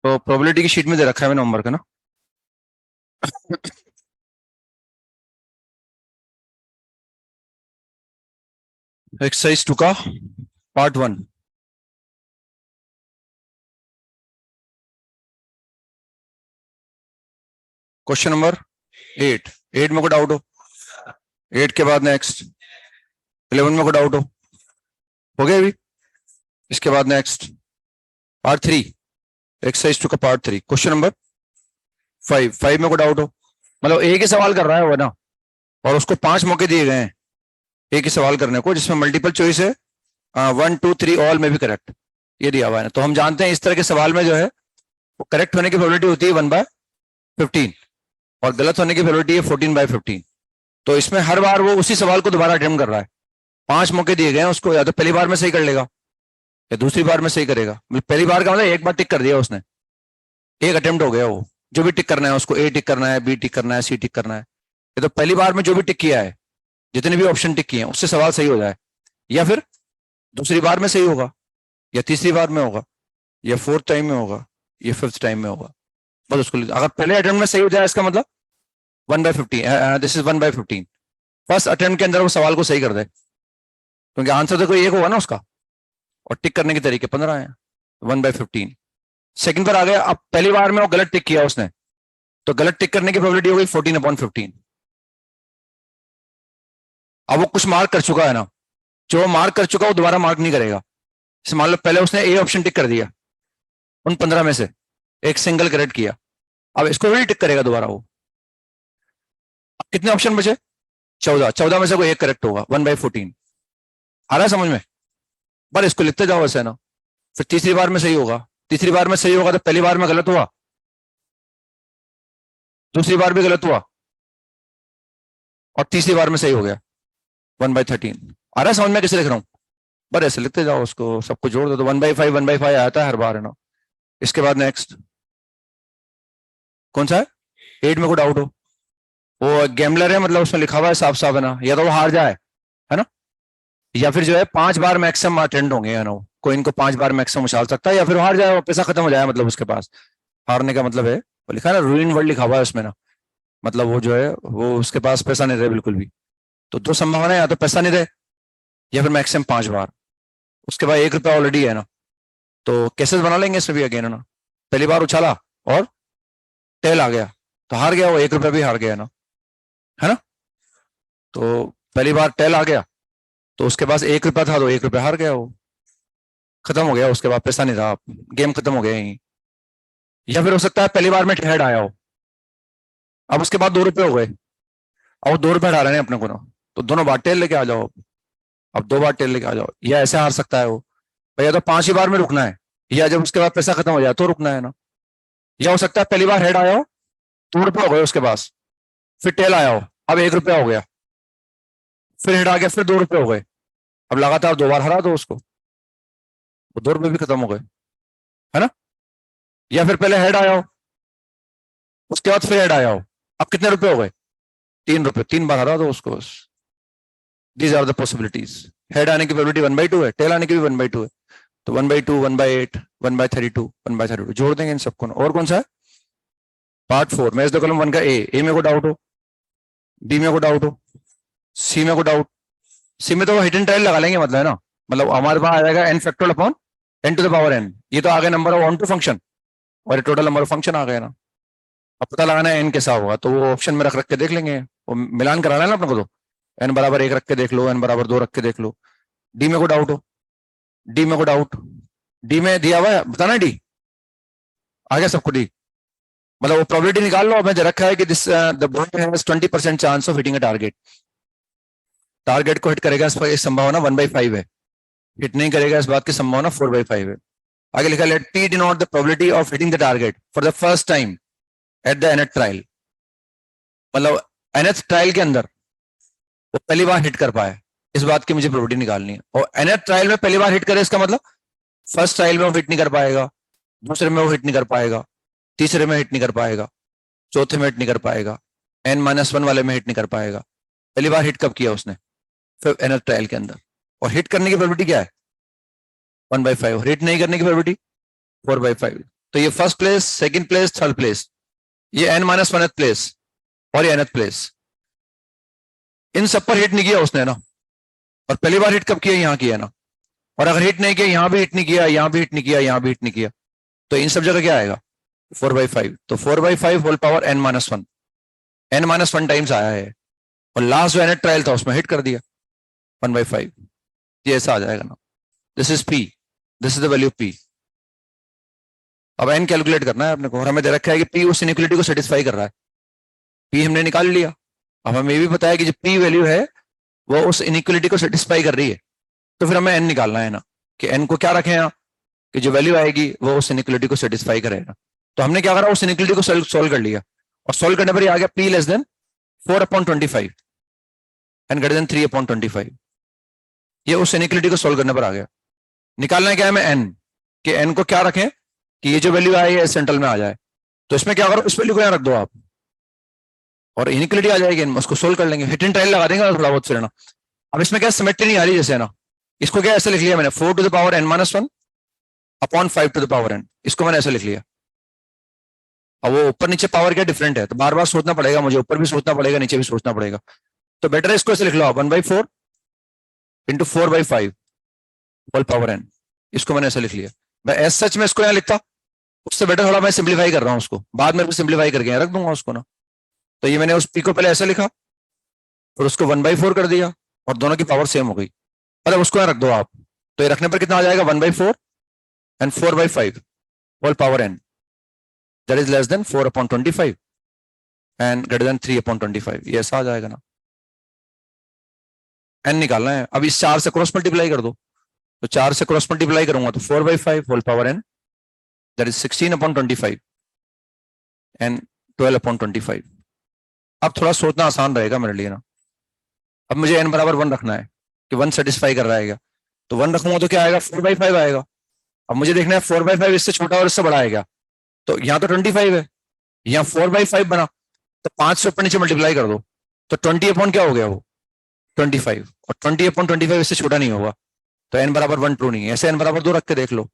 तो प्रोबेबिलिटी की शीट में दे रखा है मैंने नंबर का ना। एक्सरसाइज 2 का पार्ट 1। Question number 8। 8 में को डाउट हो? 8 के बाद नेक्स्ट 11 में को डाउट हो गया अभी? इसके बाद नेक्स्ट पार्ट 3, एक्सरसाइज 2 का पार्ट 3, क्वेश्चन नंबर 5। 5 में को डाउट हो? मतलब एक ही सवाल कर रहा है वो ना, और उसको 5 मौके दिए गए हैं एक ही सवाल करने को, जिसमें मल्टीपल चॉइस है 1 2 3 ऑल में भी करेक्ट, ये दिया हुआ है ना। तो हम जानते हैं इस तरह के सवाल में जो है वो करेक्ट होने की प्रोबेबिलिटी होती है 1/15 और गलत होने की प्रोबेबिलिटी है 14/15। तो इसमें हर बार वो उसी सवाल को दोबारा अटेम्प्ट कर रहा है। 5 मौके दिए गए हैं उसको, या तो पहली बार में सही कर लेगा या दूसरी बार में सही करेगा। मतलब पहली बार का मतलब एक बार टिक कर दिया उसने, एक अटेम्प्ट हो गया वो। जो भी टिक करना है उसको, ए टिक करना है, बी टिक करना है, सी टिक करना है। ये तो पहली बार में जो भी टिक किया है, जितने भी ऑप्शन टिक किए हैं उससे सवाल सही हो जाए, या फिर दूसरी बार में सही होगा, या तीसरी बार में होगा, या फोर्थ टाइम में होगा, या फिफ्थ टाइम में होगा। बस उसको अगर पहले अटेम्प्ट में सही हो जाए इसका मतलब 1/15, दिस इज 1/15। फर्स्ट अटेम्प्ट के अंदर वो सवाल को सही कर दे, क्योंकि आंसर तो कोई एक होगा ना उसका, और टिक करने के तरीके 15 हैं। 1/15 सेकंड पर आ गया। अब पहली बार में वो गलत टिक किया उसने, तो गलत टिक करने की प्रोबेबिलिटी हो गई 14/15। अब वो कुछ मार्क कर चुका है ना, जो वो मार्क कर चुका वो दोबारा मार्क नहीं करेगा। मान लो पहले उसने ए ऑप्शन टिक कर दिया, उन 15 में से एक सिंगल करेक्ट किया, अब इसको भी टिक करेगा दोबारा वो। अब कितने ऑप्शन बचे? 14। 14 में से कोई एक करेक्ट होगा, 1/14। आ रहा है समझ में? पर इसको लिखते जाओ ऐसे ना। फिर तीसरी बार में सही होगा, तीसरी बार में सही होगा तो पहली बार में गलत हुआ, दूसरी बार भी गलत हुआ, और तीसरी बार में सही हो गया 1/13। आ रहा है समझ में कैसे लिख रहा हूं? पर ऐसे लिखते जाओ, उसको सबको जोड़ दो तो 1/5 1/5 आता है हर बार, है ना। इसके बाद नेक्स्ट कौन सा है? 8 में को डाउट हो? वो गैमलर है, मतलब उसमें लिखा हुआ है साफ साफ, है ना, या तो वो हार जाए, है ना, या फिर जो है 5 बार मैक्सिमम अटेंड होंगे, है ना, कोई इनको 5 बार मैक्सिमम उछाल सकता है, या फिर वो हार जाए, वो पैसा खत्म हो जाए, मतलब उसके पास हारने का मतलब है। वो लिखा है ना, रूइन वर्ल्ड लिखा हुआ है उसमें ना, मतलब वो जो है वो उसके पास पैसा नहीं रहे बिल्कुल भी। तो दो संभावना है, या तो पैसा नहीं रहे या फिर मैक्सिमम 5 बार। उसके बाद 1 रुपया ऑलरेडी है ना, तो केसेस बना लेंगे इसमें भी अगेन, है ना। पहली बार उछाला और टेल आ गया तो हार गया वो, 1 रुपया भी हार गया ना, है ना। तो पहली बार टेल आ गया तो उसके पास 1 रुपया था, तो 1 रुपया हार गया वो, खत्म हो गया, उसके बाद पैसा नहीं रहा, गेम खत्म हो गया यहीं। या फिर हो सकता है पहली बार में हेड आया हो, अब उसके बाद 2 रुपये हो गए, और 2 रुपये हटा रहे हैं अपने को ना, तो दोनों बार टेल लेके आ जाओ। अब 2 बार टेल लेके आ जाओ, या ऐसे हार सकता है वो, भैया तो 5 ही बार में रुकना है, या जब उसके बाद पैसा खत्म हो जाए तो रुकना है ना। या हो सकता है पहली बार हेड आया हो, 2 रुपये हो गए उसके पास, फिर टेल आया हो, अब 1 रुपया हो गया, फिर हेड आ गया, फिर 2 रुपये हो गए, अब लगातार 2 बार हरा दो उसको, वो 2 रुपये भी खत्म हो गए, है ना। या फिर पहले हेड आया हो, उसके बाद फिर हेड आया हो, अब कितने रुपए हो गए? 3 रुपये, 3 बार हरा दो उसको बस। These are the possibilities. Head आने की प्रोबेबिलिटी 1/2 है, टेल आने की भी 1/2 है, तो 1/2 1/8 1/32 1/32 जोड़ देंगे इन सबको। और कौन सा है? पार्ट 4, मैच द कॉलम 1 का ए में को डाउट हो, बी में को डाउट हो, सी में को डाउट। सी में तो हिडन टाइल लगा लेंगे, मतलब, है ना, मतलब हमारे पास आ जाएगा n factorial upon n to the power n। ये तो आ गया number of onto function, और टोटल नंबर ऑफ फंक्शन आ गए ना। अब पता लगाना है n कैसा होगा, तो वो ऑप्शन में रख रख के देख लेंगे, वो मिलान कराना है ना अपने को, तो n=1 रख के देख लो, n=2 रख के देख लो। डी में को डाउट हो? डी में को डाउट, डी में दिया हुआ है, बताना डी आ गया सबको। डी मतलब वो प्रोबेबिलिटी निकाल लो, मैं रखा है कि this the boy has 20% chance of hitting a target. Target को हिट करेगा इस संभावना 1/5 है, हिट नहीं करेगा इस बात की संभावना 4/5 है। आगे लिखा, let P denote the probability of hitting the target for the first time at the nth trial. मतलब nth ट्रायल के अंदर वो पहली बार हिट कर पाए, इस बात की मुझे प्रोबेबिलिटी निकालनी है। और nth ट्रायल में पहली बार हिट करे, इसका मतलब फर्स्ट ट्रायल में वो हिट नहीं कर पाएगा, दूसरे में वो हिट नहीं कर पाएगा, तीसरे में हिट नहीं कर पाएगा, चौथे में हिट नहीं कर पाएगा, n-1 वाले में हिट नहीं कर पाएगा। पहली बार हिट कब किया उसने? फिर nth ट्रायल के अंदर। और हिट करने की प्रोबेबिलिटी क्या है? 1/5। हिट नहीं करने की प्रोबेबिलिटी 4/5। तो ये first place, second place, third place, ये n-1th प्लेस और ये nth प्लेस, इन सब पर हिट नहीं किया उसने ना। और पहली बार हिट कब किया? यहाँ किया ना। और अगर हिट नहीं किया, यहाँ भी हिट नहीं किया, यहाँ भी हिट नहीं किया, यहाँ भी हिट नहीं किया, तो इन सब जगह क्या आएगा? 4/5। तो 4/5 whole power n-1, n-1 times आया है। और लास्ट जो nth ट्रायल था उसमें हिट कर दिया 1/5। ये ऐसा आ जाएगा ना। This is p, this is the value p। अब n कैलकुलेट करना है अपने को, और हमें दे रखा है कि p उस इनइक्वालिटी को सेटिस्फाई कर रहा है। p हमने निकाल लिया। अब हमें ये भी पता है कि जो p वैल्यू है वो उस इनइक्वालिटी को सेटिस्फाई कर रही है। तो फिर हमें n निकालना है ना, कि n को क्या रखें यहाँ, कि जो वैल्यू आएगी वो उस इनइक्वालिटी को सेटिस्फाई करेगा। तो हमने क्या करा, उस इनइक्वालिटी को सोल्व कर लिया, और सोल्व करने पर ये आ गया p less than 4/25 and greater than 3/25। ये उस इनइक्वालिटी को सोल्व करने पर आ गया। निकालना है क्या हमें n, कि n को क्या रखें कि ये जो वैल्यू आई है सेंट्रल में आ जाए। तो इसमें क्या करो, इस वैल्यू को यहाँ रख दो आप, और इनइक्वालिटी आ जाएगी, उसको सोल्व कर लेंगे, हिट एंड ट्रायल लगा देंगे थोड़ा बहुत फिर ना। अब इसमें क्या सिमेट्री नहीं आ रही जैसे ना, इसको क्या ऐसे लिख लिया मैंने, 4 to the power n-1 upon 5 to the power n, इसको मैंने ऐसे लिख लिया। अब वो ऊपर नीचे पावर क्या डिफरेंट है, तो बार बार सोचना पड़ेगा मुझे, ऊपर भी सोचना पड़ेगा, नीचे भी सोचना पड़ेगा। तो बेटर है इसको ऐसे लिख लो, 1/4 इंटू 4/5 होल पावर n, इसको मैंने ऐसे लिख लिया। मैं एज सच में इसको यहाँ लिखता, उससे बेटर थोड़ा मैं सिंप्लीफाई कर रहा हूँ उसको, बाद में सिंप्लीफाई करके यहाँ रख दूंगा उसको ना। तो ये मैंने उस p को पहले ऐसे लिखा और उसको 1/4 कर दिया, और दोनों की पावर सेम हो गई। मतलब उसको यहाँ रख दो आप, तो ये रखने पर कितना आ जाएगा, 1/4 and 4/5 whole power n, that is less than 4/25 and greater than 3/25। ये ऐसा आ जाएगा ना। n निकालना है। अब इस 4 से क्रॉस मल्टीप्लाई कर दो, तो 4 से क्रॉस मल्टीप्लाई करूंगा तो 4/5 whole power n, that is 16/25 and 12/25। अब थोड़ा सोचना आसान रहेगा मेरे लिए ना। अब मुझे n बराबर 1 रखना है, कि 1 सेटिस्फाई कर रहा है क्या, तो 1 रखूंगा तो क्या आएगा, 4/5 आएगा। अब मुझे देखना है 4/5 इससे छोटा और इससे बड़ा है क्या, तो यहाँ तो 25 है, यहाँ 4/5 बना, तो 5 से ऊपर नीचे मल्टीप्लाई कर दो, तो 20 अपॉन क्या हो गया वो 25, और 20/25 इससे छोटा नहीं होगा, तो n बराबर 1 ट्रू नहीं है। ऐसे n बराबर 2 रख के देख लो,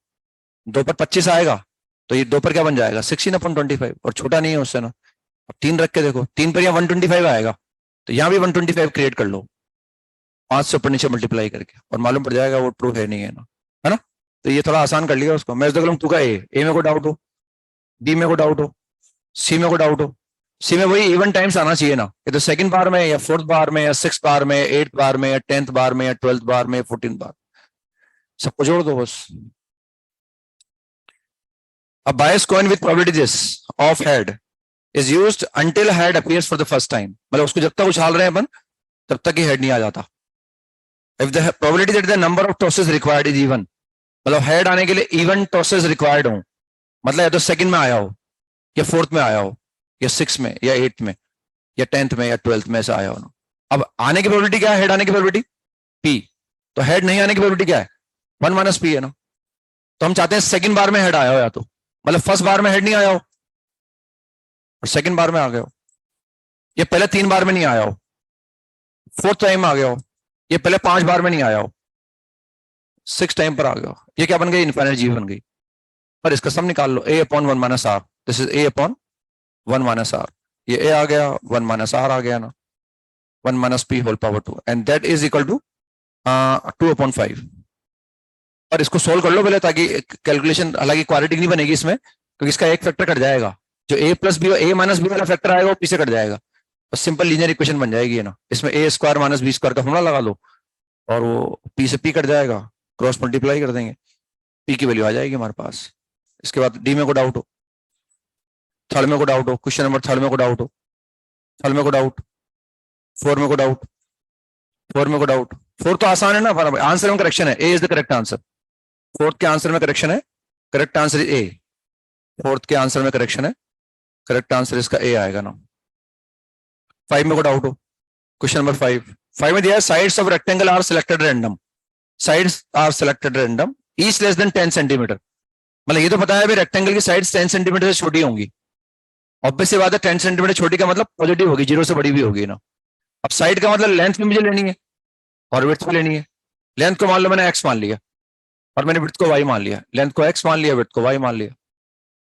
2 पर 25 आएगा, तो ये 2 पर क्या बन जाएगा 16/25, और छोटा नहीं है उससे ना। अब 3 रख के देखो, 3 पर यहाँ 125 आएगा, तो यहाँ भी 125 क्रिएट कर लो 5 से ऊपर नीचे मल्टीप्लाई करके, और मालूम पड़ जाएगा वो ट्रू है नहीं है ना, है ना। तो ये थोड़ा आसान कर लिया उसको। मैं देख लूँ, तू का ए में को डाउट हो, बी में को डाउट हो, सी में को डाउट हो, सी में वही इवन टाइम्स आना चाहिए ना, ये तो सेकंड बार में या फोर्थ बार में या 6th बार में, 8th बार में या 10th बार में या 12th बार में, 14th बार, सबको जोड़ दो बस। A bias coin with probability this of head is used until head appears for the first time। मतलब उसको जब तक उछाल रहे हैं अपन तब तक ही हेड नहीं आ जाता। If the probability that the number of tosses required is even, मतलब हेड आने के लिए इवन टॉसेस रिक्वायर्ड हो, मतलब या तो सेकंड में आया हो या 4th में आया हो या 6th में या 8th में या 10th में या 12th में ऐसा आया हो ना। अब आने की प्रोबेबिलिटी क्या है, हेड आने की प्रोबेबिलिटी p, तो हेड नहीं आने की प्रोबेबिलिटी क्या है 1 - p है ना। तो हम चाहते हैं सेकंड बार में हेड आया हो, या तो मतलब फर्स्ट बार में हेड नहीं आया हो और सेकंड बार में आ गया हो, ये पहले 3 बार में नहीं आया हो, 4th टाइम आ गया हो, ये पहले 5 बार में नहीं आया हो, 6 टाइम पर आ गया हो। ये क्या बन गई, इनफाइनाइट जी बन गई। पर इसका सम निकाल लो, a/1 - r, this is a/1 - r, ये a आ गया, 1 - r आ गया ना, 1 - p whole power 2 and that is equal to 2/5। और इसको सोल्व कर लो पहले, ताकि कैलकुलेशन, हालांकि क्वाड्रेटिक नहीं बनेगी इसमें क्योंकि इसका एक फैक्टर कट जाएगा, जो a + b a - b वाला फैक्टर आएगा वो p से कट जाएगा, तो सिंपल लीनियर इक्वेशन बन जाएगी है ना। इसमें a² - b² का फॉर्मूला लगा लो और वो p से p कट जाएगा, क्रॉस मल्टीप्लाई कर देंगे, p की वैल्यू आ जाएगी हमारे पास। इसके बाद डी में को डाउट हो, थर्ड में को डाउट हो, क्वेश्चन नंबर 3 में को डाउट हो, थर्ड में को डाउट, 4 में को डाउट, 4 में को डाउट, 4 तो आसान है ना, आंसर में करेक्शन है, A is the correct answer. 4th के आंसर में करेक्शन है, correct answer is a. 4th के आंसर में करेक्शन है, करेक्ट आंसर इसका ए आएगा ना। 5 में को डाउट हो, क्वेश्चन नंबर 5 में दिया है sides of rectangle are selected random, sides are selected random, each less than 10 centimetre. मतलब ये तो पता है रेक्टेंगल की साइड्स 10 सेंटीमीटर से छोटी होंगी, ऑब्वियस सी बात है 10 सेंटीमीटर छोटी का मतलब पॉजिटिव होगी, 0 से बड़ी भी होगी ना। अब साइड का मतलब लेंथ भी मुझे लेनी है और विड्थ भी लेनी है। लेंथ को मान लो मैंने x मान लिया और मैंने विड्थ को y मान लिया, लेंथ को x मान लिया, विड्थ को y मान लिया।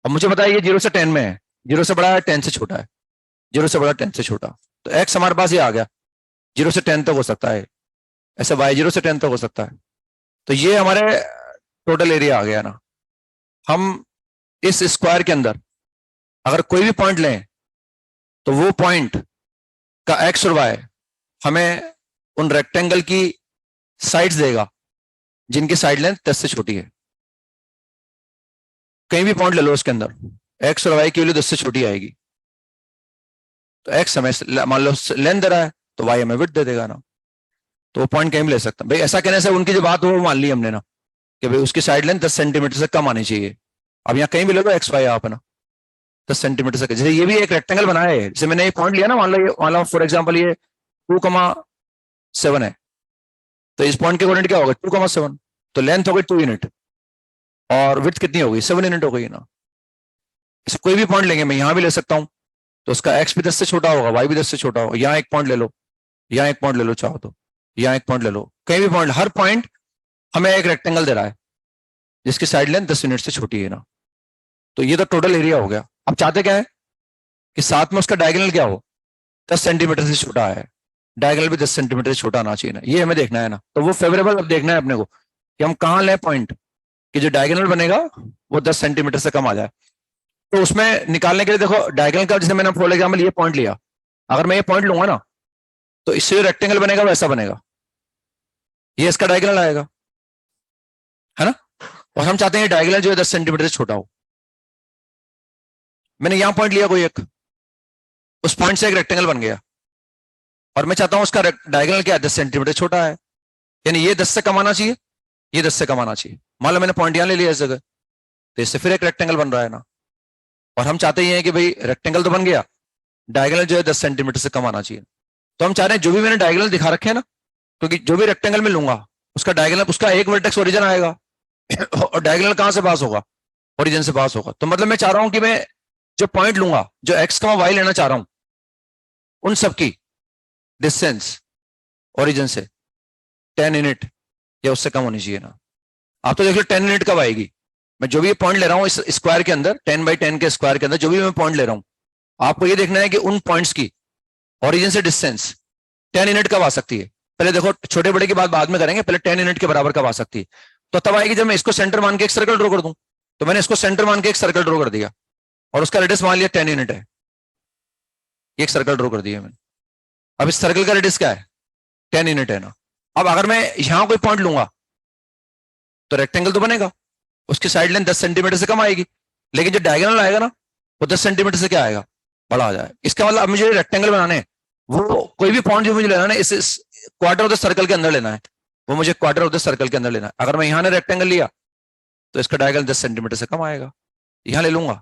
अब मुझे पता है ये 0 से 10 में है, 0 से बड़ा है 10 से छोटा है, 0 से बड़ा 10 से छोटा, तो x हमारे पास ये आ गया 0 से 10 तक हो सकता है, ऐसा y 0 से 10 तक हो सकता है। तो ये हमारे टोटल एरिया आ गया ना। हम इस स्क्वायर के अंदर अगर कोई भी पॉइंट लें तो वो पॉइंट का x और y हमें उन रेक्टेंगल की साइड्स देगा जिनकी साइड लेंथ 10 से छोटी है। कहीं भी पॉइंट ले लो उसके अंदर, x और y की वैल्यू 10 से छोटी आएगी, तो x हमें मान लो लेंथ दे रहा है तो y हमें विड्थ दे देगा ना। तो वो पॉइंट कहीं भी ले सकता है भाई। ऐसा कहने से उनकी जो बात हो वो मान ली हमने ना कि भाई उसकी साइड लेंथ 10 सेंटीमीटर से कम आनी चाहिए। अब यहाँ कहीं भी ले लो एक्स वाई आप ना 10 सेंटीमीटर से, जैसे ये भी एक रेक्टेंगल बनाया है, जैसे मैंने ये पॉइंट लिया ना, मान लो फॉर एग्जाम्पल ये 2,7 है, तो इस पॉइंट के कोऑर्डिनेट क्या होगा 2,7, तो लेंथ हो गई 2 यूनिट और विड्थ कितनी हो गई 7 यूनिट हो गई ना। इसे कोई भी पॉइंट लेंगे, मैं यहाँ भी ले सकता हूँ, तो उसका एक्स भी 10 से छोटा होगा, वाई भी 10 से छोटा होगा। यहाँ एक पॉइंट ले लो, यहाँ एक पॉइंट ले लो चाहो तो, यहाँ एक पॉइंट ले लो, कहीं भी पॉइंट, हर पॉइंट हमें एक रेक्टेंगल दे रहा है जिसकी साइड लेंथ 10 यूनिट से छोटी है ना। तो ये तो टोटल एरिया हो गया। अब चाहते क्या है कि साथ में उसका डायगोनल क्या हो, 10 सेंटीमीटर से छोटा है, डायगोनल भी 10 सेंटीमीटर से छोटा आना चाहिए ना, ये हमें देखना है ना। तो वो फेवरेबल अब देखना है अपने को कि हम कहाँ लें पॉइंट कि जो डायगोनल बनेगा वो 10 सेंटीमीटर से कम आ जाए। तो उसमें निकालने के लिए देखो डायगोनल का, जैसे मैंने फॉर एग्जाम्पल ये पॉइंट लिया, अगर मैं ये पॉइंट लूंगा ना तो इससे जो रेक्टेंगल बनेगा वैसा बनेगा, ये इसका डायगोनल आएगा, है ना। और हम चाहते हैं डायगोनल जो है 10 सेंटीमीटर से छोटा हो। मैंने यहां पॉइंट लिया कोई एक, उस पॉइंट से एक रेक्टेंगल बन गया और मैं चाहता हूं उसका डायगोनल क्या है 10 सेंटीमीटर छोटा है, यानी ये 10 से कम आना चाहिए, ये 10 से कम आना चाहिए। मान लो मैंने पॉइंट यहां ले लिया इस जगह, तो इससे फिर एक रेक्टेंगल बन रहा है ना। और हम चाहते ही हैं कि भाई रेक्टेंगल तो बन गया, डायगोनल जो है 10 सेंटीमीटर से कम आना चाहिए। तो हम चाह रहे हैं जो भी मैंने डायगोनल दिखा रखे हैं ना, क्योंकि जो भी रेक्टेंगल में लूंगा उसका डायगोनल, उसका एक वर्टेक्स ओरिजिन आएगा और डायगोनल कहां से पास होगा, ओरिजिन से पास होगा। तो मतलब मैं चाह रहा हूं कि मैं जो पॉइंट लूंगा, जो एक्स का वाई लेना चाह रहा हूं, उन सबकी डिस्टेंस ओरिजिन से 10 यूनिट या उससे कम होनी चाहिए ना। आप तो देख लो 10 यूनिट कब आएगी, मैं जो भी पॉइंट ले रहा हूं इस स्क्वायर के अंदर, 10x10 के स्क्वायर के अंदर जो भी मैं पॉइंट ले रहा हूं, आपको ये देखना है कि उन पॉइंट्स की ओरिजिन से डिस्टेंस 10 यूनिट कब आ सकती है। पहले देखो छोटे बड़े की बात बाद में करेंगे, पहले 10 यूनिट के बराबर कब आ सकती है। तो तब आएगी जब मैं इसको सेंटर मान के एक सर्कल ड्रॉ कर दूं। तो मैंने इसको सेंटर मान के एक सर्कल ड्रॉ कर दिया और उसका रेडियस मान लिया 10 यूनिट है, एक सर्कल ड्रॉ कर दिया मैंने। अब इस सर्कल का रेडियस क्या है 10 यूनिट है ना। अब अगर मैं यहां कोई पॉइंट लूंगा तो रेक्टेंगल तो बनेगा, उसकी साइड लेंथ 10 सेंटीमीटर से कम आएगी, लेकिन जो डायगोनल आएगा ना वो 10 सेंटीमीटर से क्या आएगा, बड़ा आ जाएगा। इसका मतलब अब मुझे रेक्टेंगल बनाने हैं, वो कोई भी पॉइंट जो मुझे लेना है इस क्वार्टर ऑफ द सर्कल के अंदर लेना है, वो मुझे क्वार्टर ऑफ द सर्कल के अंदर लेना है। अगर मैं यहां ने रेक्टेंगल लिया तो इसका डायगोनल 10 सेंटीमीटर से कम आएगा, यहां ले लूंगा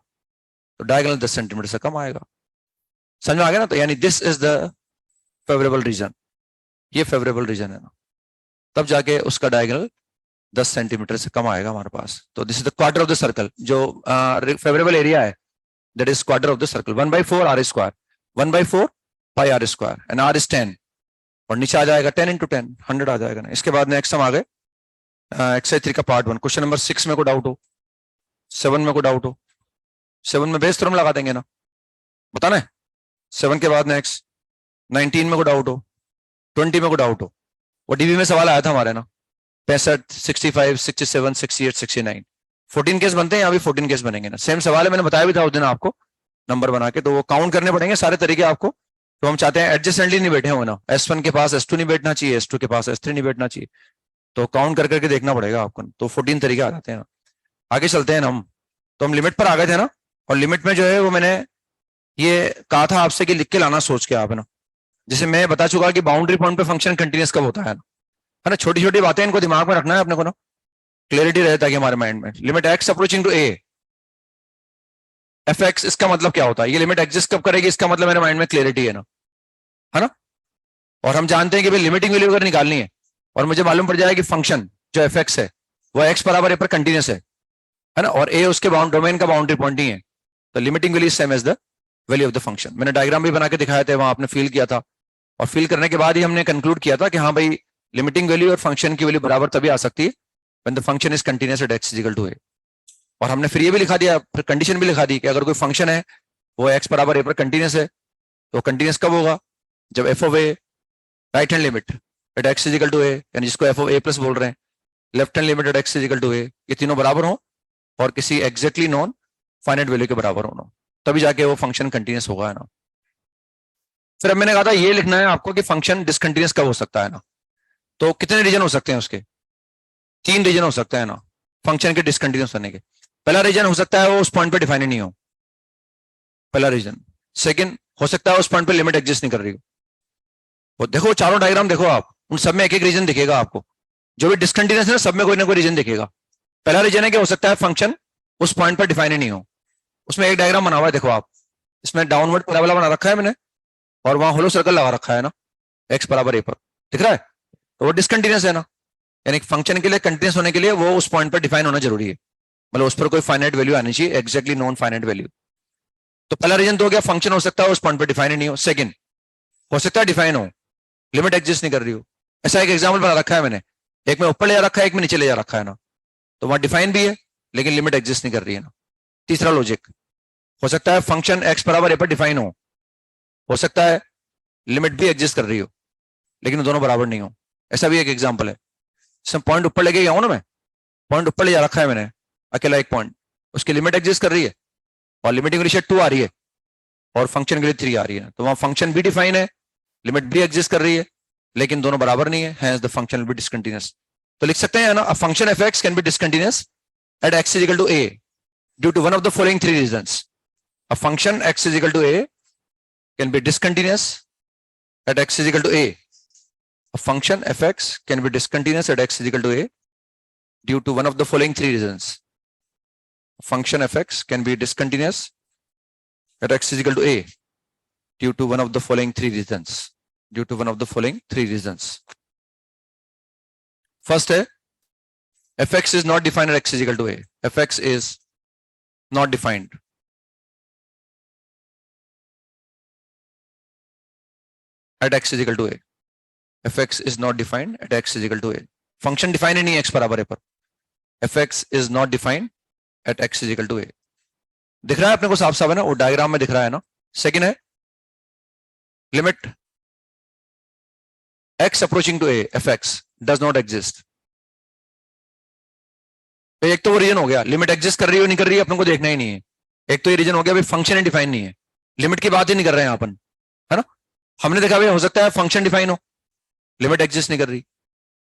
तो डायगोनल 10 सेंटीमीटर से कम आएगा। समझ में आ गया ना। तो यानी this is the favourable region, ये फेवरेबल रीजन है ना, तब जाके उसका डायगोनल 10 सेंटीमीटर से कम आएगा हमारे पास। तो this is the quarter of the circle, जो फेवरेबल एरिया है that is quarter of the circle, 1/4 r square, 1/4 pi r square and r is 10, और नीचे आ जाएगा 10 × 10 100 आ जाएगा ना। इसके बाद नेक्स्ट हम आ गए एक्सरसाइज 3 का पार्ट 1, क्वेश्चन नंबर 6 में को डाउट हो, 7 में को डाउट हो, 7 में बेस थ्योरम लगा देंगे ना, बताना है। 7 के बाद नेक्स्ट 19 में को डाउट हो, 20 में को डाउट हो, वो डीबी में सवाल आया था हमारे ना, 65, 65, 67, 68, 69, 14 केस बनते हैं, यहाँ भी 14 केस बनेंगे ना। सेम सवाल है, मैंने बताया भी था उस दिन आपको नंबर बना के, तो वो काउंट करने पड़ेंगे सारे तरीके आपको। तो हम चाहते हैं एडजेसेंटली नहीं बैठे हो ना, S1 के पास S2 नहीं बैठना चाहिए, S2 के पास S3 नहीं बैठना चाहिए, तो काउंट कर करके देखना पड़ेगा आपको। तो 14 तरीके आ जाते हैं ना। आगे चलते हैं ना हम, तो हम लिमिट पर आ गए थे ना, और लिमिट में जो है वो मैंने ये कहा था आपसे कि लिख के लाना सोच के आप, है ना। जैसे मैं बता चुका कि बाउंड्री पॉइंट पे फंक्शन कंटिन्यूस कब होता है ना, छोटी छोटी बातें इनको दिमाग में रखना है अपने को ना, क्लियरिटी रहता है कि हमारे माइंड में। Limit x approaching to a f x, इसका मतलब क्या होता है, ये लिमिट एग्जिस्ट कब करेगी, इसका मतलब मेरे माइंड में क्लियरिटी है ना, है ना। और हम जानते हैं कि भाई लिमिटिंग वैल्यू अगर निकालनी है और मुझे मालूम पड़ जाए कि फंक्शन जो एफ एक्स है वो एक्स बराबर ए पर कंटिन्यूस है ना, और ए उसके डोमेन का बाउंड्री पॉइंट ही है, तो limiting value same as the value of the function. मैंने डायग्राम भी बना के दिखाया था, वहां आपने फील किया था, और फील करने के बाद ही हमने कंक्लूड किया था कि हाँ भाई लिमिटिंग वैल्यू और फंक्शन की वैल्यू बराबर तभी आ सकती है when the function is continuous eight x = a। और हमने फिर ये भी लिखा दिया, फिर कंडीशन भी लिखा दी कि अगर कोई फंक्शन है वो एक्स बराबर ए पर कंटिन्यूस है, तो कंटिन्यूस कब होगा? जब F of A right hand limit at x is equal to A, यानी जिसको एफ ऑफ ए प्लस बोल रहे हैं, left hand limit at x is equal to A, ये तीनों बराबर हो और किसी एग्जैक्टली नॉन फाइनाइट वैल्यू के बराबर होना, तभी जाके वो फंक्शन कंटिन्यूस होगा, है ना। फिर अब मैंने कहा था ये लिखना है आपको कि फंक्शन डिसकंटिन्यूस कब हो सकता है ना। तो कितने रीजन हो सकते हैं उसके? 3 रीजन हो सकते हैं ना फंक्शन के डिसकंटिन्यूस होने के। पहला रीजन हो सकता है वो उस पॉइंट पे डिफाइन नहीं हो, पहला रीजन। सेकंड हो सकता है उस पॉइंट पे लिमिट एग्जिस्ट नहीं कर रही हो। वो देखो चारों डायग्राम देखो आप, उन सब में एक एक रीजन दिखेगा आपको, जो भी डिसकंटिन्यूस है ना सब में कोई ना कोई रीजन दिखेगा। पहला रीजन है कि हो सकता है फंक्शन उस पॉइंट पर डिफाइन नहीं हो। उसमें एक डायग्राम बना हुआ है देखो आप, इसमें डाउनवर्ड पैराबोला बना रखा है मैंने और वहां होलो सर्कल लगा रखा है ना, एक्स बराबर ए पर, दिख रहा है? तो वो डिसकंटिन्यूस है ना, यानी फंक्शन के लिए कंटिन्यूस होने के लिए वो उस पॉइंट पर डिफाइन होना जरूरी है, मतलब उस पर कोई फाइनाइट वैल्यू आनी चाहिए, एग्जैक्टली नॉन फाइनाइट वैल्यू। तो पहला रीजन तो हो गया फंक्शन हो सकता है उस पॉइंट पर डिफाइन नहीं हो। सेकंड हो सकता है डिफाइन हो, लिमिट एग्जिस्ट नहीं कर रही हो। ऐसा एक एग्जाम्पल बना रखा है मैंने, एक में ऊपर ले जा रखा है एक में नीचे ले जा रखा है ना, तो वहां डिफाइन भी है लेकिन लिमिट एग्जिस्ट नहीं कर रही है ना। तीसरा लॉजिक हो सकता है फंक्शन एक्स बराबर ए पर डिफाइन हो सकता है लिमिट भी एग्जिस्ट कर रही हो लेकिन दोनों बराबर नहीं हो। ऐसा भी एक एग्जाम्पल है। इसमें पॉइंट ऊपर लेके गया हूं ना मैं, पॉइंट ऊपर ले जा रखा है मैंने अकेला एक पॉइंट, उसकी लिमिट एग्जिस्ट कर रही है और लिमिटिंग रेशियो 2 आ रही है और फंक्शन के लिए 3 आ रही है, तो वहां फंक्शन भी डिफाइन है, लिमिट भी एग्जिस्ट कर रही है लेकिन दोनों बराबर नहीं है, hence the function will be discontinuous. तो लिख सकते हैं ना, a function f x can be discontinuous at x is equal to a due to one of the following 3 reasons. A function x is equal to a can be discontinuous at x is equal to a. A function fx can be discontinuous at x is equal to a due to one of the following 3 reasons. A function fx can be discontinuous at x is equal to a due to one of the following 3 reasons. Due to one of the following 3 reasons. First है fx is not defined at x is equal to a. fx is not defined at x is equal to a. fx is not defined at x is equal to a. Function define ही नहीं है x बराबर है पर, fx is not defined at x is equal to a. दिख रहा है अपने को साफ साफ है ना, वो डायग्राम में दिख रहा है ना। सेकंड है limit x approaching to a fx does not exist. तो एक तो वो रीजन हो गया, लिमिट एग्जिस्ट कर रही हो नहीं कर रही है अपने को देखना ही नहीं है। एक तो ये रीजन हो गया भाई फंक्शन ही डिफाइन नहीं है, लिमिट की बात ही नहीं कर रहे हैं अपन, है ना। हमने देखा भाई हो सकता है फंक्शन डिफाइन हो लिमिट एग्जिस्ट नहीं कर रही,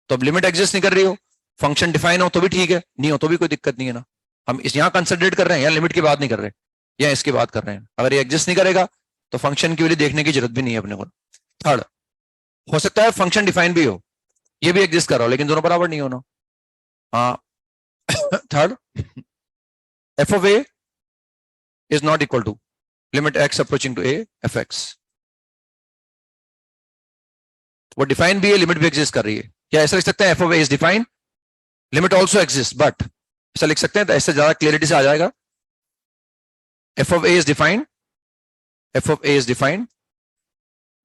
तो अब लिमिट एग्जिस्ट नहीं कर रही हो फंक्शन डिफाइन हो तो भी ठीक है, नहीं हो तो भी कोई दिक्कत नहीं है ना। हम इस यहाँ कंसिडरेट कर रहे हैं, या लिमिट की बात नहीं कर रहे, या इसकी बात कर रहे हैं। अगर ये एग्जिस्ट नहीं करेगा तो फंक्शन की वैल्यू देखने की जरूरत भी नहीं है अपने को। थर्ड हो सकता है फंक्शन डिफाइन भी हो, ये भी एग्जिस्ट कर रहा हो लेकिन दोनों बराबर नहीं होना। हाँ third f of a is not equal to limit x approaching to a f x. वो डिफाइन भी है लिमिट भी एग्जिस्ट कर रही है, क्या ऐसा लिख सकते हैं F of a is defined limit also exist, but ऐसा लिख सकते हैं तो ऐसे ज्यादा क्लियरिटी से आ जाएगा। F of a is defined, F of a is defined,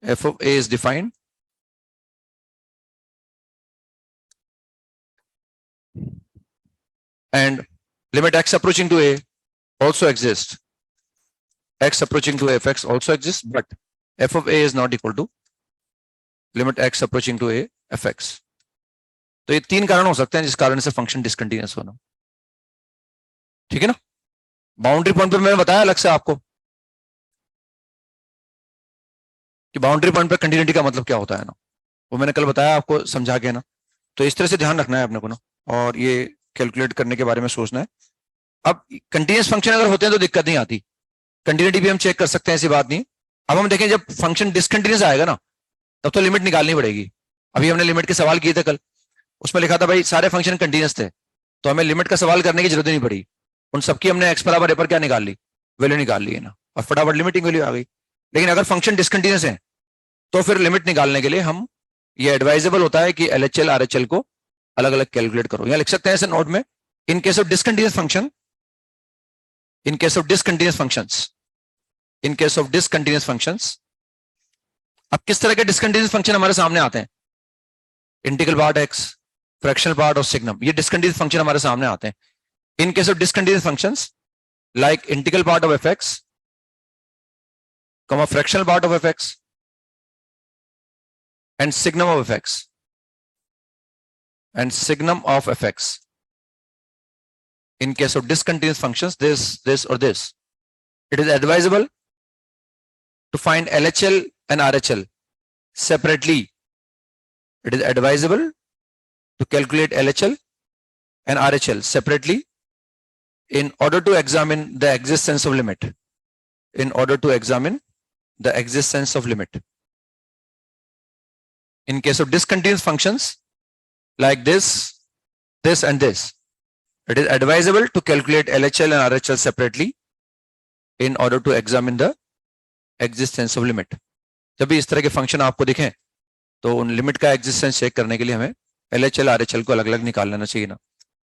F of a is defined and limit x approaching to a also exists, x approaching to fx also exists, but f of a is not equal to limit x approaching to a fx. तो ये 3 कारण हो सकते हैं जिस कारण से function discontinuous होना, ठीक है ना। बाउंड्री पॉइंट पे मैंने बताया अलग से आपको कि बाउंड्री पॉइंट पे कंटिन्यूटी का मतलब क्या होता है ना, वो मैंने कल बताया आपको समझा के ना। तो इस तरह से ध्यान रखना है अपने को ना, और ये कैलकुलेट करने के बारे में सोचना है। अब कंटिन्यूअस फंक्शन अगर होते हैं तो दिक्कत नहीं आती, कंटिन्यूटी भी हम चेक कर सकते हैं, ऐसी बात नहीं। अब हम देखें जब फंक्शन डिसकंटिन्यूअस आएगा ना तब तो लिमिट निकालनी पड़ेगी। अभी हमने लिमिट के सवाल किए थे कल, उसमें लिखा था भाई सारे फंक्शन कंटिन्यूअस थे तो हमें लिमिट का सवाल करने की जरूरत नहीं पड़ी, उन सबकी हमने एक्स बराबर ए पर क्या निकाल ली, वैल्यू निकाल ली है ना, और फटाफट लिमिटिंग वैल्यू आ गई। लेकिन अगर फंक्शन डिसकंटिन्यूअस है तो फिर लिमिट निकालने के लिए हम ये एडवाइजेबल होता है कि एलएचएल आरएचएल को अलग अलग कैलकुलेट करो। यहां लिख सकते हैं ऐसे नोट में, in case of discontinuous function, in case of discontinuous functions, in case of discontinuous functions. अब किस तरह के डिसकंटिन्यूअस फंक्शन हमारे सामने आते हैं, integral part x, fractional part और सिग्नम, ये डिसकंटिन्यूअस फंक्शन हमारे सामने आते हैं। In case of discontinuous functions, like integral part of fx, comma fractional part of fx, and signum of fx, and signum of fx. In case of discontinuous functions, this or this, it is advisable to find LHL and RHL separately. It is advisable to calculate LHL and RHL separately in order to examine the existence of limit. In order to examine the existence of limit. In case of discontinuous functions like this, this and this, it is advisable to calculate LHL and RHL separately in order to examine the existence of limit. जब भी इस तरह के function आपको दिखें तो उन limit का एग्जिस्टेंस चेक करने के लिए हमें LHL RHL को अलग अलग निकाल लेना चाहिए ना.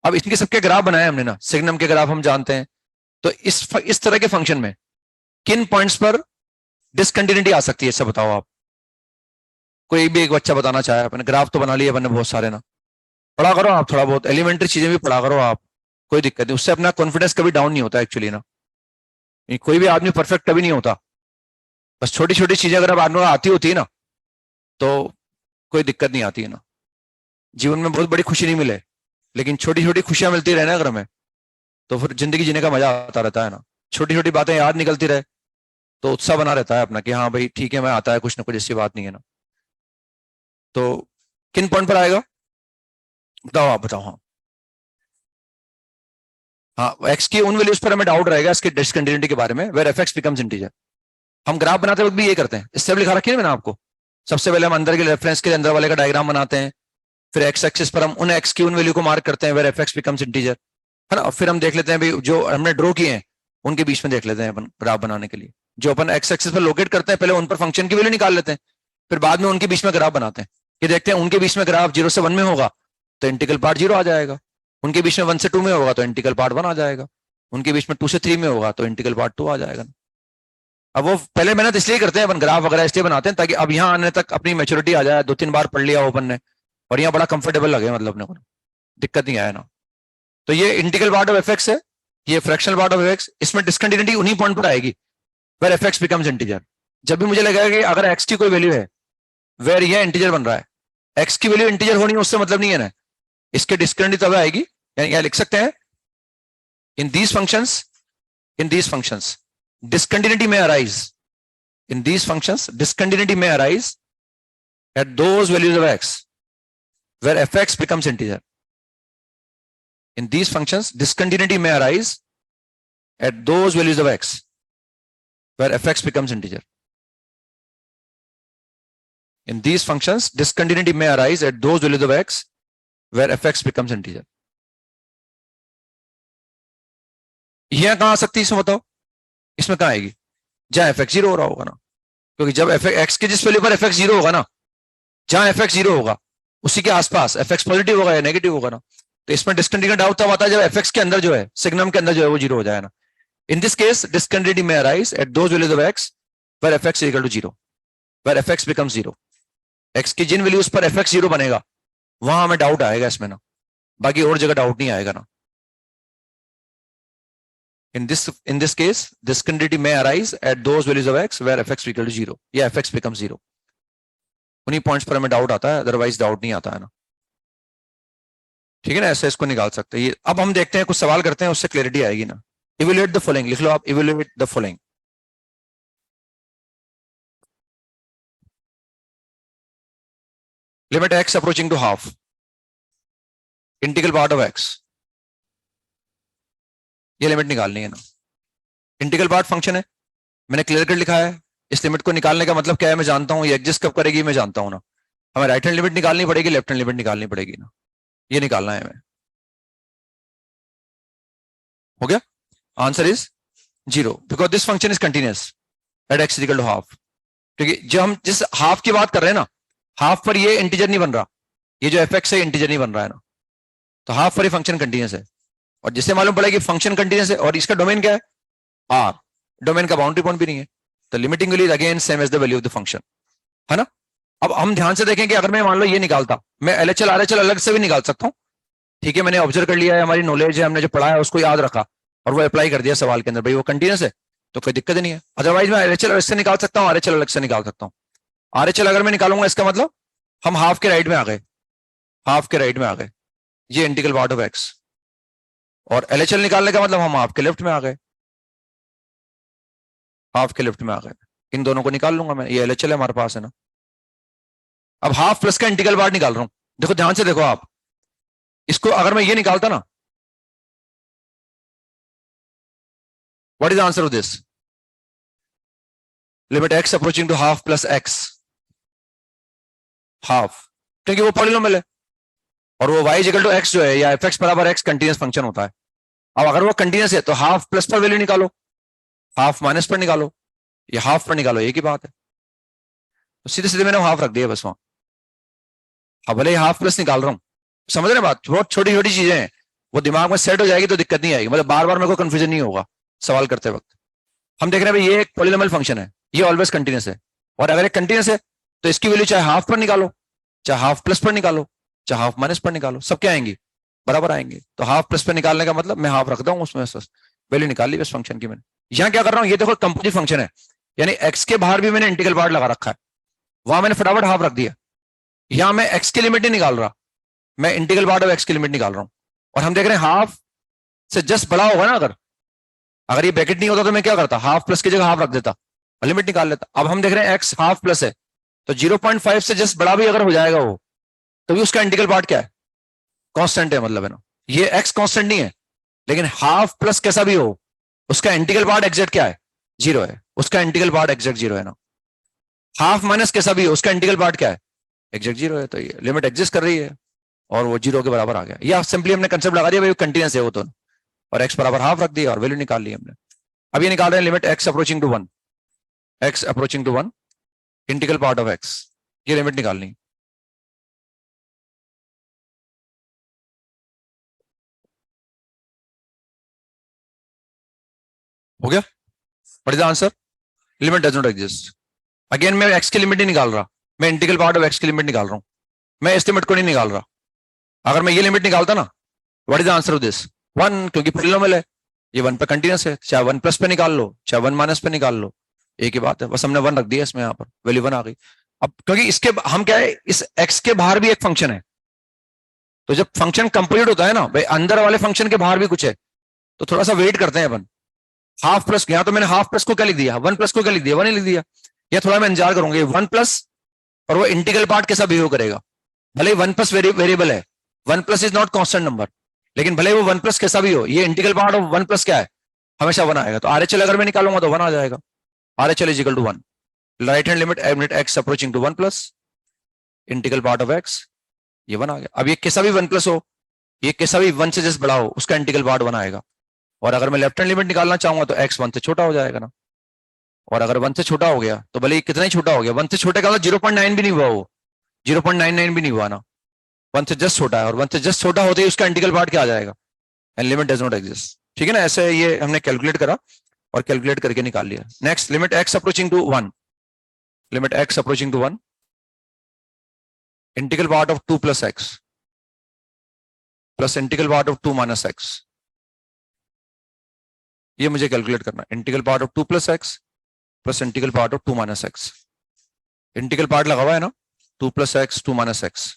अब इनके सबके ग्राफ बनाए हमने ना, सिग्नम के ग्राफ हम जानते हैं. तो इस तरह के फंक्शन में किन पॉइंट्स पर डिसकंटिन्यूटी आ सकती है, इससे बताओ आप. कोई भी एक बच्चा बताना चाहे. अपने ग्राफ तो बना लिए अपने बहुत सारे ना, पढ़ा करो आप थोड़ा बहुत, एलिमेंट्री चीजें भी पढ़ा करो आप, कोई दिक्कत नहीं. उससे अपना कॉन्फिडेंस कभी डाउन नहीं होता एक्चुअली ना. कोई भी आदमी परफेक्ट कभी नहीं होता. बस छोटी छोटी चीजें अगर अब आदमी को आती होती है ना तो कोई दिक्कत नहीं आती है ना. जीवन में बहुत बड़ी खुशी नहीं मिले लेकिन छोटी छोटी खुशियां मिलती रहे ना अगर हमें, तो फिर जिंदगी जीने का मजा आता रहता है ना. छोटी छोटी बातें याद निकलती रहे तो उत्साह बना रहता है अपना कि हाँ भाई ठीक है, मैं आता है कुछ ना कुछ, ऐसी बात नहीं है ना. तो किन पॉइंट पर आएगा बताओ आप, बताओ. हाँ हाँ, एक्स की उन वैल्यूज पर हमें डाउट रहेगा इसके डिसकंटिन्यूटी के बारे में, where f x becomes integer. हम ग्राफ बनाते वक्त भी ये करते हैं. इससे लिखा रखी है मैंने आपको. सबसे पहले हम अंदर के रेफरेंस के अंदर वाले का डायग्राम बनाते हैं, फिर एक्स एक्सिस पर हम उन एक्स की उन वैल्यू को मार्क करते हैं where f x becomes integer, है ना. फिर हम देख लेते हैं भाई जो हमने ड्रॉ किए हैं उनके बीच में देख लेते हैं अपन ग्राफ बनाने के लिए. जो अपन एक्स एक्सिस पर लोकेट करते हैं पहले उन पर फंक्शन की वैल्यू निकाल लेते हैं, फिर बाद में उनके बीच में ग्राफ बनाते हैं. ये देखते हैं उनके बीच में ग्राफ 0 से 1 में होगा तो इंटीग्रल पार्ट 0 आ जाएगा, उनके बीच में 1 से 2 में होगा तो इंटीग्रल पार्ट 1 आ जाएगा, उनके बीच में 2 से 3 में होगा तो इंटीग्रल पार्ट 2 आ जाएगा. अब वो पहले मेहनत इसलिए करते हैं अपन, ग्राफ वगैरह इसलिए बनाते हैं ताकि अब यहाँ आने तक अपनी मैच्योरिटी आ जाए, 2-3 बार पढ़ लिया ओपन ने और यहाँ बड़ा कंफर्टेबल लगे, मतलब अपने को दिक्कत नहीं आया ना. तो ये integral part of f x है, ये fractional part of f x. इसमें डिसकंटिन्यूटी उन्हीं पॉइंट पर आएगी where f x becomes integer. जब भी मुझे लगेगा कि अगर एक्स की कोई वैल्यू है वेयर ये इंटीजर बन रहा है, एक्स की वैल्यू इंटीजर होनी है उससे मतलब नहीं है ना, इसके डिसकंटिन्यूटी तब आएगी. यहाँ लिख सकते हैं in these functions discontinuity may arise. In these functions, discontinuity may arise at those values of x where fx becomes integer. In these functions, discontinuity may arise at those values of x where fx becomes integer. In these functions, discontinuity may arise at those values of x where fx becomes integer. यह कहां आ सकती है इसमें बताओ, इसमें कहां आएगी जहां एफ एक्स 0 हो रहा होगा ना, क्योंकि जब एफ एक्स के जिस वैल्यू पर एफ एक्स 0 होगा ना, जहां एफ एक्स 0 होगा उसी के आसपास एफ एक्स पॉजिटिव होगा या नेगेटिव होगा ना. तो इसमें डिसकंटिन्यूटी डाउट तब आता है जब एफ एक्स के अंदर जो है, सिग्नम के अंदर जो है वो 0 हो जाए ना. In this case discontinuity may arise at those values of x where f x equal to 0, where f x becomes 0. X की जिन वैल्यूज पर एफ एक्स 0 बनेगा वहां हमें डाउट आएगा इसमें ना, बाकी और जगह डाउट नहीं आएगा ना. In this case, discontinuity may arise at those values of x where fx equal to 0 या fx becomes 0. उन्हीं पॉइंट्स पर हमें डाउट आता है, अदरवाइज डाउट नहीं आता है ना. ठीक है ना, ऐसे इसको निकाल सकते हैं. ये अब हम देखते हैं, कुछ सवाल करते हैं, उससे क्लैरिटी आएगी ना. इवेल्युएट द फॉलोइंग लिख लो आप, evaluate the following. Limit x approaching to half, integral part of x, ये लिमिट निकालनी है ना. इंटीग्रल पार्ट फंक्शन है, मैंने क्लियर कट लिखा है. इस लिमिट को निकालने का मतलब क्या है मैं जानता हूं, ये एग्जिस्ट कब करेगी मैं जानता हूं ना. हमें राइट हैंड लिमिट निकालनी पड़ेगी, लेफ्ट हैंड लिमिट निकालनी पड़ेगी ना. ये निकालना है हमें. हो गया. Answer is 0 because this function is continuous at x equal to half. क्योंकि जब हम जिस हाफ की बात कर रहे हैं ना, हाफ पर ये इंटीजर नहीं बन रहा, ये जो एफ एक्स है इंटीजर नहीं बन रहा है ना, तो हाफ पर ये फंक्शन कंटिन्यूअस है. और जिससे मालूम पड़ा कि फंक्शन कंटिन्यूअस है और इसका डोमेन क्या है आर, डोमेन का बाउंड्री पॉइंट भी नहीं है, तो limiting value is again same as the value of the function, है ना. अब हम ध्यान से देखें कि अगर मैं मान लो ये निकालता, मैं एलएचएल आरएचएल अलग से भी निकाल सकता हूं, ठीक है, मैंने ऑब्जर्व कर लिया है, हमारी नॉलेज है, हमने जो पढ़ा है उसको याद रखा और वो अप्लाई कर दिया सवाल के अंदर, भाई वो कंटिन्यूस है तो कोई दिक्कत नहीं है। अदरवाइज मैं आरएचएल अलग से निकाल सकता हूँ, आरएचएल अलग से निकाल सकता हूँ। आरएचएल अगर मैं निकालूंगा इसका मतलब हम हाफ के राइट में आ गए, हाफ के राइट में आ गए, ये इंटीग्रल पार्ट ऑफ एक्स। और एलएचएल निकालने का मतलब हम हाफ के लेफ्ट में आ गए, हाफ के लेफ्ट में आ गए। इन दोनों को निकाल लूंगा मैं, ये एलएचएल है हमारे पास है ना। अब हाफ प्लस का इंटीग्रल पार्ट निकाल रहा हूं, देखो ध्यान से देखो आप, इसको अगर मैं ये निकालता ना, what is answer of this? Limit x approaching to half plus x, half, क्योंकि वो पॉलिनोमियल है और वो y इक्वल टू एक्स जो है या एफ एक्स बराबर एक्स कंटीन्यूस फंक्शन होता है। अब अगर वो कंटीन्यूस है तो हाफ प्लस पर वैल्यू निकालो, हाफ माइनस पर निकालो, या हाफ पर निकालो, एक ही बात है। तो सीधे सीधे मैंने हाफ रख दिया बस वहां। अब भले ही हाफ प्लस निकाल रहा हूं, समझ रहे बात, बहुत छोटी छोटी चीजें हैं, वो दिमाग में सेट हो जाएगी तो दिक्कत नहीं आएगी, मतलब बार बार मेरे को कंफ्यूजन नहीं होगा सवाल करते वक्त। हम देख रहे हैं भाई ये एक पॉलिनोमियल फंक्शन है, ये ऑलवेज कंटीन्यूस है, और अगर ये कंटीन्यूस है तो इसकी वैल्यू चाहे हाफ पर निकालो, चाहे हाफ प्लस पर निकालो, चाहे हाफ माइनस पर निकालो, सब क्या आएंगी? बराबर आएंगे। तो हाफ प्लस पर निकालने का मतलब मैं हाफ रखता हूँ उसमें, वैल्यू निकाल ली बस फंक्शन की मैंने। यहाँ क्या कर रहा हूँ, ये देखो कंपोजिट फंक्शन है, यानी एक्स के बाहर भी मैंने इंटीग्रल पार्ट लगा रखा है, वहां मैंने फटाफट हाफ रख दिया। यहां मैं एक्स की लिमिट नहीं निकाल रहा, मैं इंटीग्रल पार्ट ऑफ एक्स की लिमिट निकाल रहा हूं। और हम देख रहे हैं हाफ से जस्ट बड़ा होगा ना, अगर अगर ये ब्रैकेट नहीं होता तो मैं क्या करता, हाफ प्लस की जगह हाफ रख देता और लिमिट निकाल लेता। अब हम देख रहे हैं एक्स हाफ प्लस है, तो 0.5 से जस्ट बड़ा भी अगर हो जाएगा वो, तो भी उसका इंटीग्रल पार्ट क्या है? कांस्टेंट है, मतलब है ना, ये एक्स कांस्टेंट नहीं है, लेकिन हाफ प्लस कैसा भी हो उसका इंटीग्रल पार्ट एग्जैक्ट क्या है? 0 है, उसका इंटीग्रल पार्ट एग्जैक्ट 0 है ना। हाफ माइनस कैसा भी हो उसका इंटीग्रल पार्ट क्या है? एग्जैक्ट 0 है, तो ये लिमिट एग्जिस्ट कर रही है और वो 0 के बराबर आ गया, या सिंपली हमने कंसेप्ट लगा दिया भाई कंटीन्यूअस है वो तो, और एक्स बराबर हाफ रख दिया और वैल्यू निकाल ली हमने। अब ये निकाल रहे हैं limit x approaching to 1, x approaching to 1 integral part of x, ये लिमिट निकालनी। हो गया? What is the answer? Limit does not exist. Again मैं एक्स की लिमिट नहीं निकाल रहा, मैं इंटीग्रल पार्ट ऑफ एक्स की लिमिट निकाल रहा हूं, मैं इस लिमिट को नहीं निकाल रहा। अगर मैं ये लिमिट निकालता ना, what is the answer of this? 1, क्योंकि पॉलिनोमियल है, ये 1 पे कंटीन्यूअस है, चाहे 1 प्लस पे निकाल लो चाहे 1 माइनस पे निकाल लो, एक ही बात है, बस हमने 1 रख दिया इसमें, यहाँ पर वैल्यू 1 आ गई। अब क्योंकि इसके हम क्या है, इस एक्स के बाहर भी एक फंक्शन है, तो जब फंक्शन कंप्लीट होता है ना भाई, अंदर वाले फंक्शन के बाहर भी कुछ है, तो थोड़ा सा वेट करते हैं अपन। हाफ प्लस, यहाँ तो मैंने हाफ प्लस को क्या लिख दिया, 1 प्लस को क्या लिख दिया, 1 ही लिख दिया, या थोड़ा मैं इंतजार करूंगा 1 प्लस, और वो इंटीग्रल पार्ट कैसा बिहेव करेगा, भले ही 1 प्लस वेरिएबल है, 1 plus is not constant number, लेकिन भले वो 1 प्लस कैसा भी हो, ये इंटीग्रल पार्ट ऑफ 1 प्लस क्या है, हमेशा 1 आएगा। तो आरएचएल अगर मैं निकालूंगा तो 1 आ जाएगा, RHL is equal to 1, right hand limit x approaching to 1 plus integral part of x, ये 1 आ गया। अब ये कैसा भी 1 प्लस हो, ये कैसा भी 1 से जस्ट बड़ा हो, उसका इंटीग्रल पार्ट 1 आएगा। और अगर मैं लेफ्ट हैंड लिमिट निकालना चाहूंगा तो एक्स 1 से छोटा हो जाएगा ना, और अगर 1 से छोटा हो गया तो भले ही कितना ही छोटा हो गया, 1 से छोटे का तो 0.9 भी नहीं हुआ, वो 0.99 भी नहीं हुआ ना, 1 से जस्ट छोटा है, और 1 से जस्ट छोटा होते ही उसका इंटीग्रल पार्ट क्या आ जाएगा, and limit does not exist. ठीक है ना, ऐसे ये हमने कैलकुलेट करा और कैलकुलेट करके निकाल लिया। Next, limit x approaching to 1, limit x approaching to 1 integral part of 2 plus x plus integral part of 2 minus x, ये मुझे कैलकुलेट करना, integral part of 2 plus x plus integral part of 2 minus x. Integral part लगा हुआ है ना, 2 plus x 2 minus x,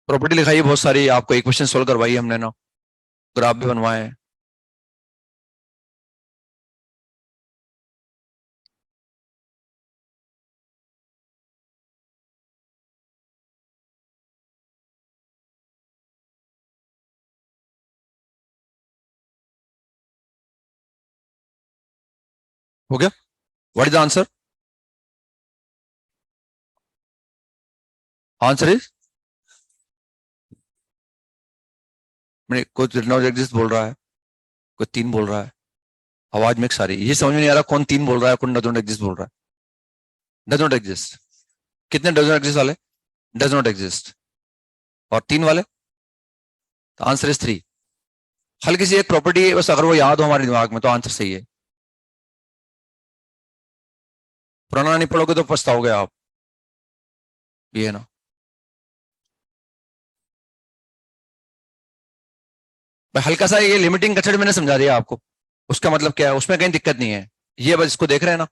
property लिखाई है बहुत सारी, आपको एक क्वेश्चन सोल्व करवाई हमने ना, ग्राफ भी बनवाए हैं। हो गया? What is the answer? Answer is, मैंने कोई एग्जिस्ट बोल रहा है, कोई 3 बोल रहा है, आवाज मिक्स आ रही है, ये समझ में नहीं आ रहा कौन 3 बोल रहा है, कौन डोंट एग्जिस्ट बोल रहा है। Does not exist. कितने डज नॉट एग्जिस्ट वाले? Does not exist. और 3 वाले? तो आंसर इज 3। हल्की सी एक प्रॉपर्टी है, बस अगर वो याद हो हमारे दिमाग में तो आंसर सही है। पुराना नहीं पढ़ोगे तो पछताओगे आप, ये है ना। भाई हल्का सा ये लिमिटिंग कंसेप्ट मैंने समझा दिया आपको, उसका मतलब क्या है, उसमें कहीं दिक्कत नहीं है। ये बस इसको देख रहे हैं ना,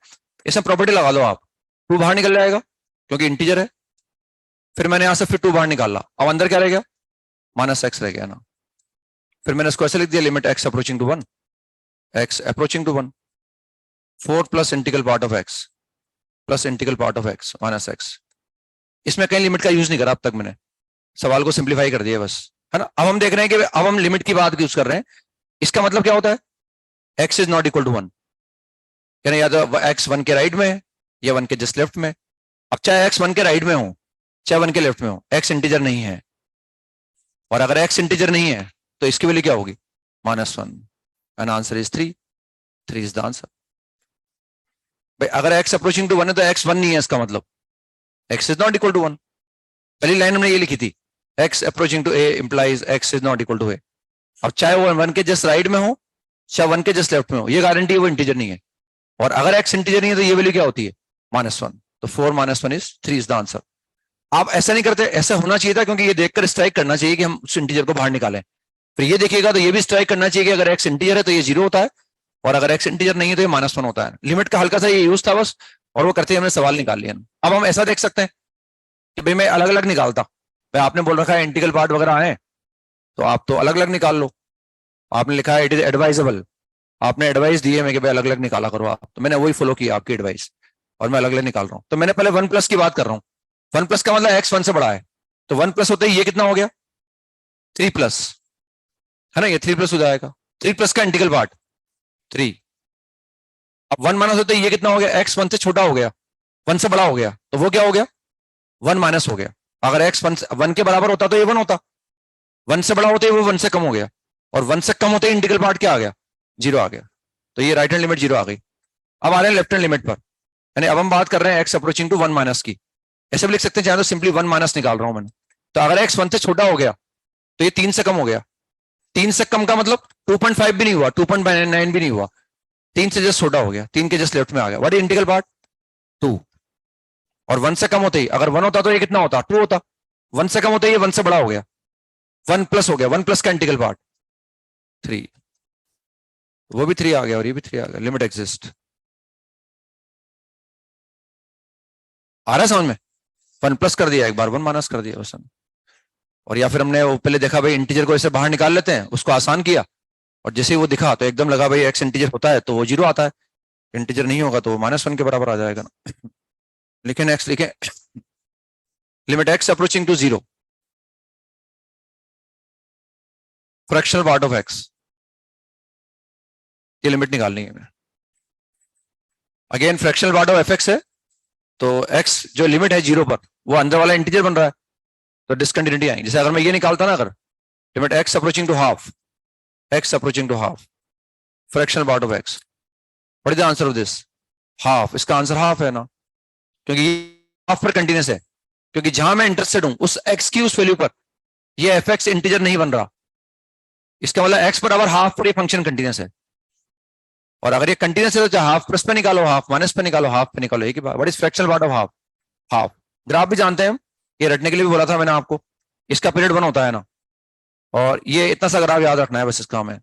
इसमें प्रॉपर्टी लगा लो आप, 2 बाहर निकल जाएगा क्योंकि इंटीजर है। फिर मैंने यहां से फिर 2 बाहर निकाला, अब अंदर क्या रह गया? -x रह गया ना। फिर मैंने इसको ऐसे लिख दिया, limit x approaching to 1, x approaching to 1, 4 plus integral part of x plus integral part of x -x। इसमें कहीं लिमिट का यूज नहीं करा अब तक मैंने, सवाल को सिंप्लीफाई कर दिया बस, है ना। अब हम देख रहे हैं कि अब हम लिमिट की बात यूज कर रहे हैं। इसका मतलब क्या होता है? x is not equal to 1, यानी या तो x 1 के राइट में है या 1 के जस्ट लेफ्ट में। अब चाहे x 1 के राइट में हो चाहे 1 के लेफ्ट में हो, x इंटीजर नहीं है। और अगर x इंटीजर नहीं है तो इसकी वैल्यू क्या होगी? -1, and answer is 3। 3 is the answer. भाई अगर x अप्रोचिंग टू 1 है तो x 1 नहीं है, इसका मतलब x is not equal to 1। पहली लाइन हमने ये लिखी थी, x approaching to a implies x is not equal to a। अब चाहे वो 1 के जस्ट राइट में हो चाहे 1 के जस्ट लेफ्ट में हो, ये गारंटी है वो इंटीजर नहीं है। और अगर x इंटीजर नहीं है तो ये वैल्यू क्या होती है? -1। तो 4 - 1 इज 3 इज द आंसर। आप ऐसा नहीं करते, ऐसा होना चाहिए था, क्योंकि ये देखकर स्ट्राइक करना चाहिए कि हम उस इंटीजर को बाहर निकालें। फिर ये देखिएगा तो ये भी स्ट्राइक करना चाहिए कि अगर x इंटीजर है तो ये 0 होता है, और अगर x इंटीजर नहीं है तो ये -1 होता है। लिमिट का हल्का सा ये यूज था बस, और वो करते ही हमने सवाल निकाल लिया। अब हम ऐसा देख सकते हैं कि भाई मैं अलग अलग निकालता, भाई आपने बोल रखा है इंटीग्रल पार्ट वगैरह आए तो आप तो अलग अलग निकाल लो। आपने लिखा है इट इज एडवाइजेबल, आपने एडवाइस दी है मैं कि भाई अलग अलग निकाला करो आप, तो मैंने वही फॉलो किया आपकी एडवाइस, और मैं अलग अलग निकाल रहा हूँ। तो मैंने पहले 1 प्लस की बात कर रहा हूँ। 1 प्लस का मतलब x 1 से बड़ा है, तो 1 प्लस होते ही ये कितना हो गया? 3 प्लस, है ना, ये 3 प्लस हो जाएगा। 3 प्लस का इंटीग्रल पार्ट 3। अब 1 माइनस होते ही ये कितना हो गया? x 1 से छोटा हो गया, 1 से बड़ा हो गया, तो वो क्या हो गया? 1 माइनस हो गया। अगर x 1 के बराबर होता तो ये 1 होता, 1 से बड़ा होते ही वो 1 से कम हो गया, और 1 से कम होते ही इंटीग्रल पार्ट क्या आ गया? 0 आ गया। तो ये राइट हैंड लिमिट 0 आ गई। अब आ रहे हैं लेफ्ट हैंड लिमिट पर, यानी अब हम बात कर रहे हैं x अप्रोचिंग टू 1 माइनस की। ऐसे भी लिख सकते हैं चाहे तो सिंपली 1 माइनस निकाल रहा हूं मैंने। तो अगर x 1 से छोटा हो गया तो ये 3 से कम हो गया। 3 से कम का मतलब 2.5 भी नहीं हुआ, 2.9 भी नहीं हुआ, 3 से जस्ट छोटा हो गया, 3 के जस्ट लेफ्ट में आ गया। What is integral part? 2। और 1 से कम होते ही, अगर 1 होता तो ये कितना होता? 2 होता। 1 से कम होते ही ये 1 से बड़ा हो गया, 1 प्लस हो गया, 1 प्लस का इंटीग्रल पार्ट 3, वो भी 3 आ गया और ये भी 3 आ गया। Limit exist. आ रहा है समझ में? 1 प्लस कर दिया एक बार, 1 माइनस कर दिया बस। और या फिर हमने वो पहले देखा भाई इंटीजर को ऐसे बाहर निकाल लेते हैं, उसको आसान किया, और जैसे ही वो दिखा तो एकदम लगा भाई x इंटीजर होता है तो वो 0 आता है, इंटीजर नहीं होगा तो वो -1 के बराबर आ जाएगा ना। लिखें नेक्स्ट, लिखें limit x approaching to 0, fractional part of x। ये लिमिट निकालनी है। Again fractional part of fx है, तो x जो लिमिट है 0 पर, वो अंदर वाला इंटीजर बन रहा है, तो डिसकंटिन्यूटी आएगी। जैसे अगर मैं ये निकालता ना, अगर limit x approaching to half, x approaching to half, fractional part of x, what is the answer of this? Half. इसका आंसर हाफ है ना, क्योंकि हाफ पर कंटिन्यूस है, क्योंकि जहां मैं इंटरेस्टेड हूं उस x की उस वैल्यू पर ये fx इंटीजर नहीं बन रहा, इसका मतलब x बराबर हाफ पर ये फंक्शन कंटिन्यूस है। और अगर ये कंटिन्यूस है तो चाहे हाफ प्लस पे निकालो, हाफ माइनस पे निकालो, हाफ पे निकालो, एक ही बात। What is fractional part of half? Half. Graph भी जानते हैं हम, ये रटने के लिए भी बोला था मैंने आपको, इसका पीरियड 1 होता है ना, और ये इतना सा ग्राफ याद रखना है बस इसका हमें।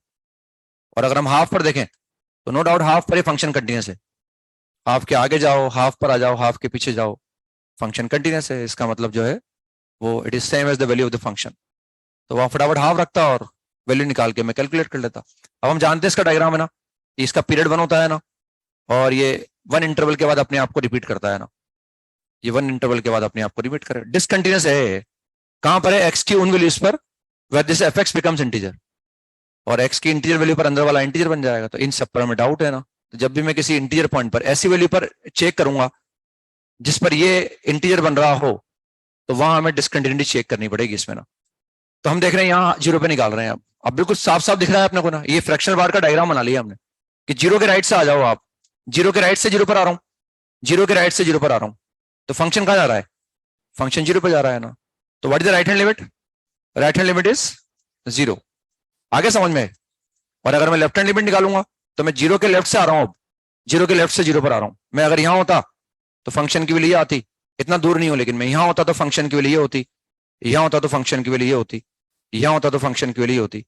और अगर हम हाफ पर देखें तो नो डाउट हाफ पर ये फंक्शन कंटिन्यूस है, हाफ के आगे जाओ, हाफ पर आ जाओ, हाफ के पीछे जाओ, फंक्शन कंटिन्यूस है। इसका मतलब जो है वो it is same as the value of the function. तो वहां फटाफट हाफ रखता और वैल्यू निकाल के मैं कैलकुलेट कर लेता। अब हम जानते हैं इसका डायग्राम है ना, इसका पीरियड 1 होता है ना, और ये 1 इंटरवल के बाद अपने आप को रिपीट करता है ना, ये 1 इंटरवल के बाद अपने आप को रिपीट करे। डिसकंटिन्यूस है कहां पर है? एक्स की उन वैल्यूज पर where this f x becomes integer, और एक्स की इंटीजर वैल्यू पर अंदर वाला इंटीजर बन जाएगा। तो इन सब पर हमें डाउट है ना, तो जब भी मैं किसी इंटीजर पॉइंट पर ऐसी वैल्यू पर चेक करूंगा जिस पर ये इंटीजर बन रहा हो, तो वहां हमें डिसकंटिन्यूटी चेक करनी पड़ेगी इसमें ना। तो हम देख रहे हैं यहाँ 0 पे निकाल रहे हैं। अब बिल्कुल साफ साफ दिख रहा है अपने को ना, ये फ्रैक्शनल बार का डायग्राम बना लिया हमने कि 0 के राइट से आ जाओ आप, 0 के राइट से 0 पर आ रहा हूं, जीरो के राइट से जीरो पर आ रहा हूं, तो फंक्शन कहां जा रहा है, फंक्शन जीरो पर जा रहा है ना, तो what is the right hand limit, right hand limit is zero. आगे समझ में। और अगर मैं लेफ्ट हैंड लिमिट निकालूंगा तो मैं जीरो के लेफ्ट से आ रहा हूं, अब जीरो के लेफ्ट से जीरो पर आ रहा हूं। मैं अगर यहां होता तो फंक्शन की वैल्यू ये आती, इतना दूर नहीं हो, लेकिन मैं यहां होता तो फंक्शन की वैल्यू ये होती, यहां होता तो फंक्शन की वैल्यू ये होती, यहां होता तो फंक्शन की वैल्यू होती।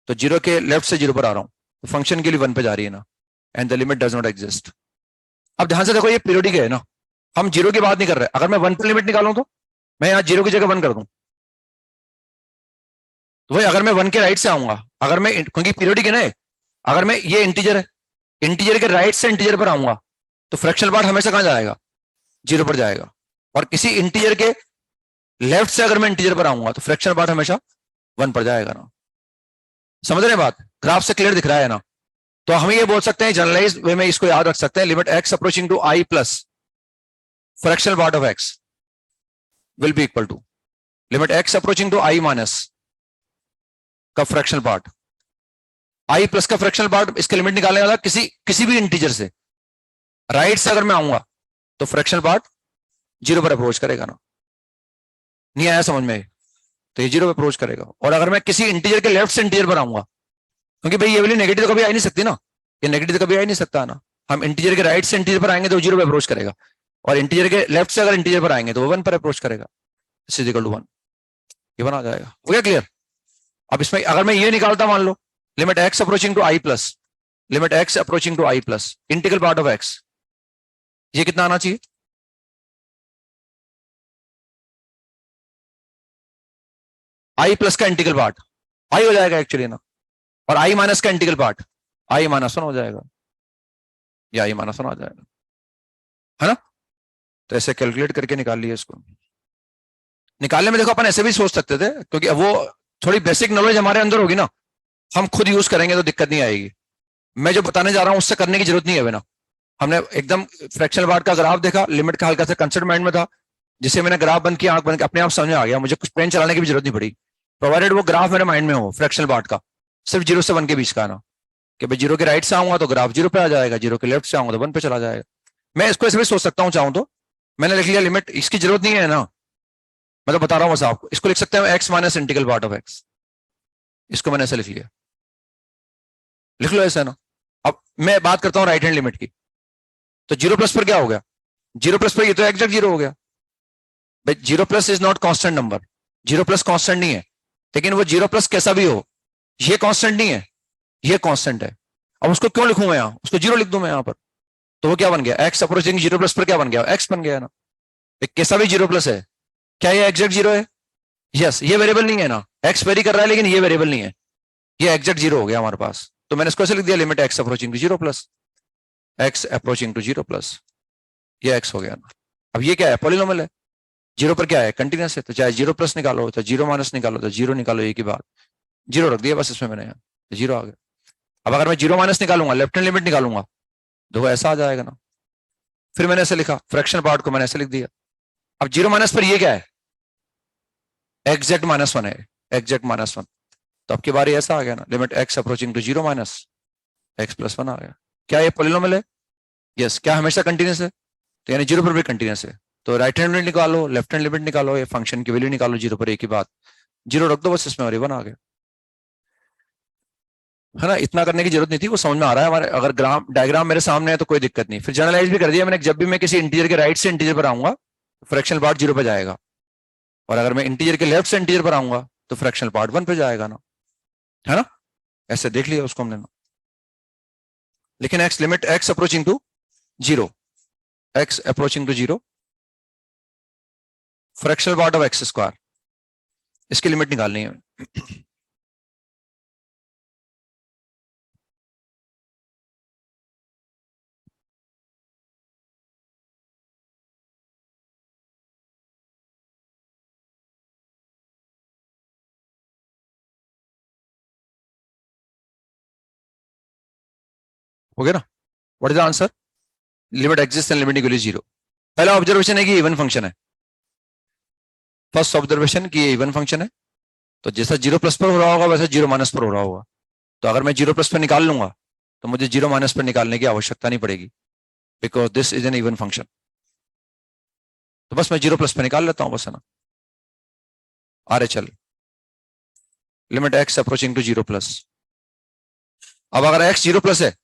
तो जीरो के लेफ्ट से जीरो पर आ रहा हूं तो फंक्शन की वैल्यू वन पे जा रही है ना, and the limit does not exist. अब ध्यान से देखो, ये पीरियोडिक है ना, हम जीरो की बात नहीं कर रहे। अगर मैं वन पर लिमिट निकालूं तो मैं यहां जीरो की जगह वन कर दूं, तो वही अगर मैं वन के राइट से आऊंगा, अगर मैं, क्योंकि पीरियोडिक है ना, अगर मैं, ये इंटीजर है, इंटीजर के राइट से इंटीजर पर आऊंगा तो फ्रैक्शनल पार्ट हमेशा कहां जाएगा, जीरो पर जाएगा। और किसी इंटीजर के लेफ्ट से अगर मैं इंटीजर पर आऊंगा तो फ्रैक्शनल पार्ट हमेशा वन पर जाएगा ना। समझ रहे हैं बात, ग्राफ से क्लियर दिख रहा है ना। तो हम ये बोल सकते हैं, जनरलाइज वे में इसको याद रख सकते हैं, limit x approaching to I plus fractional part of x will be equal to limit x approaching to I minus का फ्रैक्शनल पार्ट, आई प्लस का फ्रैक्शनल पार्ट, इसका लिमिट निकालने वाला किसी भी इंटीजर से राइट से अगर मैं आऊंगा तो फ्रैक्शनल पार्ट जीरो पर अप्रोच करेगा ना। नहीं आया समझ में, तो ये जीरो पर अप्रोच करेगा। और अगर मैं किसी इंटीजर के लेफ्ट से इंटीजर पर आऊंगा, क्योंकि भाई ये वैल्यू नेगेटिव तो कभी आ नहीं सकती ना, ये नेगेटिव तो कभी आ नहीं सकता ना, हम इंटीजर के राइट से इंटीजर पर आएंगे तो जीरो पर अप्रोच करेगा, और इंटीजर के लेफ्ट से अगर इंटीजर पर आएंगे तो वो वन पर अप्रोच करेगा, इज इक्वल टू वन। ये वन आ जाएगा। हो गया क्लियर। अब इसमें अगर मैं ये निकालता, मान लो limit x approaching to I plus, limit x approaching to I plus integral part of x, ये कितना आना चाहिए, आई प्लस का इंटीग्रल पार्ट आई हो जाएगा एक्चुअली ना, और आई माइनस का integral part I minus one हो जाएगा, या आई माइनस वन आ जाएगा, है ना। तो ऐसे कैलकुलेट करके निकाल लिया इसको। निकालने में देखो अपन ऐसे भी सोच सकते थे, क्योंकि वो थोड़ी बेसिक नॉलेज हमारे अंदर होगी ना, हम खुद यूज करेंगे तो दिक्कत नहीं आएगी। मैं जो बताने जा रहा हूं उससे करने की जरूरत नहीं है बिना, हमने एकदम फ्रैक्शनल पार्ट का ग्राफ देखा, लिमिट का हल्का सा कंसेप्ट माइंड में था, जिससे मैंने ग्राफ बंद किया, आंख बंद, अपने आप समझ में आ गया, मुझे कुछ पेन चलाने की भी जरूरत नहीं पड़ी, प्रोवाइडेड वो ग्राफ मेरे माइंड में हो फ्रैक्शनल पार्ट का, सिर्फ जीरो से वन के बीच का ना, कि भाई जीरो के राइट से आऊंगा तो ग्राफ जीरो पे आ जाएगा, जीरो के लेफ्ट से आऊंगा तो वन पे चला जाएगा। मैं इसको ऐसे भी सोच सकता हूँ चाहूँ तो, मैंने लिख लिया लिमिट, इसकी जरूरत नहीं है ना, मैं तो बता रहा हूँ बस आपको, इसको लिख सकते हैं x minus integral part of x, इसको मैंने ऐसे लिख लिया, लिख लो ऐसा ना। अब मैं बात करता हूँ राइट हैंड लिमिट की, तो जीरो प्लस पर क्या हो गया, जीरो प्लस पर ये तो एग्जैक्ट जीरो हो गया भाई, zero plus is not constant number, zero plus constant नहीं है, लेकिन वो जीरो प्लस कैसा भी हो, ये कांस्टेंट नहीं है, ये कांस्टेंट है। अब उसको क्यों लिखूं मैं यहां, उसको जीरो लिख दूं मैं यहां पर, तो वो क्या बन गया, एक्स अप्रोचिंग जीरो प्लस पर क्या बन गया, एक्स बन गया ना, कैसा भी जीरो प्लस है, क्या ये एग्जैक्ट जीरो है, यस, ये वेरिएबल नहीं है ना, एक्स वेरी कर रहा है लेकिन ये वेरिएबल नहीं है, ये एग्जैक्ट जीरो हो गया हमारे पास। तो मैंने इसको ऐसे लिख दिया, limit x approaching to zero plus, x approaching to zero plus, ये एक्स हो गया ना। अब ये क्या है, पॉलिनोमियल है, जीरो पर क्या है, कंटिन्यूस है, तो चाहे जीरो प्लस निकालो, तो जीरो माइनस निकालो, तो जीरो निकालो, एक ही बात, जीरो रख दिया बस इसमें मैंने, यहाँ जीरो आ गया। अब अगर मैं जीरो माइनस निकालूंगा, लेफ्ट हैंड लिमिट निकालूंगा, देखो ऐसा आ जाएगा ना, फिर मैंने ऐसे लिखा, फ्रैक्शन पार्ट को मैंने ऐसे लिख दिया। अब जीरो माइनस पर ये क्या है, एग्जैक्ट माइनस वन है, एग्जैक्ट माइनस वन, तो आपकी बारी ऐसा आ गया ना, limit x approaching to zero minus x plus one आ गया। क्या ये पॉलिनोमियल है, यस, क्या हमेशा कंटिन्यूस है, तो यानी जीरो पर भी कंटिन्यूस है, तो राइट हैंड लिमिट निकालो, लेफ्ट हैंड लिमिट निकालो, ये फंक्शन की वैल्यू निकालो जीरो पर, एक ही बात, जीरो रख दो बस इसमें, और ये वन आ गया, है ना। इतना करने की जरूरत नहीं थी, वो समझ में आ रहा है हमारे, अगर ग्राफ डायग्राम मेरे सामने है तो कोई दिक्कत नहीं। फिर जनरलाइज भी कर दिया मैंने, जब भी मैं किसी इंटीजर के राइट से इंटीजर पर आऊंगा फ्रैक्शनल पार्ट जीरो पे जाएगा, और अगर मैं इंटीजर के लेफ्ट से इंटीजर पर आऊंगा तो फ्रैक्शनल पार्ट वन पे जाएगा ना, है ना। ऐसे देख लिया उसको हमने ना, लेकिन x limit x approaching to zero, x approaching to zero fractional part of x square, इसकी लिमिट निकालनी है। हो गया ना, what is the answer, limit exist and limit equal to zero. पहला ऑब्जर्वेशन है कि इवन फंक्शन है, फर्स्ट ऑब्जर्वेशन कि ये इवन फंक्शन है, तो जैसा जीरो प्लस पर हो रहा होगा वैसा जीरो माइनस पर हो रहा होगा, तो अगर मैं जीरो प्लस पर निकाल लूंगा तो मुझे जीरो माइनस पर निकालने की आवश्यकता नहीं पड़ेगी, because this is an even function. तो बस मैं 0 प्लस पे निकाल लेता हूं बस, है ना। आर चल limit x approaching to 0 plus. अब अगर एक्स 0 प्लस है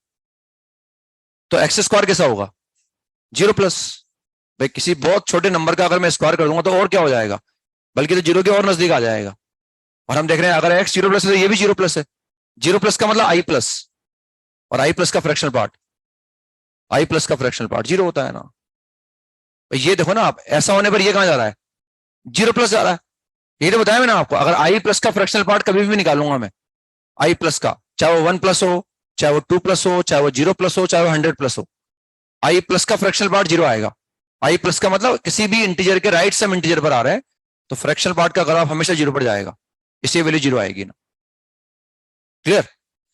तो एक्स स्क्वायर कैसा होगा? 0 प्लस। भाई किसी बहुत छोटे नंबर का अगर मैं स्क्वायर कर दूंगा तो और क्या हो जाएगा, बल्कि तो 0 के और नजदीक आ जाएगा। और हम देख रहे हैं अगर एक्स 0 प्लस है तो ये भी 0 प्लस है। 0 प्लस का मतलब आई प्लस, और आई प्लस का फ्रैक्शनल पार्ट, आई प्लस का फ्रैक्शनल पार्ट 0 होता है ना। ये देखो ना आप, ऐसा होने पर ये कहां जा रहा है? 0 प्लस जा रहा है। ये तो बताया मैंने आपको, अगर आई प्लस का फ्रैक्शनल पार्ट कभी भी निकालूंगा मैं, आई प्लस का, चाहे वो 1 प्लस हो, चाहे वो 2 प्लस हो, चाहे वो 0 प्लस हो, चाहे वो 100 प्लस हो, आई प्लस का फ्रैक्शनल पार्ट 0 आएगा। आई प्लस का मतलब किसी भी इंटीजर के राइट सम इंटीजर पर आ रहे हैं तो फ्रैक्शनल पार्ट का ग्राफ हमेशा 0 पर जाएगा, इसलिए वैल्यू 0 आएगी ना। क्लियर?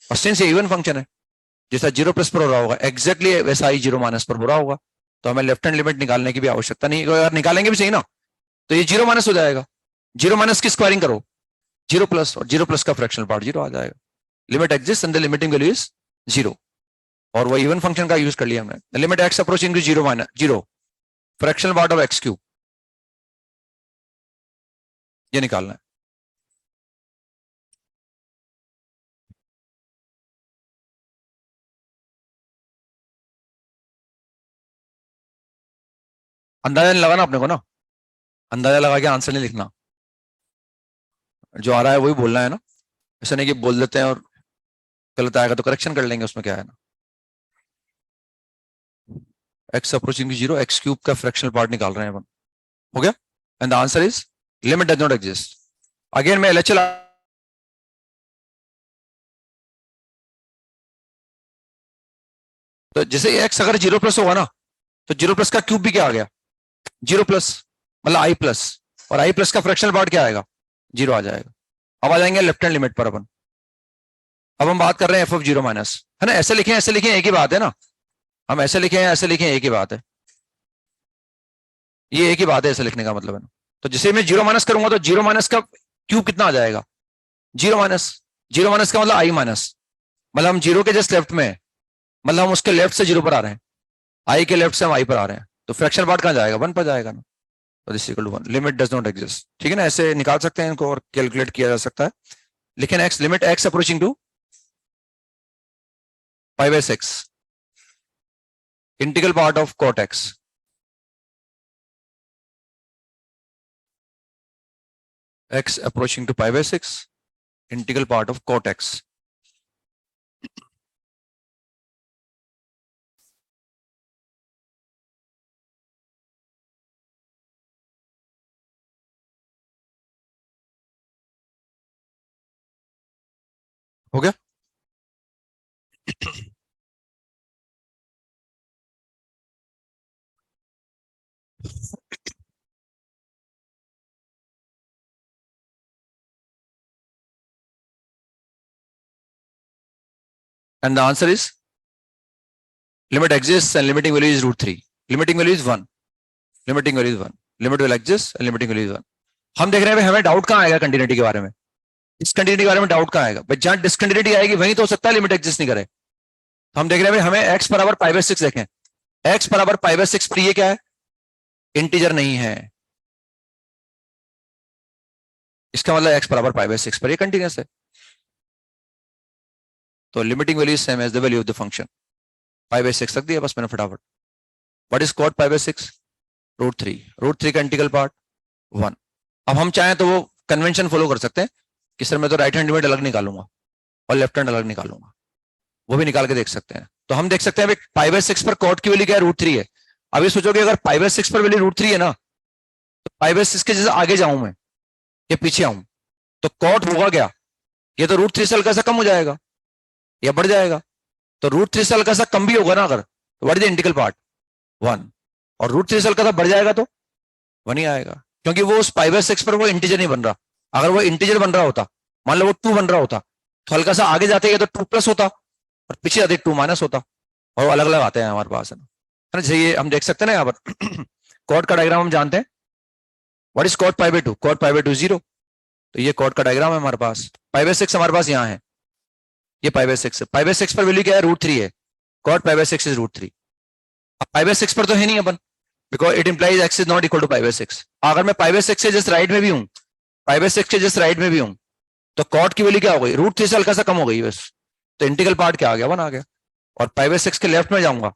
और सिंस ये इवन फंक्शन है, जैसा 0 प्लस पर हो रहा होगा एग्जैक्टली वैसा ही 0 माइनस पर हो रहा होगा, तो हमें लेफ्ट हैंड लिमिट निकालने की भी आवश्यकता नहीं है। अगर निकालेंगे भी सही ना तो ये 0 माइनस हो जाएगा। 0 माइनस की स्क्वायरिंग करो 0 प्लस, और 0 प्लस का फ्रैक्शनल पार्ट 0 आ जाएगा। Limit exist and the limiting value is 0। और वो इवन फंक्शन का यूज कर लिया हमने। Limit x approaching to 0 minus 0 fractional part of x cube, ये निकालना है। अंदाजा नहीं लगाना अपने को ना, अंदाजा लगा के आंसर नहीं लिखना, जो आ रहा है वही बोलना है ना। ऐसा नहीं कि बोल देते हैं और गलत आएगा तो करेक्शन कर लेंगे, उसमें क्या है ना। एक्स अप्रोचिंग 0 एक्स क्यूब का फ्रैक्शनल पार्ट निकाल रहे हैं अपन, हो गया। And the answer is limit does not exist. Again मैं एलएचएल, तो जैसे एक्स अगर 0 प्लस होगा ना तो 0 प्लस का क्यूब भी क्या आ गया? 0 प्लस, मतलब आई प्लस, और आई प्लस का फ्रैक्शनल पार्ट क्या आएगा? 0 आ जाएगा। अब आ जाएंगे लेफ्ट हैंड लिमिट पर अपन। अब हम बात कर रहे हैं एफ ऑफ 0 माइनस, है ना। ऐसे लिखें एक ही बात है ना, हम ऐसे लिखें एक ही बात है, ये एक ही बात है ऐसे लिखने का मतलब है ना। तो जिसे मैं 0 माइनस करूंगा तो 0 माइनस का क्यूब कितना आ जाएगा? 0 माइनस, 0 माइनस का मतलब आई माइनस, मतलब हम 0 के जस्ट लेफ्ट में, मतलब हम उसके लेफ्ट से 0 पर आ रहे हैं, आई के लेफ्ट से हम आई पर आ रहे हैं, तो फ्रैक्शन पार्ट कहां जाएगा? 1 पर जाएगा ना। तो this equal to 1, limit does not exist. ठीक है ना, ऐसे निकाल सकते हैं इनको और कैलकुलेट किया जा सकता है। लेकिन x, limit x approaching to pi by 6 integral part of cot x, x approaching to pi by 6 integral part of cot x। हो गया। And the answer is limit exists and limiting value is root 3, limiting value is 1, limiting value is 1, limit will exist and limiting value is 1। हम देख रहे हैं भाई हमें doubt कहां आएगा कंटिन्यूटी के बारे में, डिसकंटिन्यूटी के बारे में डाउट कहां आएगा भाई? जहां डिसकंटिन्यूटी आएगी वहीं तो हो सकता है लिमिट एग्जिस्ट नहीं करे। तो हम देख रहे हैं भाई हमें x बराबर पाई बाय 6 देखें, x बराबर पाई बाय 6 पर ये क्या है? इंटीजर नहीं है, इसका मतलब x बराबर पाई बाय 6 पर ये कंटिन्यूअस है। तो limiting value is same as the value of the function. Pi by 6 रख दिया बस मैंने फटाफट। What is cot pi by 6? √3, √3 का इंटीग्रल पार्ट 1। अब हम चाहें तो वो कन्वेंशन फॉलो कर सकते हैं कि सर मैं तो राइट हैंड लिमिट अलग निकालूंगा और लेफ्ट हैंड अलग निकालूंगा, वो भी निकाल के देख सकते हैं। तो हम देख सकते हैं पाई बाय 6 पर cot की वैल्यू क्या है? √3 है। अभी सोचोगे अगर पाई बाय 6 पर वैल्यू √3 है ना, तो पाई बाय 6 के जैसे आगे जाऊं मैं या पीछे आऊं तो cot होगा क्या? ये तो √3 से हल्का सा कम हो जाएगा या बढ़ जाएगा। तो √3 से हल्का सा कम भी होगा ना अगर, तो what is the integral part? 1। और √3 से हल्का सा बढ़ जाएगा तो 1 ही आएगा, क्योंकि वो उस पाई बाय 6 पर वो इंटीजर नहीं बन रहा। अगर वो इंटीजर बन रहा होता, मान लो वो 2 बन रहा होता, तो हल्का सा आगे जाते तो 2 प्लस होता और पीछे जाते 2 माइनस होता, और वो अलग अलग आते हैं हमारे पास, है ना। जैसे ये हम देख सकते हैं ना यहाँ पर cot का डायग्राम हम जानते हैं। What is cot pi by 2? cot pi by 2 0। तो ये cot का डायग्राम है हमारे पास। पाई बाय 6 हमारे पास यहाँ है, ये पाई बाय 6 है। पाई बाय 6 पर वैल्यू क्या है? √3 है। cot pi by 6 is √3। अब पाई बाय 6 पर तो है नहीं अपन, because it implies x is not equal to pi by 6। अगर मैं पाई बाय 6 से जस्ट राइट में भी हूं, पाई बाय 6 के जस्ट राइट में भी हूं, तो कॉट की वैल्यू क्या हो गई, √3 से हल्का सा कम हो गई बस, तो इंटीग्रल पार्ट क्या आ गया, 1 आ गया। और पाई बाय 6 के लेफ्ट में जाऊंगा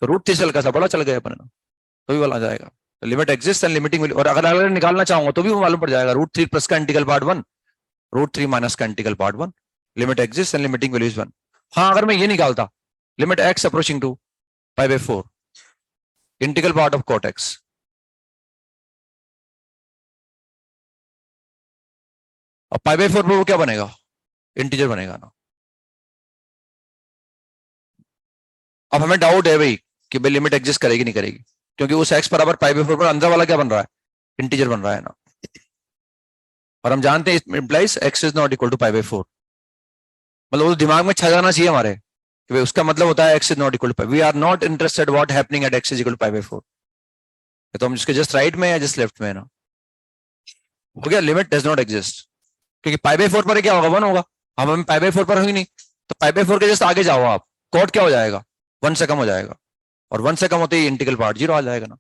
तो √3 से हल्का सा बड़ा चल गया अपने, तो भी वाला आ जाएगा। तो limit exist and limiting value, और अगर निकालना चाहूंगा तो भी वो मालूम पड़ जाएगा, √3 प्लस का इंटीग्रल पार्ट 1, √3 माइनस का integral part 1, limit exist and limiting value is 1। हाँ अगर मैं ये निकालता, limit x approaching to pi by 4 integral part of cot x, और पाई बाय 4 पर वो क्या बनेगा, इंटीजर बनेगा ना। अब हमें डाउट है भाई कि भाई लिमिट एग्जिस्ट करेगी नहीं करेगी, क्योंकि उस x बराबर पाई बाय 4 पर अंदर वाला क्या बन रहा है, इंटीजर बन रहा है ना। और हम जानते हैं implies x is not equal to pi by 4, मतलब वो दिमाग में छा जाना चाहिए हमारे कि भाई उसका मतलब होता है x is not equal to, we are not interested what happening at x is equal to pi by 4। तो हम इसके जस्ट राइट में या जस्ट लेफ्ट में है ना, हो गया, लिमिट डज नॉट एग्जिस्ट, क्योंकि पाई बाय 4 पर क्या होगा, 1 होगा। अब हम पाई बाय 4 पर होगी नहीं, तो पाई बाय 4 के जस्ट आगे जाओ आप, कॉट क्या हो जाएगा, 1 से कम हो जाएगा, और 1 से कम होते ही इंटीग्रल पार्ट 0 आ जाएगा ना।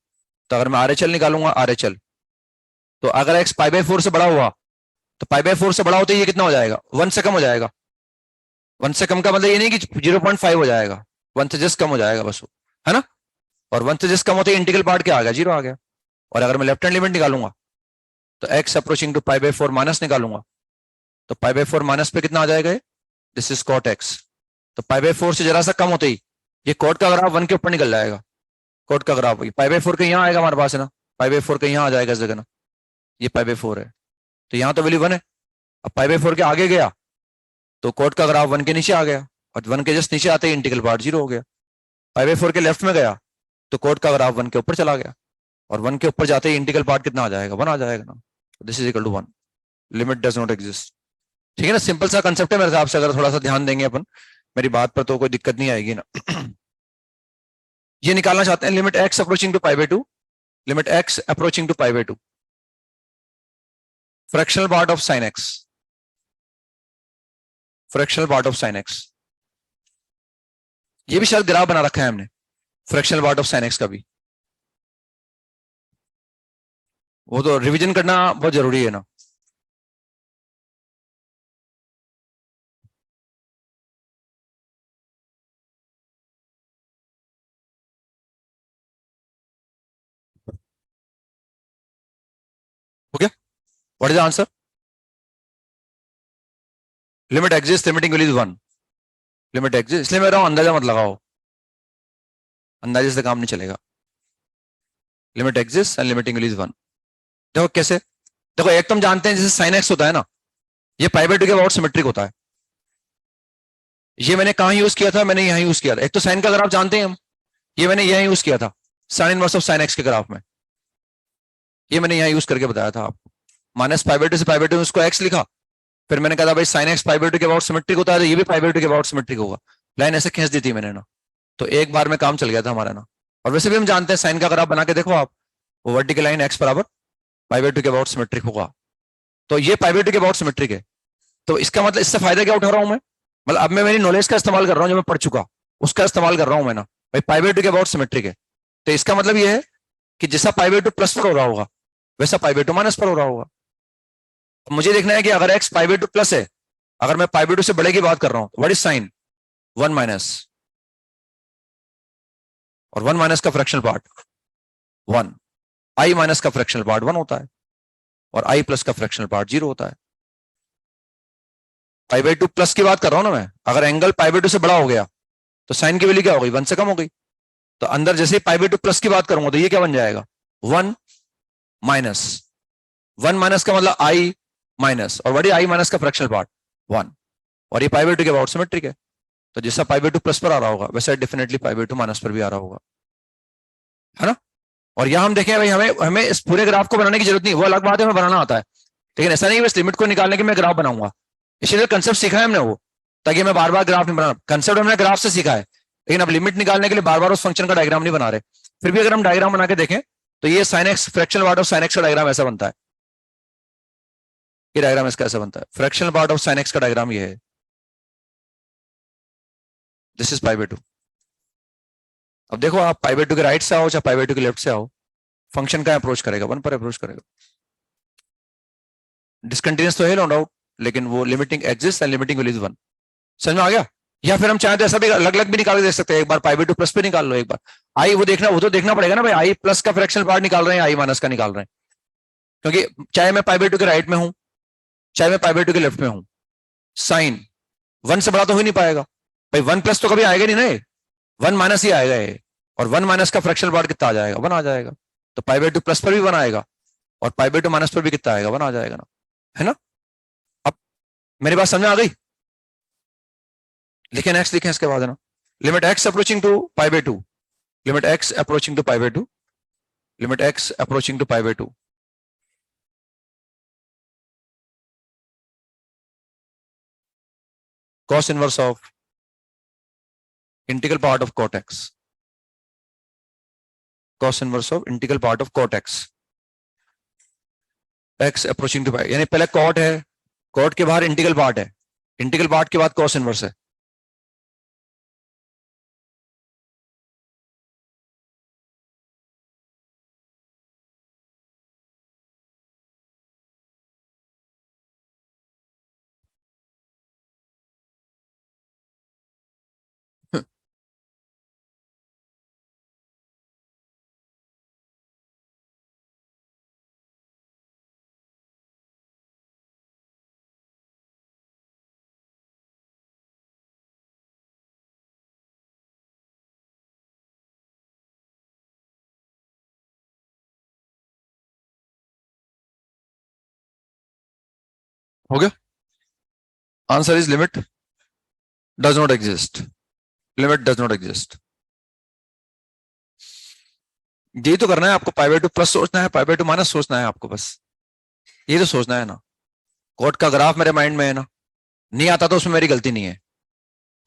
तो अगर मैं RHL निकालूंगा, RHL, तो अगर x पाई बाय 4 से बड़ा हुआ, तो पाई बाय 4 से बड़ा होते ही ये कितना हो जाएगा, 1 से कम हो जाएगा। 1 से कम का मतलब ये नहीं कि 0.5 हो जाएगा, 1 से जस्ट कम हो जाएगा बस वो, है ना। और 1 से जस्ट कम होते ही इंटीग्रल पार्ट क्या आ गया, 0 आ गया। और अगर मैं लेफ्ट हैंड लिमिट निकालूंगा, तो x approaching to pi by 4 minus निकालूंगा, तो पाई बाय 4 माइनस पे कितना आ जाएगा, दिस इज cot x। तो पाई बाय 4 से जरा सा कम होते ही ये cot का ग्राफ 1 के ऊपर निकल जाएगा, cot का ग्राफ पाई बाय 4 के यहाँ आएगा हमारे पास है ना, पाई बाय 4 के यहाँ आ जाएगा इस जगह ना, ये पाई बाय 4 है, तो यहाँ तो वैल्यू 1 है। अब पाई बाय 4 के आगे गया तो cot का ग्राफ 1 के नीचे आ गया, और 1 के जस्ट नीचे आते ही इंटीग्रल पार्ट 0 हो गया। पाई बाय 4 के लेफ्ट में गया तो cot का ग्राफ 1 के ऊपर चला गया, और 1 के ऊपर जाते ही इंटीग्रल पार्ट कितना आ जाएगा, 1 आ जाएगा ना। This is equal to 1, limit does not exist. ठीक है ना, सिंपल सा कंसेप्ट है मेरे हिसाब से, अगर थोड़ा सा ध्यान देंगे अपन मेरी बात पर तो कोई दिक्कत नहीं आएगी ना। ये निकालना चाहते हैं, limit x approaching to pi by 2, limit x approaching to pi by 2, fractional part of sine x, fractional part of sine x, ये भी शायद ग्राफ बना रखा है हमने, fractional part of sine x का भी, वो तो रिवीजन करना बहुत जरूरी है ना। Okay, what is the answer, limit exist limiting value is 1, limit exist, इसलिए मैं रहा हूं अंदाजा मत लगाओ, अंदाजे से काम नहीं चलेगा। Limit exist and limiting value is 1। देखो कैसे, देखो एक तो हम जानते हैं जैसे साइन एक्स होता है ना, ये पाई बाय 2 के अबाउट सिमेट्रिक होता है। ये मैंने कहां यूज किया था, मैंने यहां यूज किया था। एक तो साइन का ग्राफ जानते हैं हम, ये मैंने यहां यूज किया था, sign inverse of sine x के ग्राफ में, ये मैंने यहां यूज करके बताया था आपको। माइनस पाई बाय 2 से पाई बाय 2 उसको एक्स लिखा, फिर मैंने कहा था भाई साइन एक्स पाई बाय 2 के अबाउट सिमेट्रिक होता है, तो ये भी पाई बाय 2 के अबाउट सिमेट्रिक होगा, लाइन ऐसे खींच दी थी मैंने ना, तो एक बार में काम चल गया था हमारा ना। और वैसे भी हम जानते हैं साइन का ग्राफ बना के देखो आप, वो वर्टिकल लाइन एक्स बराबर पाई बाय 2 के अबाउट सिमेट्रिक होगा, तो ये पाई बाय 2 के अबाउट सिमेट्रिक है। तो इसका मतलब इससे फायदा क्या उठा रहा हूं मैं, मतलब अब मैं मेरी नॉलेज का इस्तेमाल कर रहा हूं, जो मैं पढ़ चुका उसका इस्तेमाल कर रहा हूं मैं ना, भाई पाई बाय 2 के अबाउट सिमेट्रिक है, तो इसका मतलब ये है कि जैसा पाई बाय 2 प्लस पर हो रहा होगा वैसा पाई बाय 2 माइनस पर हो रहा होगा। मुझे देखना है कि अगर एक्स पाई बाय 2 प्लस है, अगर मैं पाई बाय 2 से बड़े की बात कर रहा हूं, व्हाट इज साइन 1 माइनस, और 1 माइनस का फ्रैक्शनल पार्ट 1, आई माइनस का फ्रैक्शनल पार्ट 1 होता है, और आई प्लस का फ्रैक्शनल पार्ट 0 होता है। पाई बाय 2 प्लस की बात कर रहा हूं ना मैं, अगर एंगल पाई बाय 2 से बड़ा हो गया तो साइन की वैल्यू क्या हो गई, 1 से कम हो गई। तो अंदर जैसे ही पाई बाय 2 प्लस की बात करूंगा तो ये क्या बन जाएगा 1 माइनस, 1 माइनस का मतलब आई माइनस, और व्हाट इज आई माइनस का फ्रैक्शनल पार्ट 1, और ये पाई बाय 2 के अबाउट सिमेट्रिक है, तो जैसा पाई बाय 2 प्लस पर आ रहा होगा वैसा डेफिनेटली पाई बाय 2 माइनस पर भी आ रहा होगा, है ना। और यहां हम देखें भाई हमें हमें इस पूरे ग्राफ को बनाने की जरूरत नहीं, वो अलग बात है, हमें बनाना आता है, लेकिन ऐसा नहीं बस लिमिट को निकालने के मैं ग्राफ बनाऊंगा, इसलिए कंसेप्ट सीखा है हमने वो, ताकि मैं बार बार ग्राफ नहीं बनाना, कंसेप्ट हमने ग्राफ से सीखा है, लेकिन अब लिमिट निकालने के लिए बार बार उस फंक्शन का डायग्राम नहीं बना रहे। फिर भी अगर हम डायग्राम बना के देखें तो ये sine x fractional part of sine x का डायग्राम ऐसा बनता है, ये डायग्राम इसका ऐसा बनता है, fractional part of sine x का डायग्राम ये है, दिस इज पाई बाय 2। अब देखो आप पाई बाई टू के राइट से आओ चाहे पाई बाई टू के लेफ्ट से आओ, फंक्शन का अप्रोच करेगा, 1 पर अप्रोच करेगा। डिसकंटिन्यूस तो है नो डाउट, लेकिन वो limiting exist and limiting value is 1। समझ में आ गया? या फिर हम चाहे तो ऐसा भी अलग अलग भी निकाल के दे सकते हैं, एक बार पाई बाई टू प्लस पे निकाल लो, एक बार आई, वो तो देखना पड़ेगा ना भाई, आई प्लस का फ्रैक्शनल पार्ट निकाल रहे हैं, आई माइनस का निकाल रहे हैं, क्योंकि चाहे मैं पाई बाई टू के राइट में हूं चाहे मैं पाई बाई टू के लेफ्ट में हूं, साइन 1 से बड़ा तो हो ही नहीं पाएगा भाई, 1 प्लस तो कभी आएगा नहीं ना, 1 माइनस ही आएगा ये, और 1 माइनस का फ्रैक्शनल पार्ट कितना आ जाएगा, 1 आ जाएगा। तो पाई बाई टू प्लस पर भी 1 आएगा और पाई बाई टू माइनस पर भी कितना आएगा, 1 आ जाएगा ना, है ना? अब मेरी बात समझ आ गई? लिखे नेक्स्ट, लिखे इसके बाद है ना, limit x approaching to pi by two, limit x approaching to pi by two, limit x approaching to pi by two, cos inverse of integral part of cot x, cos inverse of integral part of cot x, x approaching to pi, यानी पहले cot है, cot के बाहर integral part है, integral part के बाद cos inverse है। हो गया? Answer is limit does not exist, limit does not exist. यही तो करना है आपको, पाई बाई टू प्लस सोचना है, पाई बाई टू माइनस सोचना है आपको, बस ये तो सोचना है ना। कोट का ग्राफ मेरे माइंड में है ना, नहीं आता तो उसमें मेरी गलती नहीं है,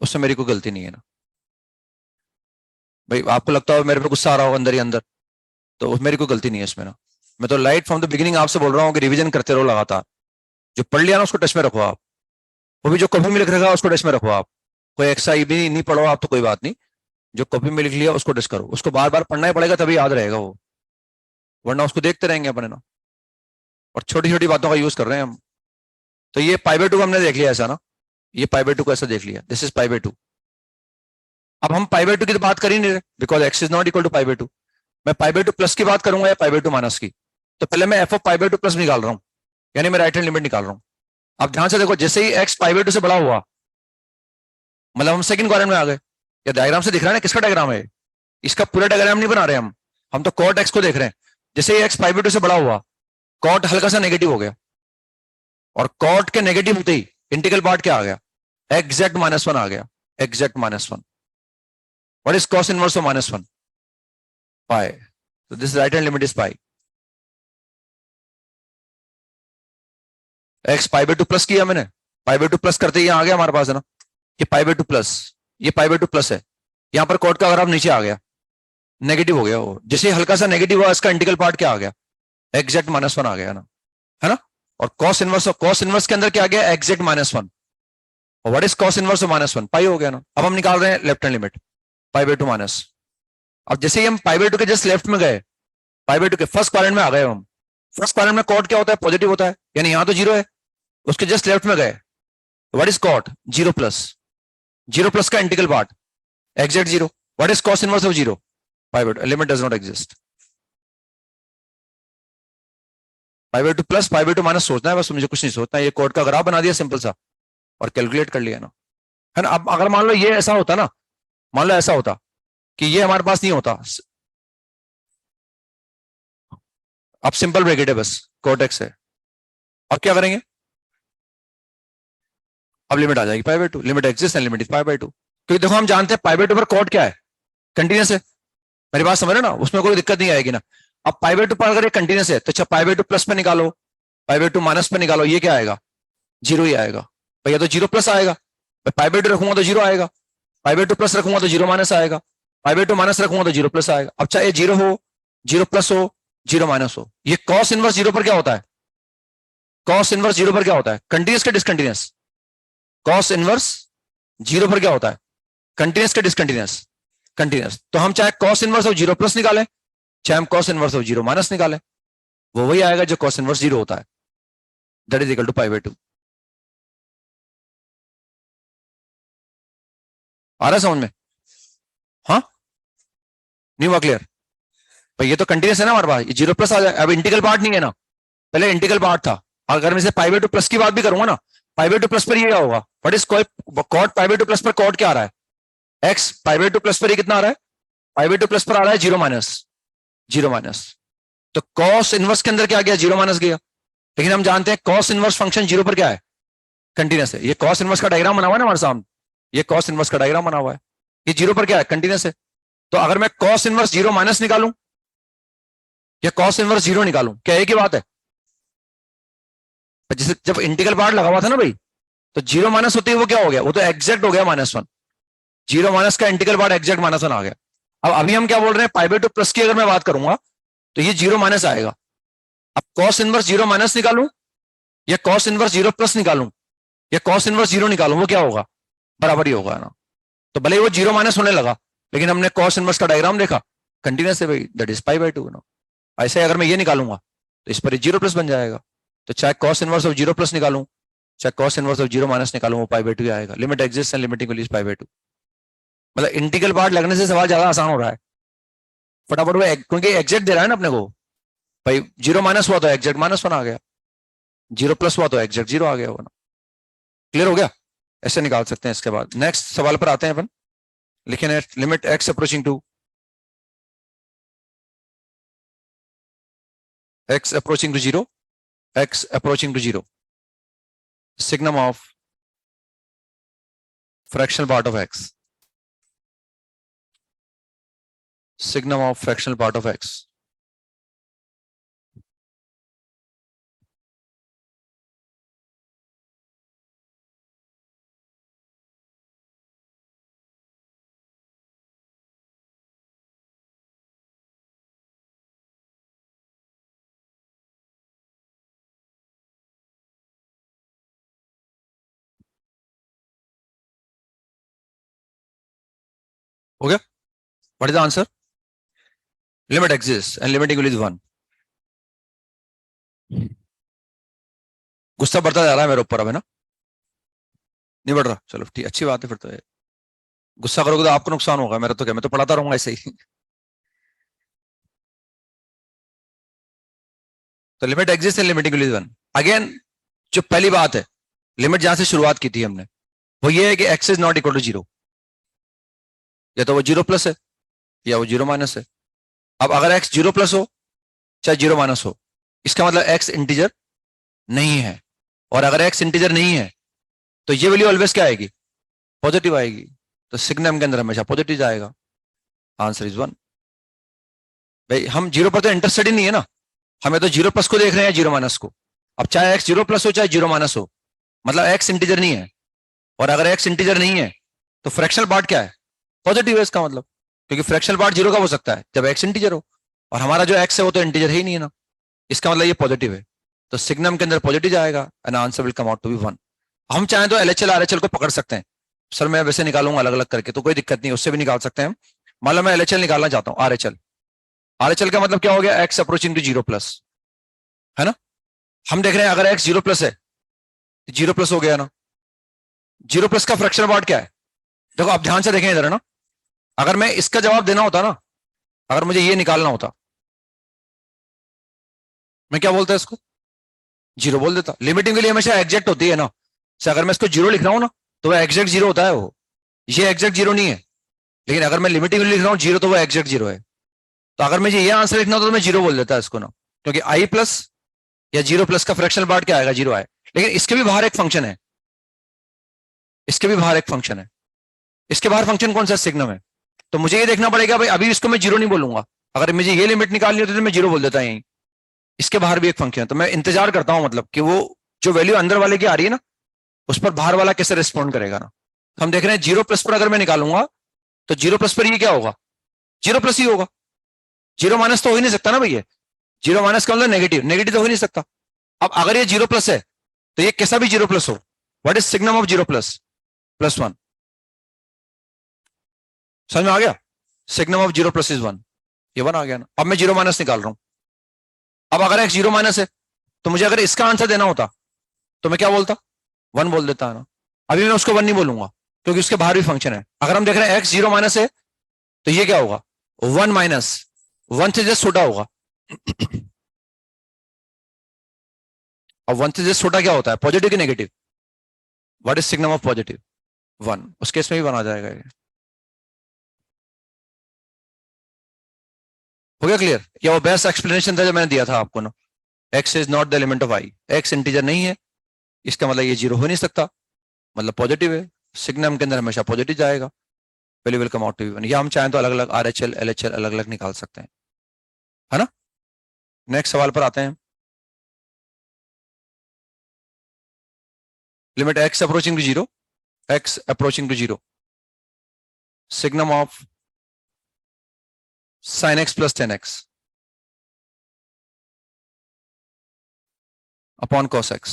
उसमें मेरी कोई गलती नहीं है ना भाई। आपको लगता हो मेरे पे गुस्सा आ रहा हो अंदर ही अंदर, तो मेरी कोई गलती नहीं है इसमें ना। मैं तो लाइट फ्रॉम द बिगिनिंग आपसे बोल रहा हूँ कि रिवीजन करते रहो लगातार, जो पढ़ लिया ना उसको टच में रखो आप, वो भी जो कॉपी में लिख रखा उसको टच में रखो आप, कोई एक्स्ट्रा भी नहीं पढ़ो आप तो कोई बात नहीं, जो कॉपी में लिख लिया उसको टच करो, उसको बार बार पढ़ना ही पड़ेगा तभी याद रहेगा वो, वरना उसको देखते रहेंगे अपने ना, और छोटी छोटी बातों का यूज कर रहे हैं हम। तो ये पाई बाई टू हमने देख लिया ऐसा ना, ये पाई बाई टू को ऐसा देख लिया, this is pi by to. अब हम पाई बाई टू की तो बात कर ही नहीं रहे, because x is not equal to pi by two. मैं पाई बाई टू प्लस की बात करूंगा या पाई बाई टू माइनस की, तो पहले मैं F of pi by two plus निकाल रहा हूं, यानी मैं राइट हैंड लिमिट निकाल रहा हूं। अब ध्यान से देखो, जैसे ही एक्स पाई बाई टू से बड़ा हुआ, मतलब हम सेकंड क्वाड्रेंट में आ गए, या डायग्राम से दिख रहा है ना किसका डायग्राम है, इसका पूरा डायग्राम नहीं बना रहे हम तो कॉट एक्स को देख रहे हैं। जैसे ही एक्स पाई बाई टू से बड़ा हुआ, कॉट हल्का सा नेगेटिव हो गया, और कॉट के नेगेटिव होते ही इंटीग्रल पार्ट क्या आ गया, एग्जैक्ट -1 आ गया, exact -1। What is cos inverse of -1? पाई। तो this right hand limit is pi. X pi by two plus किया मैंने, पाई बाई टू प्लस करते ही आ गया हमारे पास है ना, ये पाई बाई टू प्लस, ये पाई बाई टू प्लस है, यहां पर कॉट का ग्राफ नीचे आ गया, नेगेटिव हो गया वो, जैसे हल्का सा नेगेटिव हुआ इसका इंटीग्रल पार्ट क्या आ गया, एग्जैक्ट -1 आ गया ना, है ना। और cos इनवर्स के अंदर क्या आ गया, एग्जैक्ट -1। और what is cos inverse of -1? पाई हो गया ना। अब हम निकाल रहे हैं left hand limit, pi by to minus. अब जैसे ही हम पाई बाई टू के जस्ट लेफ्ट में गए, पाई बाई टू के फर्स्ट क्वाड्रेंट में आ गए हम, फर्स्ट क्वाड्रेंट में कॉट क्या होता है, पॉजिटिव होता है, यानी यहां तो 0 है, उसके जस्ट लेफ्ट में गए, व्हाट इज कॉट, 0+, 0+ का integral part exact 0। What is cos inverse of 0? Pi by two, limit does not exist. Pi by two plus pi by to minus सोचना है बस, मुझे कुछ नहीं सोचना, ये कोड का ग्राफ बना दिया सिंपल सा और कैलकुलेट कर लिया ना, है ना। अब अगर मान लो ये ऐसा होता ना, मान लो ऐसा होता कि ये हमारे पास नहीं होता, अब सिंपल ब्रैकेट है बस, कोट एक्स है, अब क्या करेंगे, अब लिमिट आ जाएगी पाई by two, limit exist and limit is pi by to. क्योंकि देखो हम जानते हैं पाई बाई टू पर कोट क्या है, कंटिन्यूस है, मेरी बात समझ रहे ना, उसमें कोई दिक्कत नहीं आएगी ना। अब पाई बाई टू पर अगर ये कंटिन्यूस है तो अच्छा पाई बाई टू प्लस पे निकालो, पाई बाई टू माइनस पे निकालो, ये क्या आएगा, 0 ही आएगा भैया, तो 0+ आएगा, पाई बाई टू रखूंगा तो 0 आएगा, पाई बाई टू प्लस रखूंगा तो 0 माइनस आएगा, पाई बाई टू माइनस रखूंगा तो 0+ आएगा। अब चाहे 0 हो, 0+ हो, 0 माइनस हो, ये cos इनवर्स 0 पर क्या होता है, cos इनवर्स 0 पर क्या होता है, कंटिन्यूस के डिसकंटिन्यूस, cos इनवर्स 0 पर क्या होता है, कंटिन्यूस के डिसकंटिन्यूस, कंटिन्यूस। तो हम चाहे cos inverse of zero plus निकालें, चाहे हम cos inverse of zero minus निकालें, वो वही आएगा जो कॉस इनवर्स जीरो होता है, that is equal to pi by 2। आ रहा है समझ में? हाँ, नहीं हुआ क्लियर? भाई ये तो कंटिन्यूस है ना हमारे पास, ये जीरो प्लस आ जाए। अब इंटीग्रल पार्ट नहीं है ना, पहले इंटीग्रल पार्ट था। अगर मैं इसे पाई बाई 2 प्लस की बात भी करूंगा ना, पाई बाई 2 प्लस पर ये क्या होगा, what is cot pi by 2 plus पर कॉट क्या आ रहा है, एक्स। पाई बाई 2 प्लस पर ये कितना आ रहा है, पाई बाई 2 प्लस पर आ रहा है जीरो माइनस, जीरो माइनस। तो कॉस इनवर्स के अंदर क्या गया, जीरो माइनस गया। लेकिन हम जानते हैं कॉस इनवर्स फंक्शन जीरो पर क्या है, कंटिन्यूस है। ये कॉस इनवर्स का डायग्राम बना हुआ है ना हमारे सामने, ये कॉस इनवर्स का डायग्राम बना हुआ है, ये जीरो पर क्या है, कंटिन्यूस है। तो अगर मैं कॉस इनवर्स जीरो माइनस निकालूं या कॉस इनवर्स जीरो निकालूं, क्या एक ही बात है? जैसे जब इंटीग्रल पार्ट लगा हुआ था ना भाई, तो जीरो माइनस होते ही वो क्या हो गया, वो तो एग्जैक्ट हो गया -1। जीरो माइनस का इंटीग्रल पार्ट एग्जैक्ट -1 आ गया। अब अभी हम क्या बोल रहे हैं, पाई बाई 2 प्लस की अगर मैं बात करूंगा तो ये जीरो माइनस आएगा। अब कॉस इनवर्स जीरो माइनस निकालूं या कॉस इनवर्स जीरो प्लस निकालूं या कॉस इनवर्स जीरो निकालूं, वो क्या होगा, बराबर ही होगा ना। तो भले वो जीरो माइनस होने लगा, लेकिन हमने कॉस इनवर्स का डायग्राम देखा, कंटिन्यूस है भाई, दैट इज पाई बाई 2 ना। ऐसे अगर मैं ये निकालूंगा तो इस पर जीरो प्लस बन जाएगा। तो चाहे cos inverse of zero plus निकालूं, चाहे cos inverse of zero minus निकालूं, वो पाई बाई 2 आएगा। Limit exist and limiting value is pi by 2। मतलब इंटीग्रल पार्ट लगने से सवाल ज्यादा आसान हो रहा है, फटाफट वो क्योंकि एग्जैक्ट दे रहा है ना अपने को। भाई जीरो माइनस हुआ तो एग्जैक्ट -1 आ गया, जीरो प्लस हुआ तो एग्जैक्ट जीरो आ गया वो ना। क्लियर हो गया? ऐसे निकाल सकते हैं। इसके बाद नेक्स्ट सवाल पर आते हैं अपन। लिखे limit x approaching to x approaching to 0, x approaching to 0, signum of fractional part of x, signum of fractional part of x। हो गया? What is the answer? Limit exist and limiting value is 1। गुस्सा बढ़ता जा रहा है मेरे ऊपर अब, है ना? नहीं बढ़ रहा, चलो ठीक, अच्छी बात है फिर तो। गुस्सा करोगे तो आपको नुकसान होगा, मेरा तो क्या, मैं तो पढ़ाता रहूंगा ऐसे ही। तो limit exist and limiting value is 1। Again जो पहली बात है, लिमिट जहां से शुरुआत की थी हमने, वो ये है कि x is not equal to 0, या तो वो जीरो प्लस है या वो जीरो माइनस है। अब अगर एक्स जीरो प्लस हो चाहे जीरो माइनस हो, इसका मतलब एक्स इंटीजर नहीं है। और अगर एक्स इंटीजर नहीं है तो ये वैल्यू ऑलवेज क्या आएगी, पॉजिटिव आएगी। तो सिग्नम के अंदर हमेशा पॉजिटिव आएगा। Answer is 1। भाई हम जीरो पर तो इंटरेस्टेड ही नहीं है ना, हमें तो जीरो प्लस को देख रहे हैं, जीरो माइनस को। अब चाहे एक्स जीरो प्लस हो चाहे जीरो माइनस हो, मतलब एक्स इंटीजर नहीं है। और अगर एक्स इंटीजर नहीं है तो फ्रैक्शनल पार्ट क्या है, पॉजिटिव है इसका मतलब, क्योंकि फ्रैक्शनल पार्ट जीरो का हो सकता है जब एक्स इंटीजर हो, और हमारा जो एक्स है वो तो इंटीजर ही नहीं है ना, इसका मतलब ये पॉजिटिव है। तो सिग्नम के अंदर पॉजिटिव जाएगा and answer will come out to be 1। हम चाहें तो एलएचएल आरएचएल को पकड़ सकते हैं। सर मैं वैसे निकालूंगा अलग अलग करके, तो कोई दिक्कत नहीं, उससे भी निकाल सकते हैं हम। मान लो मैं एलएचएल निकालना चाहता हूँ, आरएचएल। आरएचएल का मतलब क्या हो गया, x approaching to zero plus, है ना। हम देख रहे हैं अगर एक्स जीरो प्लस है, जीरो प्लस हो गया ना। जीरो प्लस का फ्रैक्शनल पार्ट क्या है, देखो आप ध्यान से देखें इधर, है ना। अगर मैं इसका जवाब देना होता ना, अगर मुझे ये निकालना होता, मैं क्या बोलता इसको, जीरो बोल देता। लिमिटिंग के लिए हमेशा एग्जैक्ट होती है ना। से अगर मैं इसको जीरो लिख रहा हूं ना, तो वह एग्जैक्ट जीरो होता है वो, ये एग्जैक्ट जीरो नहीं है। लेकिन अगर मैं लिमिटिंग लिख रहा हूँ जीरो, तो वो एग्जैक्ट जीरो है। तो अगर मुझे ये आंसर लिखना होता तो मैं जीरो बोल देता इसको ना, क्योंकि आई प्लस या जीरो प्लस का फ्रैक्शनल पार्ट क्या आएगा, जीरो आए। लेकिन इसके भी बाहर एक फंक्शन है, इसके भी बाहर एक फंक्शन है। इसके बाहर फंक्शन कौन सा, सिग्नम है। तो मुझे ये देखना पड़ेगा भाई, अभी इसको मैं जीरो नहीं बोलूंगा, अगर मुझे ये लिमिट निकालनी होती तो मैं जीरो बोल देता यहीं। इसके बाहर भी एक फंक्शन है, तो मैं इंतजार करता हूं, मतलब कि वो जो वैल्यू अंदर वाले की आ रही है ना, उस पर बाहर वाला कैसे रिस्पॉन्ड करेगा ना। हम देख रहे हैं जीरो प्लस पर अगर मैं निकालूंगा, तो जीरो प्लस पर ये क्या होगा, जीरो प्लस ही होगा। जीरो माइनस तो हो ही नहीं सकता ना भैया, जीरो माइनस का मतलब नेगेटिव, नेगेटिव तो हो ही नहीं सकता। अब अगर ये जीरो प्लस है तो ये कैसा भी जीरो प्लस हो, what is signum of zero plus, +1। समझ में आ गया? Signum of zero plus is 1, ये 1 आ गया ना। अब मैं जीरो माइनस निकाल रहा हूं। अब अगर एक्स जीरो माइनस है तो मुझे अगर इसका आंसर देना होता तो मैं क्या बोलता, 1 बोल देता है ना। अभी मैं उसको 1 नहीं बोलूंगा क्योंकि उसके बाहर भी फंक्शन है। अगर हम देख रहे हैं एक्स जीरो माइनस है तो ये क्या होगा, 1 माइनस 1 से जस्ट छोटा होगा। अब 1 से जस्ट छोटा क्या होता है, पॉजिटिव की negative? What is signum of positive? 1। उस केस में भी 1 आ जाएगा ये। हो गया क्लियर? या वो बेस्ट एक्सप्लेनेशन था जो मैंने दिया था आपको ना, x is not the element of I, x integer नहीं है, इसका मतलब ये जीरो हो नहीं सकता, मतलब पॉजिटिव है। सिग्नम के अंदर हमेशा पॉजिटिव जाएगा, value will come out to be 1। या हम चाहें तो अलग अलग R H L L H L अलग अलग निकाल सकते हैं, है ना। नेक्स्ट सवाल पर आते हैं। Limit x approaching to zero, x approaching to zero, signum of sin x plus 10x upon cos x।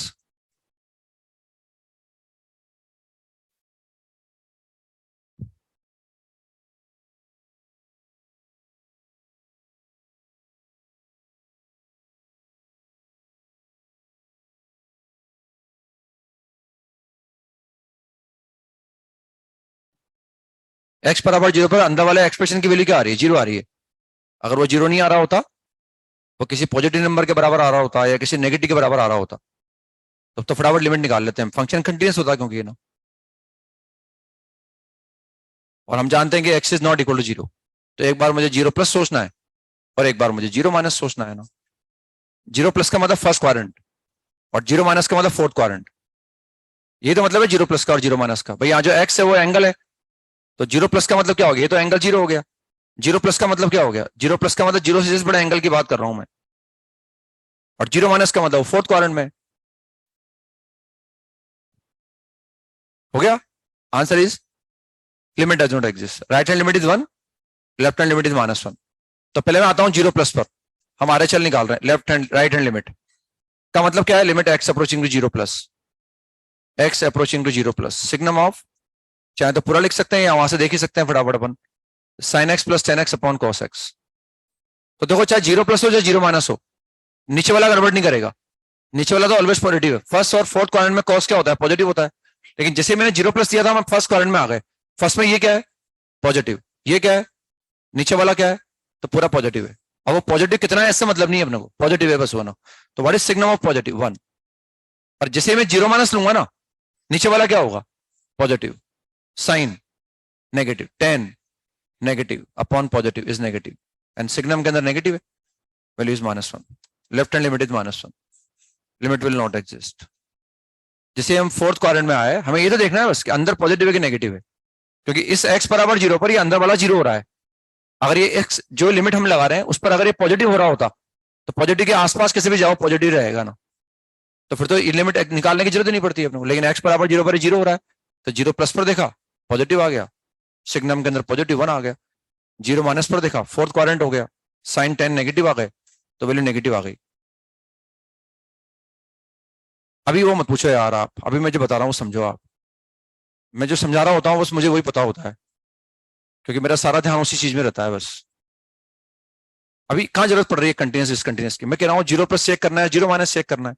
x बराबर जीरो पर अंदर वाले एक्सप्रेशन की वैल्यू क्या आ रही है, जीरो आ रही है। अगर वो जीरो नहीं आ रहा होता, वो किसी पॉजिटिव नंबर के बराबर आ रहा होता या किसी नेगेटिव के बराबर आ रहा होता, तब तो फटाफट लिमिट निकाल लेते हैं, फंक्शन कंटिन्यूस होता क्योंकि ये ना। और हम जानते हैं कि x is not equal to zero, तो एक बार मुझे जीरो प्लस सोचना है और एक बार मुझे जीरो माइनस सोचना है ना। जीरो प्लस का मतलब फर्स्ट क्वाड्रेंट और जीरो माइनस का मतलब फोर्थ क्वाड्रेंट। ये तो मतलब है जीरो प्लस का और जीरो माइनस का। भाई यहाँ जो x है वो एंगल है, तो जीरो प्लस का मतलब क्या हो गया, ये तो एंगल जीरो हो गया। जीरो प्लस का मतलब क्या हो गया, जीरो प्लस का मतलब जीरो से जिस बड़े एंगल की बात कर रहा हूं मैं, और जीरो माइनस का मतलब फोर्थ क्वाड्रेंट में। हो गया। Answer is limit does not exist, right hand limit is 1, left hand limit is -1। तो पहले मैं आता हूं जीरो प्लस पर, हम आरएचएल निकाल रहे हैं, left hand right hand limit का मतलब क्या है, limit x approaching to zero plus, x approaching to zero plus signum of, चाहे तो पूरा लिख सकते हैं या वहां से देख ही सकते हैं फटाफट अपन, sine x plus 10x upon cos x. तो देखो चाहे जीरो प्लस हो चाहे जीरो माइनस हो, नीचे वाला गड़बड़ नहीं करेगा, नीचे वाला तो ऑलवेज पॉजिटिव है। फर्स्ट और फोर्थ क्वाड्रेंट में कॉस क्या होता है, पॉजिटिव होता है। लेकिन जैसे मैंने जीरो प्लस दिया था, हम फर्स्ट क्वाड्रेंट में आ गए, फर्स्ट में ये क्या है, पॉजिटिव, ये क्या है, नीचे वाला क्या है, तो पूरा पॉजिटिव है। अब वो पॉजिटिव कितना है इससे मतलब नहीं है अपने को, पॉजिटिव है बस 1। तो what is signum of positive, 1। और जैसे मैं जीरो माइनस लूंगा ना, नीचे वाला क्या होगा, positive, sine negative, 10 negative upon positive is negative, and signum के अंदर नेगेटिव है, value is -1, left hand limit is -1, limit will not exist. जैसे हम फोर्थ क्वाड्रेंट में आए, हमें ये तो देखना है बस कि अंदर पॉजिटिव है कि नेगेटिव है, क्योंकि इस x बराबर जीरो पर ये अंदर वाला जीरो हो रहा है। अगर ये x जो लिमिट हम लगा रहे हैं उस पर अगर ये पॉजिटिव हो रहा होता, तो पॉजिटिव के आसपास किसी भी जाओ पॉजिटिव रहेगा ना, तो फिर तो ये लिमिट निकालने की जरूरत नहीं पड़ती अपने को। लेकिन x बराबर जीरो पर जीरो हो रहा है, तो जीरो प्लस पर देखा पॉजिटिव आ गया, सिग्नम के अंदर पॉजिटिव 1 आ गया। जीरो माइनस पर देखा फोर्थ क्वाड्रेंट हो गया, साइन 10 नेगेटिव आ गए, तो वैल्यू नेगेटिव आ गई। अभी वो मत पूछो यार आप, अभी मैं जो बता रहा हूँ समझो आप, मैं जो समझा रहा होता हूँ बस मुझे वही पता होता है, क्योंकि मेरा सारा ध्यान उसी चीज में रहता है बस। अभी कहाँ जरूरत पड़ रही है कंटिन्यूस डिसकंटिन्यूस की, मैं कह रहा हूँ जीरो प्लस चेक करना है, जीरो माइनस चेक करना है,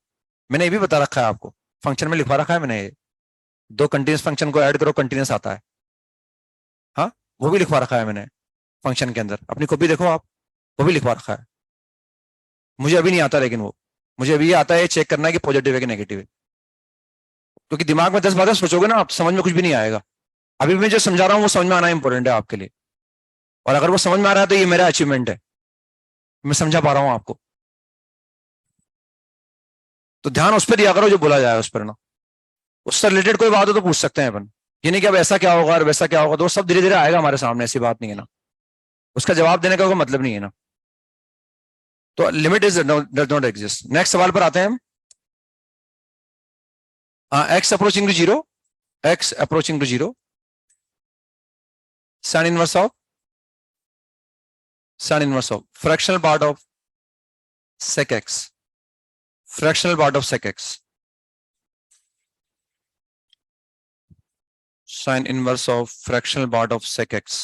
मैंने ये भी बता रखा है आपको, फंक्शन में लिखवा रखा है मैंने, ये दो कंटिन्यूस फंक्शन को ऐड करो कंटिन्यूस आता है, हाँ वो भी लिखवा रखा है मैंने फंक्शन के अंदर, अपनी कॉपी देखो आप, वो भी लिखवा रखा है। मुझे अभी नहीं आता, लेकिन वो मुझे अभी ये आता है चेक करना है कि पॉजिटिव है कि नेगेटिव है, क्योंकि दिमाग में 10 बातें सोचोगे ना आप, समझ में कुछ भी नहीं आएगा। अभी मैं जो समझा रहा हूँ वो समझ में आना इंपॉर्टेंट है आपके लिए, और अगर वो समझ में आ रहा है तो ये मेरा अचीवमेंट है, मैं समझा पा रहा हूँ आपको। तो ध्यान उस पर दिया करो जो बोला जाए उस पर ना, उससे रिलेटेड कोई बात हो तो पूछ सकते हैं अपन, ये नहीं कि अब ऐसा क्या होगा और वैसा क्या होगा, तो सब धीरे धीरे आएगा हमारे सामने, ऐसी बात नहीं है ना, उसका जवाब देने का कोई मतलब नहीं है ना। तो limit is does not exist. Next सवाल पर आते हैं हम। X approaching to zero, x approaching to zero, sine inverse of, sine inverse of fractional part of sec x, fractional part of sec x, sin inverse of fractional part of sec x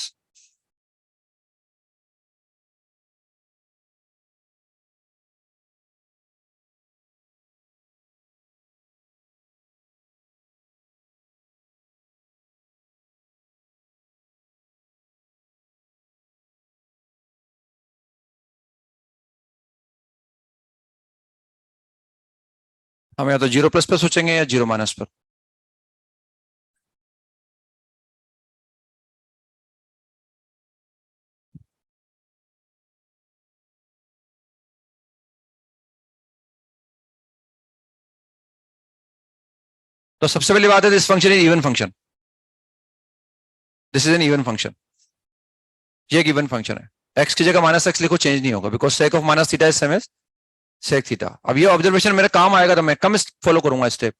हम या तो zero plus पर सोचेंगे या zero minus पर। तो सबसे पहली बात है this function is even function, this is an even function, ये एक इवन फंक्शन है। एक्स की जगह माइनस एक्स लिखो, चेंज नहीं होगा because sec of minus theta is same as sec theta. अब ये ऑब्जर्वेशन मेरे काम आएगा तो मैं कम फॉलो करूंगा स्टेप,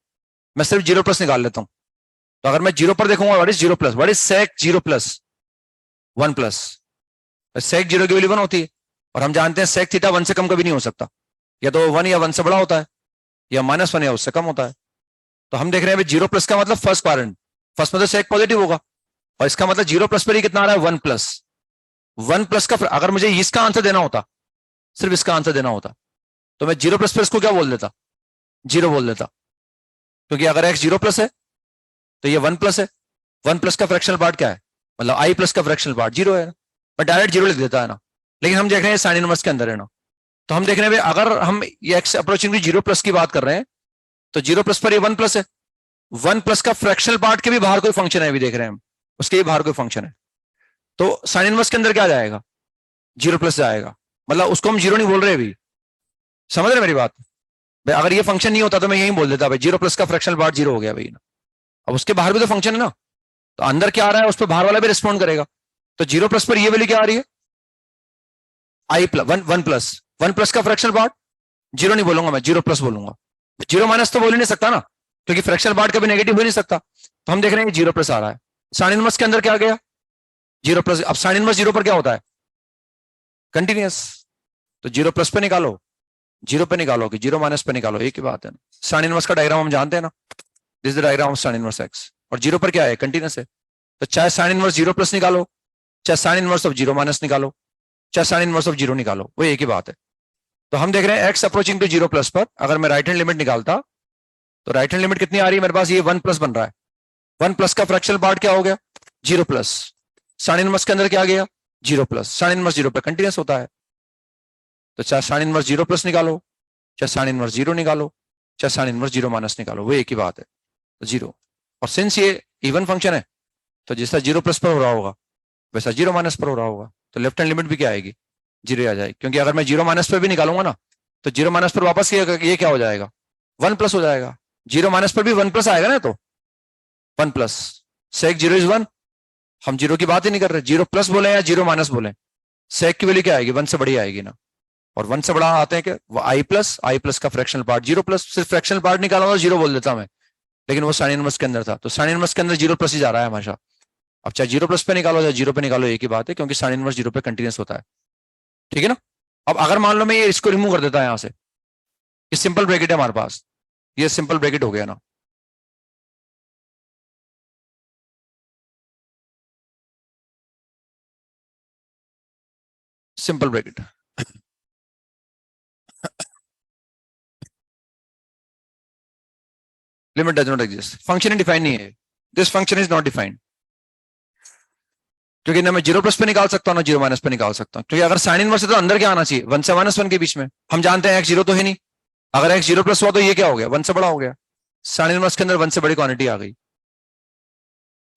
मैं सिर्फ जीरो प्लस निकाल लेता हूं। तो अगर मैं जीरो पर देखूंगा what is zero plus, what is sec zero plus one plus, sec zero की वैल्यू वन होती है और हम जानते हैं सेक थीटा वन से कम कभी नहीं हो सकता, या तो वन या वन से बड़ा होता है या माइनस वन या उससे कम होता है। तो हम देख रहे हैं जीरो प्लस का मतलब फर्स्ट क्वाड्रेंट, फर्स्ट मतलब सेक पॉजिटिव होगा और इसका मतलब जीरो प्लस पर ही कितना आ रहा है वन प्लस। वन प्लस का अगर मुझे इसका आंसर देना होता, सिर्फ इसका आंसर देना होता, तो मैं जीरो प्लस पर इसको क्या बोल देता, जीरो बोल देता, क्योंकि अगर एक्स जीरो प्लस है तो ये वन प्लस है, वन प्लस का फ्रैक्शनल पार्ट क्या है, मतलब आई प्लस का फ्रैक्शनल पार्ट जीरो है ना, मैं डायरेक्ट जीरो लिख देता है ना। लेकिन हम देख रहे हैं साइन इनवर्स के अंदर है ना, तो हम देख रहे हैं अगर हम ये एक्स अप्रोचिंग जीरो प्लस की बात कर रहे हैं तो जीरो प्लस पर ये वन प्लस है, वन प्लस का फ्रैक्शनल पार्ट के भी बाहर कोई फंक्शन है, अभी देख रहे हैं हम उसके भी बाहर कोई फंक्शन है, तो साइन इनवर्स के अंदर क्या जाएगा, जीरो प्लस जाएगा, मतलब उसको हम जीरो नहीं बोल रहे अभी, समझ रहे मेरी बात भाई। अगर ये फंक्शन नहीं होता तो मैं यही बोल देता भाई जीरो प्लस का फ्रैक्शनल पार्ट जीरो हो गया भाई ना, अब उसके बाहर भी तो फंक्शन है ना, तो अंदर क्या आ रहा है उस पर बाहर वाला भी रिस्पॉन्ड करेगा। तो जीरो प्लस पर ये वैल्यू क्या आ रही है, आई प्लस वन प्लस का फ्रैक्शनल पार्ट, जीरो नहीं बोलूंगा मैं, जीरो प्लस बोलूंगा, जीरो माइनस तो बोल ही नहीं सकता ना, क्योंकि फ्रैक्शनल पार्ट कभी नेगेटिव हो नहीं सकता। तो हम देख रहे हैं जीरो प्लस आ रहा है, साइन इनवर्स के अंदर क्या आ गया, जीरो प्लस। अब साइन इनवर्स जीरो पर क्या होता है, कंटिन्यूअस, तो जीरो प्लस पे निकालो, जीरो पे निकालो कि जीरो माइनस पे निकालो, एक ही बात है ना। साइन इनवर्स का डायग्राम हम जानते हैं ना, this is the diagram of sine inverse x, और जीरो पर क्या है, कंटिन्यूअस है, तो चाहे साइन इनवर्स जीरो प्लस निकालो, चाहे sign inverse of zero minus निकालो, चाहे साइन इनवर्स ऑफ जीरो निकालो, वो एक ही बात है। तो हम देख रहे हैं x approaching to zero plus पर अगर मैं राइट हैंड लिमिट निकालता तो राइट हैंड लिमिट कितनी आ रही है मेरे पास, ये वन प्लस बन रहा है, वन प्लस का फ्रैक्शनल पार्ट क्या हो गया, जीरो प्लस, साइन इनवर्स के अंदर क्या आ गया, zero plus, sine inverse zero पर कंटिन्यूअस होता है, तो चाहे साइन इनवर्स जीरो प्लस निकालो, चाहे साइन इनवर्स जीरो निकालो, चाहे साइन इनवर्स जीरो माइनस निकालो, वो एक ही बात है, तो जीरो। और सिंस ये इवन फंक्शन है तो जैसा जीरो प्लस पर हो रहा होगा वैसा जीरो माइनस पर हो रहा होगा, तो लेफ्ट हैंड लिमिट भी क्या आएगी, जीरो आ जाएगी, क्योंकि अगर मैं जीरो माइनस पर भी निकालूंगा ना तो जीरो माइनस पर वापस ये क्या हो जाएगा, वन प्लस हो जाएगा, जीरो माइनस पर भी वन प्लस आएगा ना, तो one plus, sec zero is one, हम जीरो की बात ही नहीं कर रहे, जीरो प्लस बोले या जीरो माइनस बोले, सेक की वैल्यू क्या आएगी, वन से बड़ी आएगी ना, और वन से बड़ा आते हैं क्या, आई प्लस का फ्रैक्शनल पार्ट जीरो प्लस, सिर्फ फ्रैक्शनल पार्ट निकाला तो जीरो बोल देता मैं, लेकिन वो साइन इनवर्स के अंदर था, तो साइन इनवर्स के अंदर जीरो प्लस ही जा रहा है हमेशा। अब चाहे जीरो प्लस पे निकालो या जीरो पे निकालो एक ही बात है, क्योंकि साइन इनवर्स जीरो पे कंटिन्यूअस होता है, ठीक है ना। अब अगर मान लो मैं ये इसको रिमूव कर देता है यहां से, ये सिंपल ब्रैकेट है हमारे पास, ये सिंपल ब्रैकेट हो गया ना, simple bracket, limit does not exist, function define नहीं है, this function is not defined, क्योंकि ना मैं जीरो प्लस पे निकाल सकता हूँ ना जीरो माइनस पे निकाल सकता हूँ, क्योंकि अगर साइन इनवर्स है तो अंदर क्या आना चाहिए, वन से माइनस वन के बीच में, हम जानते हैं एक्स जीरो तो है नहीं, अगर एक्स जीरो प्लस हुआ तो ये क्या हो गया, वन से बड़ा हो गया, साइन इनवर्स के अंदर वन से बड़ी क्वांटिटी आ गई,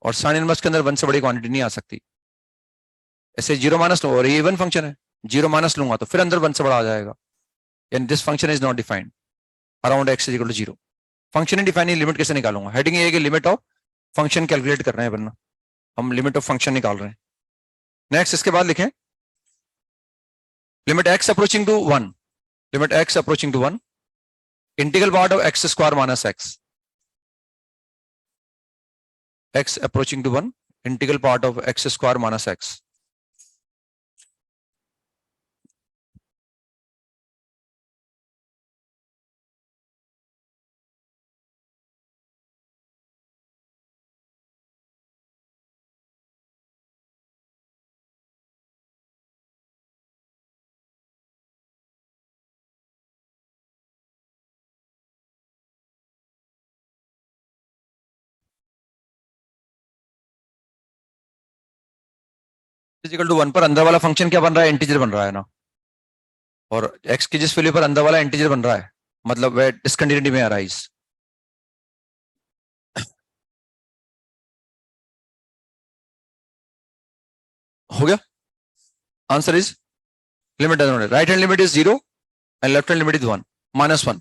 और साइन इनवर्स के अंदर वन से बड़ी क्वांटिटी नहीं आ सकती, ऐसे जीरो माइनस और ये इवन फंक्शन है, जीरो माइनस लूंगा तो फिर अंदर वन से बड़ा आ जाएगा, यानी this function is not defined around x is equal to zero. Function ही डिफाइन, लिमिट कैसे निकालूंगा, हेडिंग ये है कि लिमिट ऑफ फंक्शन कैलकुलेट कर रहे हैं, वरना हम लिमिट ऑफ फंक्शन निकाल रहे हैं। नेक्स्ट इसके बाद लिखें limit x approaching to one, limit x approaching to one, integral part of x square minus x, x approaching to one, integral part of x square minus x, equal to one पर अंदर वाला function क्या बन रहा है, integer बन रहा है ना, और एक्स की जिस वैल्यू पर अंदर वाला इंटीजर बन रहा है मतलब वह डिसकंटिन्यूटी में अराइज। हो गया? Answer is limit right hand limit is 0 and left hand limit is 1 -1।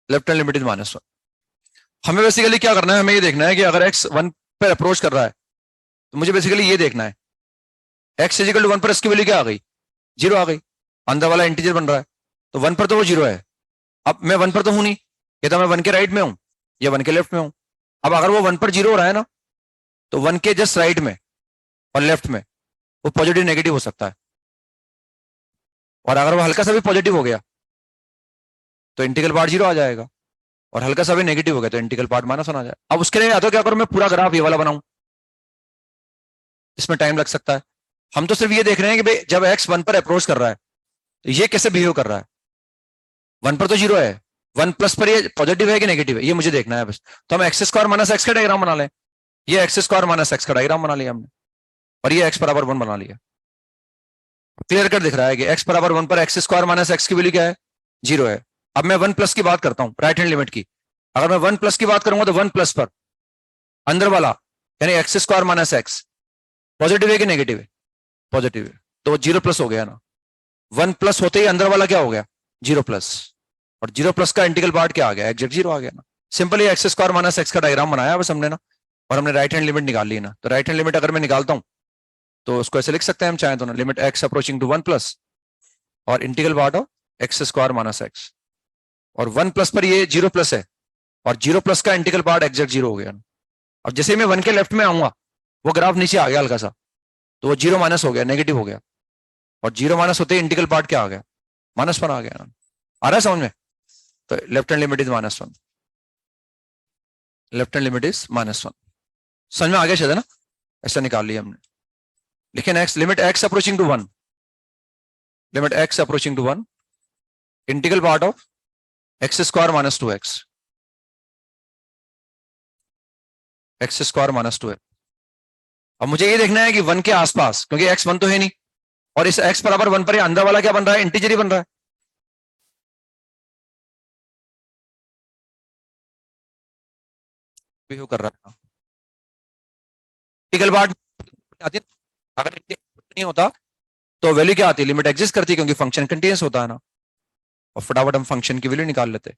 Left hand limit is -1। हमें बेसिकली क्या करना है, हमें ये देखना है कि अगर x 1 पर अप्रोच कर रहा है तो मुझे बेसिकली ये देखना है x इजिकल टू 1 पर इसकी वैल्यू क्या आ गई, 0 आ गई। अंदर वाला इंटीजर बन रहा है तो 1 पर तो वो 0 है। अब मैं 1 पर तो हूं नहीं, या तो मैं 1 के राइट में हूं या 1 के लेफ्ट में हूं। अब अगर वो 1 पर 0 हो रहा है ना तो 1 के जस्ट राइट में और लेफ्ट में वो पॉजिटिव नेगेटिव हो सकता है, और अगर वो हल्का सा भी पॉजिटिव हो गया तो इंटीग्रल पार्ट 0 आ जाएगा, और हल्का सा भी नेगेटिव हो गया तो इंटीग्रल पार्ट -1 आ जाएगा। अब उसके लिए या तो क्या करूं, मैं पूरा ग्राफ ये वाला बनाऊं, इसमें टाइम लग सकता है। हम तो सिर्फ ये देख रहे हैं कि भाई जब x 1 पर अप्रोच कर रहा है तो ये कैसे बिहेव कर रहा है। 1 पर तो 0 है, 1 प्लस पर ये पॉजिटिव है कि नेगेटिव है, ये मुझे देखना है बस। तो हम एक्स स्क्वायर माइनस एक्स का डायग्राम बना लें, ये एक्स स्क्वायर माइनस एक्स का डायग्राम बना लिया हमने, और ये x बराबर 1 बना लिया। क्लियर कट दिख रहा है कि x बराबर 1 पर एक्स स्क्वायर माइनस एक्स की वैल्यू क्या है, 0 है। अब मैं 1 प्लस की बात करता हूं, राइट हैंड लिमिट की। अगर मैं 1 प्लस की बात करूंगा तो 1 प्लस पर अंदर वाला यानी x square minus x positive है कि नेगेटिव है, पॉजिटिव है, तो 0 प्लस हो गया ना। 1 प्लस होते ही अंदर वाला क्या हो गया, 0 प्लस, और 0 प्लस का इंटीग्रल पार्ट क्या आ गया, एग्जैक्ट 0 आ गया ना। Simply x square minus x का डायग्राम बनाया बस हमने ना, और हमने राइट हैंड लिमिट निकाल ली ना। तो राइट हैंड लिमिट अगर मैं निकालता हूं तो उसको ऐसे लिख सकते हैं हम चाहें तो ना, limit x approaching to 1 plus और integral part of x square minus x, और 1 प्लस पर ये 0 प्लस है, और 0 प्लस का इंटीग्रल पार्ट एग्जैक्ट 0 हो गया ना। अब जैसे मैं 1 के लेफ्ट में आऊंगा वो ग्राफ नीचे आ गया हल्का सा, तो वो 0 माइनस हो गया, नेगेटिव हो गया, और 0 माइनस होते ही इंटीग्रल पार्ट क्या आ गया, -1 आ गया ना। आ रहा है समझ में? तो left hand limit is -1, left hand limit is -1। समझ में आ गया शायद, है ना? ऐसा निकाल लिया हमने। लिखे next, limit x approaching to 1, limit x approaching to 1 integral part of x square minus 2x, x square minus 2x। अब मुझे ये देखना है कि 1 के आसपास, क्योंकि x 1 तो है नहीं, और इस x बराबर 1 पर ये अंदर वाला क्या बन रहा है, इंटीजर ही बन रहा है। बिहेव कर रहा है इंटीग्रल पार्ट आती है। अगर नहीं होता तो वैल्यू क्या आती है, लिमिट एग्जिस्ट करती है, क्योंकि फंक्शन कंटीन्यूअस होता है ना। और फटाफट हम फंक्शन की वैल्यू निकाल लेते।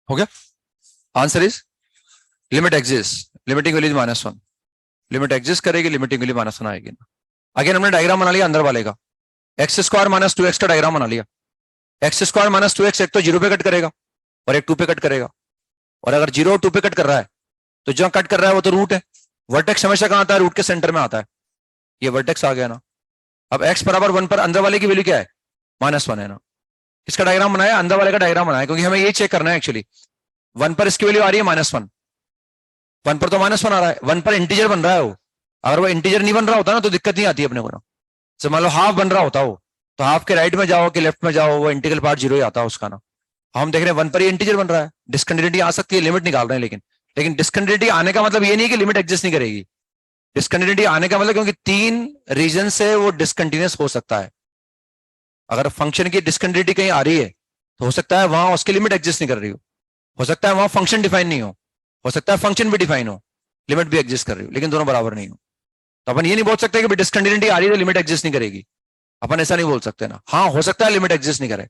हो गया? Answer is limit exist, limiting value is -1, limit exist करेगी, लिमिटिंग वैल्यू -1 आएगी ना। अगेन हमने डायग्राम बना लिया अंदर वाले का, एक्स स्क्वायर माइनस 2x का डायग्राम बना लिया। एक्स स्क्वायर माइनस 2x एक तो 0 पे कट करेगा और एक 2 पे कट करेगा, और अगर 0 और 2 पे कट कर रहा है तो जहां कट कर रहा है वो तो रूट है। वर्टेक्स हमेशा कहां आता है, रूट के सेंटर में आता है, ये वर्टेक्स आ गया ना। अब x बराबर 1 पर अंदर वाले की वैल्यू क्या है, -1 है ना। इसका डायग्राम बनाया, अंदर वाले का डायग्राम बनाया, क्योंकि हमें ये चेक करना है एक्चुअली 1 पर इसकी वैल्यू आ रही है -1, 1 पर तो -1 आ रहा है, 1 पर इंटीजर बन रहा है वो। अगर वो इंटीजर नहीं बन रहा होता ना तो दिक्कत नहीं आती अपने को ना। तो मान लो हाफ बन रहा होता वो, तो हाफ के राइट में जाओ कि लेफ्ट में जाओ वो इंटीग्रल पार्ट 0 ही आता है उसका ना। हम देख रहे हैं 1 पर ही इंटीजर बन रहा है, डिस्कंटिन्यूटी आ सकती है, लिमिट निकाल रहे हैं, लेकिन डिस्कंटिन्यूटी आने का मतलब ये नहीं है कि लिमिट एग्जिस्ट नहीं करेगी। डिस्कंटिन्यूटी आने का मतलब, क्योंकि 3 रीजन से वो डिस्कंटिन्यूअस हो सकता है। अगर फंक्शन की डिस्कंटिन्यूटी कहीं आ रही है तो हो सकता है वहां उसकी लिमिट एग्जिस्ट नहीं कर रही हो सकता है वहां फंक्शन डिफाइन नहीं हो सकता है फंक्शन भी डिफाइन हो, लिमिट भी एग्जिस्ट कर रही हो, लेकिन दोनों बराबर नहीं हो। तो अपन ये नहीं बोल सकते कि डिस्कंटिन्यूटी आ रही है तो लिमिट एग्जिस्ट नहीं करेगी, अपन ऐसा नहीं बोल सकते ना। हाँ हो सकता है लिमिट एग्जिस्ट नहीं करे,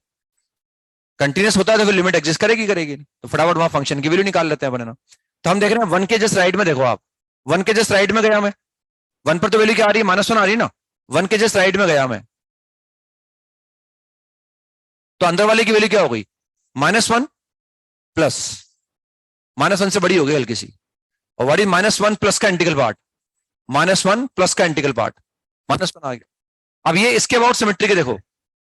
कंटिन्यूस होता है तो फिर लिमिट एग्जिस्ट करेगी करेगी नहीं। तो फटाफट वहां फंक्शन की वैल्यू निकाल लेते हैं अपने ना। तो हम देख रहे हैं 1 के जस्ट राइट में, देखो आप 1 के जस्ट राइट में गया मैं, 1 पर तो वैल्यू क्या आ रही है, -1 आ रही है ना। 1 के जस्ट राइट में गया मैं तो अंदर वाले की वैल्यू क्या हो गई, -1 प्लस, -1 से बड़ी हो गई हल्की सी। और व्हाट इज -1 प्लस का इंटीग्रल पार्ट, -1 प्लस का इंटीग्रल पार्ट -1 आ गया। अब ये इसके अबाउट सिमेट्रिक है, देखो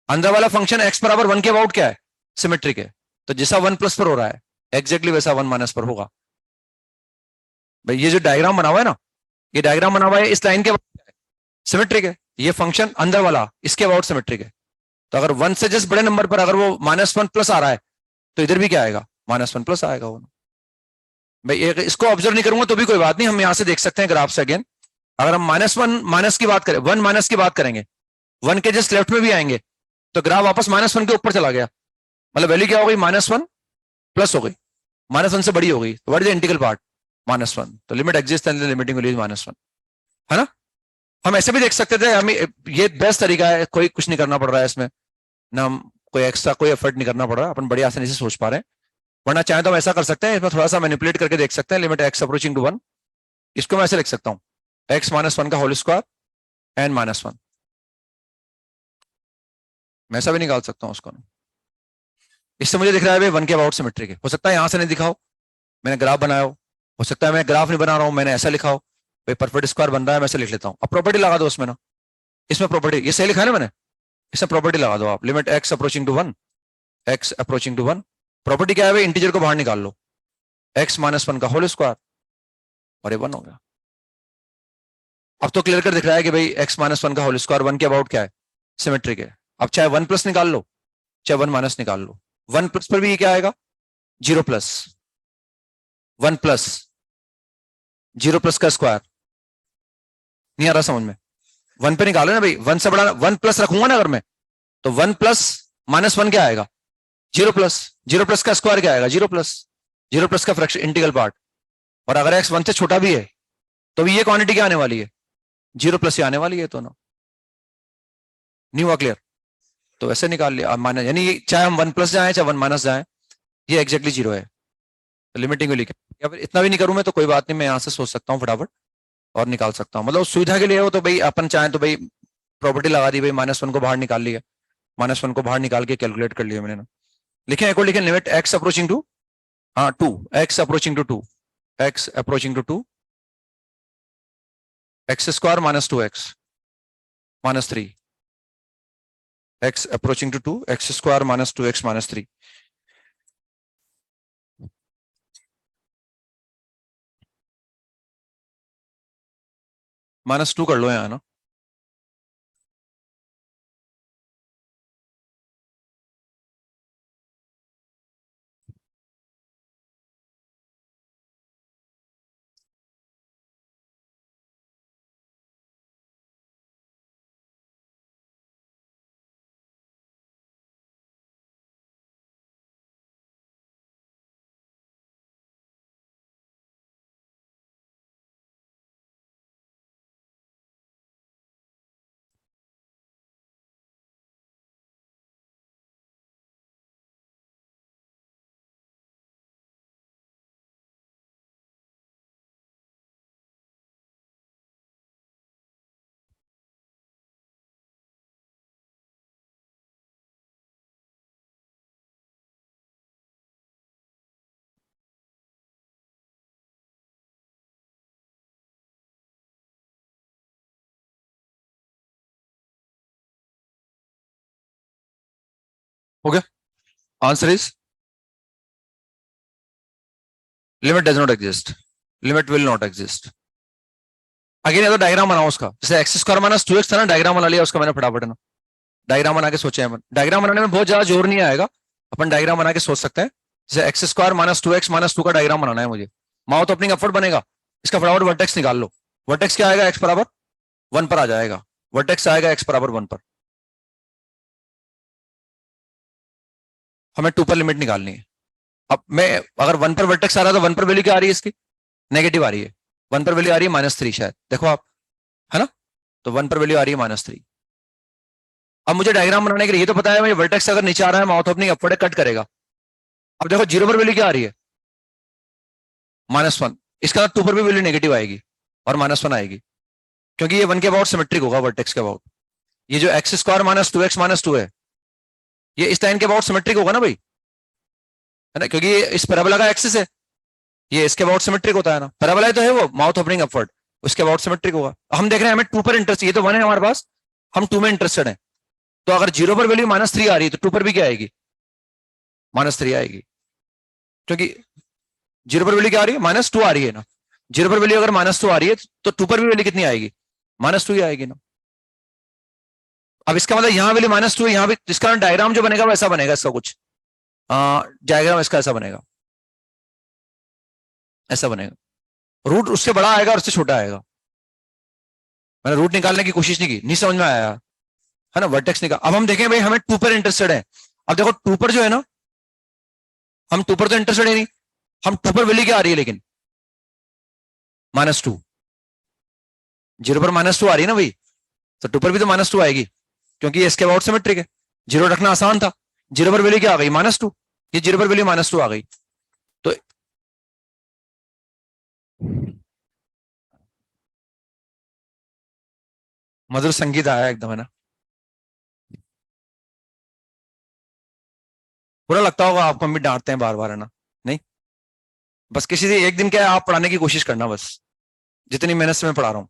अंदर वाला फंक्शन x बराबर 1 के अबाउट क्या है, सिमेट्रिक है। तो जैसा 1 प्लस पर हो रहा है एग्जैक्टली वैसा 1 माइनस पर होगा। भाई ये जो डायग्राम बना हुआ है ना, ये डायग्राम बना हुआ है इस लाइन के सिमेट्रिक है, ये फंक्शन अंदर वाला इसके अबाउट सिमेट्रिक है। तो अगर 1 से जस्ट बड़े नंबर पर अगर वो -1 प्लस आ रहा है तो इधर भी क्या आएगा, -1 प्लस आएगा वो। भाई इसको ऑब्जर्व नहीं करूंगा तो भी कोई बात नहीं, हम यहां से देख सकते हैं ग्राफ से अगेन। अगर हम -1 माइनस की बात करें, 1 माइनस की बात करेंगे, 1 के जस्ट लेफ्ट में भी आएंगे तो ग्राफ वापस -1 के ऊपर चला गया, मतलब वैल्यू क्या हो गई, -1 प्लस हो गई, -1 से बड़ी हो गई। What is the integral part, -1। तो limit exist and limiting value is -1, है ना। हम ऐसे भी देख सकते थे, हमें ये बेस्ट तरीका है, कोई कुछ नहीं करना पड़ रहा है इसमें ना, हम कोई एक्स्ट्रा कोई एफर्ट नहीं करना पड़ रहा, अपन बड़ी आसानी से सोच पा रहे हैं। वरना चाहे तो हम ऐसा कर सकते हैं, इसमें थोड़ा सा मैनिपुलेट करके देख सकते हैं, लिमिट एक्स अप्रोचिंग टू 1, इसको मैं ऐसे लिख सकता हूं, x -1 का होल स्क्वायर एन -1, मैं ऐसा भी निकाल सकता हूं उसको। इससे मुझे दिख रहा है भाई 1 के अबाउट सिमेट्रिक है। हो सकता है यहां से नहीं दिखाओ, मैंने ग्राफ बनाया हो सकता है मैं ग्राफ नहीं बना रहा हूं, मैंने ऐसा लिखा हो, भाई परफेक्ट स्क्वायर बन रहा है, मैं ऐसे लिख लेता हूं। अब प्रॉपर्टी लगा दो उसमें ना, इसमें प्रॉपर्टी, ये सही लिखा है ना मैंने, इसमें प्रॉपर्टी लगा दो आप, limit x approaching to 1, x approaching to 1, property क्या है भाई, इंटीजर को बाहर निकाल लो, x -1 का होल स्क्वायर, और ये 1 हो गया। अब तो क्लियर कर दिख रहा है कि भाई x -1 का होल स्क्वायर 1 के अबाउट क्या है, सिमेट्रिक है। अब चाहे 1 प्लस निकाल लो, चाहे 1 माइनस निकाल लो, 1 प्लस पर भी ये क्या आएगा, 0 प्लस 1 प्लस 0 प्लस का स्क्वायर, नहीं आ रहा समझ में, 1 पे निकालो ना भाई, 1 से बड़ा 1 प्लस रखूंगा ना अगर मैं, तो 1 प्लस -1 क्या आएगा, 0 प्लस, 0 प्लस का स्क्वायर क्या आएगा, 0 प्लस, 0 प्लस का फ्रैक्शन इंटीग्रल पार्ट, और अगर x 1 से छोटा भी है तो भी ये क्वांटिटी क्या आने वाली है, 0 प्लस ही आने वाली है, तो ना, नहीं हुआ क्लियर। तो वैसे निकाल लिया माइनस, यानी चाहे हम 1 प्लस जाए चाहे 1 माइनस जाए, ये एग्जैक्टली 0 है, तो लिमिटिंग लिखे, या फिर इतना भी नहीं करूं मैं तो कोई बात नहीं, मैं यहां से सोच सकता हूँ फटाफट और निकाल सकता हूँ, मतलब सुविधा के लिए हो तो भाई अपन चाहे तो भाई प्रॉपर्टी लगा दी, भाई -1 को बाहर निकाल लिया, -1 को बाहर निकाल के कैलकुलेट कर लिया मैंने ना। लिखे एक और लिखे, लिमिट x अप्रोचिंग टू, हाँ 2, x approaching to 2, x approaching to 2, x square -2x -3, x approaching to 2, x square -2x -3, -2 कर लो यहाँ ना, हो गया। Answer is limit does not exist, limit will not exist. Again ये तो डायग्राम बनाओ उसका, जैसे एक्स स्क्वायर -2x था ना, डायग्राम बना लिया उसका मैंने फटाफट ना, डायग्राम बना के सोचे हैं, डायग्राम बनाने में बहुत ज्यादा जोर नहीं आएगा, अपन डायग्राम बना के सोच सकते हैं। जैसे एक्स स्क्वायर -2x -2 का डायग्राम बनाना है मुझे, माउथ ओपनिंग अपवर्ड बनेगा, इसका फटाफट वर्टेक्स निकाल लो, वर्टेक्स क्या आएगा, x बराबर 1 पर आ जाएगा, वर्टेक्स आएगा x बराबर 1 पर, हमें 2 पर लिमिट निकालनी है। अब मैं अगर 1 पर वर्टेक्स आ रहा है तो 1 पर वैल्यू क्या आ रही है इसकी, नेगेटिव आ रही है, 1 पर वैल्यू आ रही है -3 शायद, देखो आप, है ना, तो 1 पर वैल्यू आ रही है -3। अब मुझे डायग्राम बनाने के लिए ये तो पता है मुझे वर्टेक्स अगर नीचे आ रहा है माउथ ओपनिंग अपवर्ड कट करेगा। अब देखो 0 पर वैल्यू क्या आ रही है, -1, इसका 2 पर भी वैल्यू नेगेटिव आएगी और -1 आएगी, क्योंकि ये 1 के अबाउट सिमेट्रिक होगा वर्टेक्स के अबाउट। ये जो एक्स स्क्वायर -2x -2 है, ये इस लाइन के अबाउट सिमेट्रिक होगा ना भाई, है ना, क्योंकि ये इस पैराबोला का एक्सिस है, ये इसके अबाउट सिमेट्रिक होता है ना, पैराबोला तो है वो माउथ ओपनिंग अपवर्ड, उसके अबाउट सिमेट्रिक होगा। हम देख रहे हैं हमें 2 पर इंटरेस्ट, ये तो 1 है हमारे पास, हम 2 में इंटरेस्टेड है, तो अगर 0 पर वैल्यू -3 आ रही है तो 2 पर भी क्या आएगी, -3 आएगी, क्योंकि 0 पर वैल्यू क्या आ रही है, -2 आ रही है ना, 0 पर वैल्यू अगर -2 आ रही है तो 2 पर भी वैल्यू कितनी आएगी, -2 ही आएगी ना। अब इसका मतलब यहाँ वैल्यू -2 है, यहाँ भी इसका डायग्राम जो बनेगा वैसा बनेगा, इसका कुछ डायग्राम इसका ऐसा बनेगा, ऐसा बनेगा। रूट उससे बड़ा आएगा और उससे छोटा आएगा। मैंने रूट निकालने की कोशिश नहीं की, नहीं समझ में आया है ना, वर्टेक्स निकाल। अब हम देखें भाई हमें 2 पर इंटरेस्टेड है। अब देखो 2 पर जो है ना, हम 2 पर तो इंटरेस्टेड है नहीं, हम 2 पर वैल्यू क्या आ रही है लेकिन -2, 0 पर -2 आ रही है ना भाई, तो 2 पर भी तो -2 आएगी, क्योंकि ये इसके अबाउट सिमेट्रिक है। 0 रखना आसान था, 0 पर वैल्यू क्या आ गई -2, ये 0 पर वैल्यू -2 आ गई। तो मधुर संगीत आया एकदम, है ना। बुरा लगता होगा आपको, हम भी डांटते हैं बार बार, है ना। नहीं, बस किसी से एक दिन क्या है, आप पढ़ाने की कोशिश करना, बस जितनी मेहनत से मैं पढ़ा रहा हूं,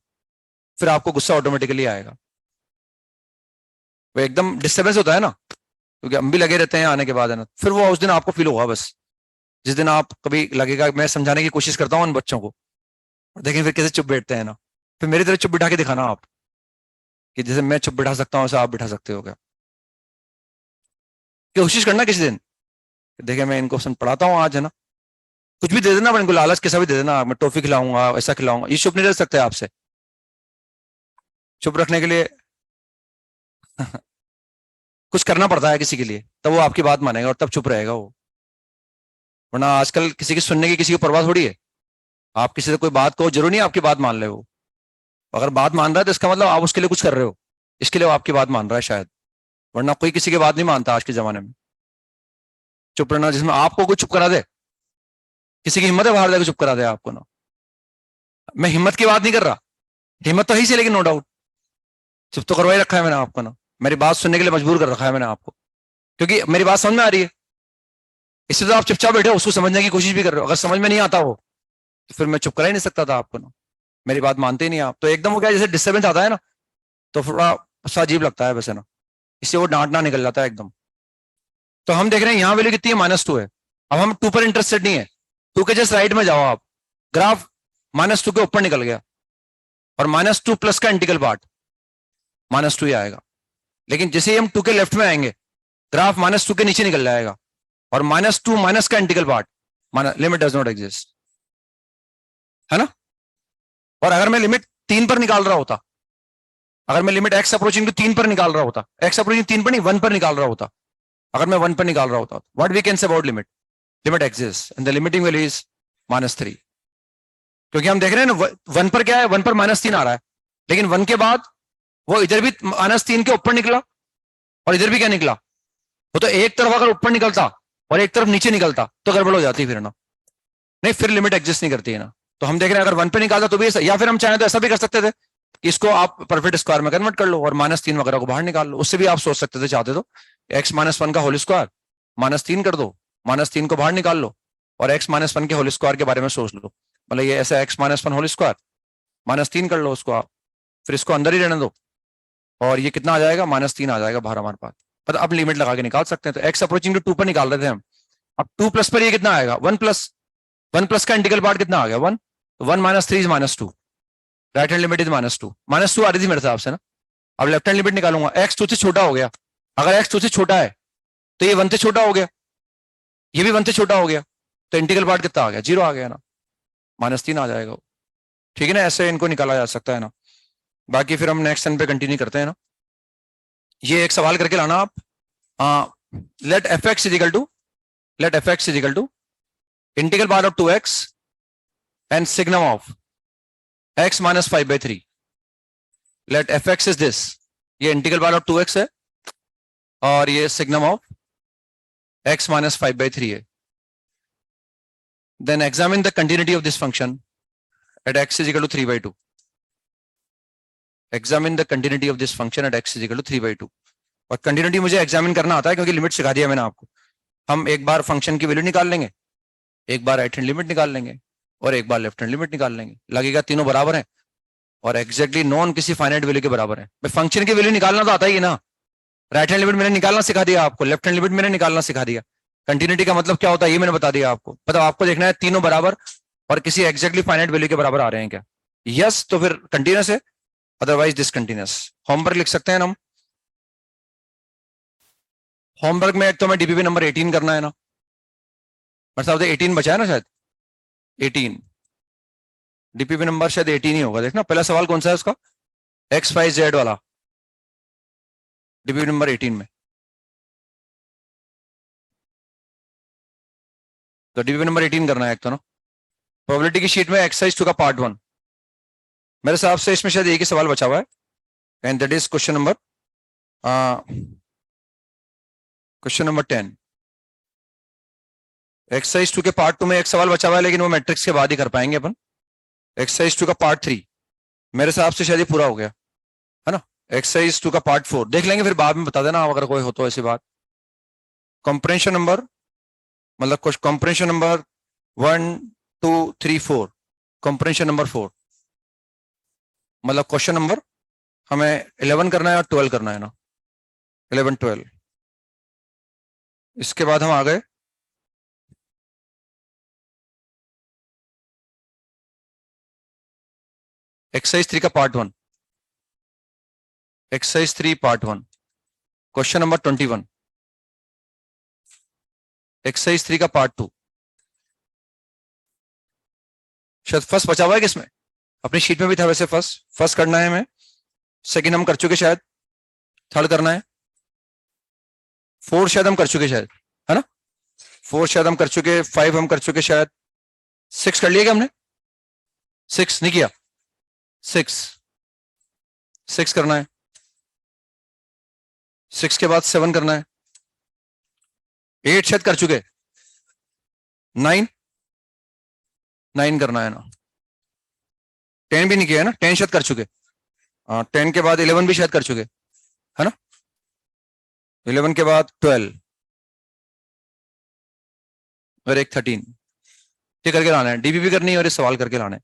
फिर आपको गुस्सा ऑटोमेटिकली आएगा। वो एकदम डिस्टर्बेंस होता है ना, क्योंकि हम भी लगे रहते हैं आने के बाद, है ना, फिर वो उस दिन आपको फील होगा बस, जिस दिन आप कभी लगेगा मैं समझाने की कोशिश करता हूँ उन बच्चों को, और देखें फिर कैसे चुप बैठते हैं ना, फिर मेरी तरह चुप बिठा के दिखाना आप, कि जैसे मैं चुप बिठा सकता हूँ वैसे आप बिठा सकते हो क्या। कोशिश करना किसी दिन, देखे मैं इनको पढ़ाता हूँ आज, है ना, कुछ भी दे देना, इनको लालच कैसा भी दे देना, मैं टॉफी खिलाऊंगा, ऐसा खिलाऊंगा, ये चुप नहीं रह सकते आपसे, चुप रखने के लिए कुछ करना पड़ता है किसी के लिए, तब वो आपकी बात मानेगा और तब चुप रहेगा वो। वरना आजकल किसी की सुनने की किसी को परवाह थोड़ी है। आप किसी से कोई बात कहो, जरूरी नहीं आपकी बात मान ले वो, अगर बात मान रहा है तो इसका मतलब आप उसके लिए कुछ कर रहे हो, इसके लिए वो आपकी बात मान रहा है शायद, वरना कोई किसी की बात नहीं मानता आज के जमाने में। चुप रहना, जिसमें आपको कोई चुप करा दे, किसी की हिम्मत है बाहर जाकर चुप करा दे आपको ना, मैं हिम्मत की बात नहीं कर रहा, हिम्मत तो ही से, लेकिन नो डाउट चुप तो करवाई रखा है मैंने आपको ना, मेरी बात सुनने के लिए मजबूर कर रखा है मैंने आपको, क्योंकि मेरी बात समझ में आ रही है, इससे तो आप चुपचाप बैठे हो, उसको समझने की कोशिश भी कर रहे हो, अगर समझ में नहीं आता हो तो फिर मैं चुप करा ही नहीं सकता था आपको ना, मेरी बात मानते ही नहीं आप, तो एकदम वो क्या जैसे डिस्टर्बेंस आता है ना, तो थोड़ा सा अजीब लगता है वैसे ना, इससे वो डांटना निकल जाता है एकदम। तो हम देख रहे हैं यहाँ वैल्यू कितनी है, -2 है। अब हम 2 पर इंटरेस्टेड नहीं है, 2 के जस्ट राइट में जाओ आप, ग्राफ -2 के ऊपर निकल गया, और -2 प्लस का इंटीग्रल पार्ट -2 ही आएगा, लेकिन जैसे ही हम 2 के लेफ्ट में आएंगे, ग्राफ -2 के नीचे निकल जाएगा, और -2 माइनस का integral part, limit does not exist, है ना। और अगर मैं लिमिट 3 पर निकाल रहा होता, अगर मैं लिमिट एक्स अप्रोचिंग टू 3 पर निकाल रहा होता, एक्स अप्रोचिंग 3 पर नहीं 1 पर निकाल रहा होता, अगर मैं 1 पर निकाल रहा होता, what we can say about limit, limit exist and the limiting value is -3, क्योंकि हम देख रहे हैं ना 1 पर क्या है, 1 पर -3 आ रहा है, लेकिन 1 के बाद वो इधर भी -3 के ऊपर निकला, और इधर भी क्या निकला, वो तो एक तरफ अगर ऊपर निकलता और एक तरफ नीचे निकलता तो गड़बड़ हो जाती फिर ना, नहीं फिर लिमिट एग्जिस्ट नहीं करती है ना। तो हम देख रहे हैं अगर 1 पे निकालता तो भी ऐसा, या फिर हम चाहें तो ऐसा भी कर सकते थे कि इसको आप परफेक्ट स्क्वायर में कन्वर्ट कर लो और -3 वगैरह को बाहर निकाल लो, उससे भी आप सोच सकते थे चाहते तो, x-1 का होल स्क्वायर -3 कर दो, -3 को बाहर निकाल लो, और x-1 के होल स्क्वायर के बारे में सोच लो, मतलब ये ऐसा x-1 होल स्क्वायर -3 कर लो उसको आप, फिर इसको अंदर ही रहने दो, और ये कितना आ जाएगा, -3 आ जाएगा बाहर हमारे पास, पर अब लिमिट लगा के निकाल सकते हैं। तो x अप्रोचिंग टू 2 पर निकाल रहे थे हम, अब 2 प्लस पर ये कितना आएगा, 1 प्लस का इंटीग्रल पार्ट कितना आ गया 1, 1 -3 is -2, right hand limit is -2, -2 आ रही थी मेरे हिसाब से ना। अब लेफ्ट हैंड लिमिट निकालूंगा, x 2 से छोटा हो गया, अगर x 2 से छोटा है तो ये 1 से छोटा हो गया, ये भी 1 से छोटा हो गया, तो इंटीग्रल पार्ट कितना आ गया, 0 आ गया ना, -3 आ जाएगा, ठीक है ना, ऐसे इनको निकाला जा सकता है ना। बाकी फिर हम नेक्स्ट टर्न पे कंटिन्यू करते हैं ना। ये एक सवाल करके लाना आप, let f x is equal to integral part of 2x and signum of x -5/3, let f x is this, ये इंटीग्रल पार्ट ऑफ 2x है और ये सिग्नम ऑफ x -5/3 है। Then examine the continuity of this function at x is equal to 3/2, examine the continuity of this function at x is equal to 3/2, और continuity मुझे examine करना आता है क्योंकि लिमिट सिखा दिया मैंने आपको। हम एक बार फंक्शन की वैल्यू निकाल लेंगे, एक बार राइट हैंड लिमिट निकाल लेंगे, और एक बार लेफ्ट हैंड लिमिट निकाल लेंगे, लगेगा तीनों बराबर हैं और एग्जैक्टली नॉन किसी फाइनाइट वैल्यू के बराबर है। भाई फंक्शन की वैल्यू निकालना तो आता ही है ना, राइट हैंड लिमिट मैंने निकालना सिखा दिया आपको, लेफ्ट हैंड लिमिट मैंने निकालना सिखा दिया, कंटिन्यूटी का मतलब क्या होता है ये मैंने बता दिया आपको, मतलब आपको देखना है तीनों बराबर और किसी एग्जैक्टली फाइनाइट वैल्यू के बराबर आ रहे हैं क्या, यस तो फिर कंटिन्यूस है, अदरवाइज डिसकंटिन्यूस। होम पर लिख सकते हैं हम, होमवर्क में एक तो मैं डीपीपी नंबर 18 करना है ना, मेरे साहब 18 बचा है ना शायद, 18 डीपीपी नंबर शायद 18 ही होगा। देखना पहला सवाल कौन सा है उसका, XYZ वाला, डीपीपी नंबर 18 में। तो डीपीपी नंबर 18 करना है एक तो ना। प्रोबेबिलिटी की शीट में एक्सरसाइज 2 का पार्ट 1, मेरे हिसाब से इसमें शायद एक ही सवाल बचा हुआ है, and that is question number 10। Exercise 2 के पार्ट 2 में एक सवाल बचा हुआ है, लेकिन वो मैट्रिक्स के बाद ही कर पाएंगे अपन। एक्सरसाइज 2 का पार्ट 3 मेरे हिसाब से शायद ये पूरा हो गया है ना। एक्सरसाइज 2 का पार्ट 4 देख लेंगे, फिर बाद में बता देना अगर कोई हो तो ऐसी बात। कॉम्प्रेंशन नंबर, मतलब कुछ कॉम्प्रेंशन नंबर 1 2 3 4, कॉम्प्रेंशन नंबर 4, मतलब क्वेश्चन नंबर हमें 11 करना है और 12 करना है ना, 11 12। इसके बाद हम आ गए एक्सरसाइज 3 का part 1, exercise 3 part 1, question number 21। Exercise 3 का पार्ट 2 शायद फर्स्ट बचा हुआ है किसमें, अपनी शीट में भी था वैसे। फर्स्ट करना है हमें, सेकंड हम कर चुके शायद, थर्ड करना है, फोर्थ शायद हम कर चुके शायद, है ना। फोर्थ शायद हम कर चुके, 5 हम कर चुके शायद, 6 कर लिया क्या हमने, 6 नहीं किया, 6 करना है, 6 के बाद 7 करना है, 8 शायद कर चुके, 9 करना है ना, 10 भी नहीं किया है ना, 10 शायद कर चुके, 10 के बाद 11 भी शायद कर चुके, है ना। 11 के बाद 12 और एक 13, ये करके लाना है, डीपीपी करनी है और ये सवाल करके लाना है।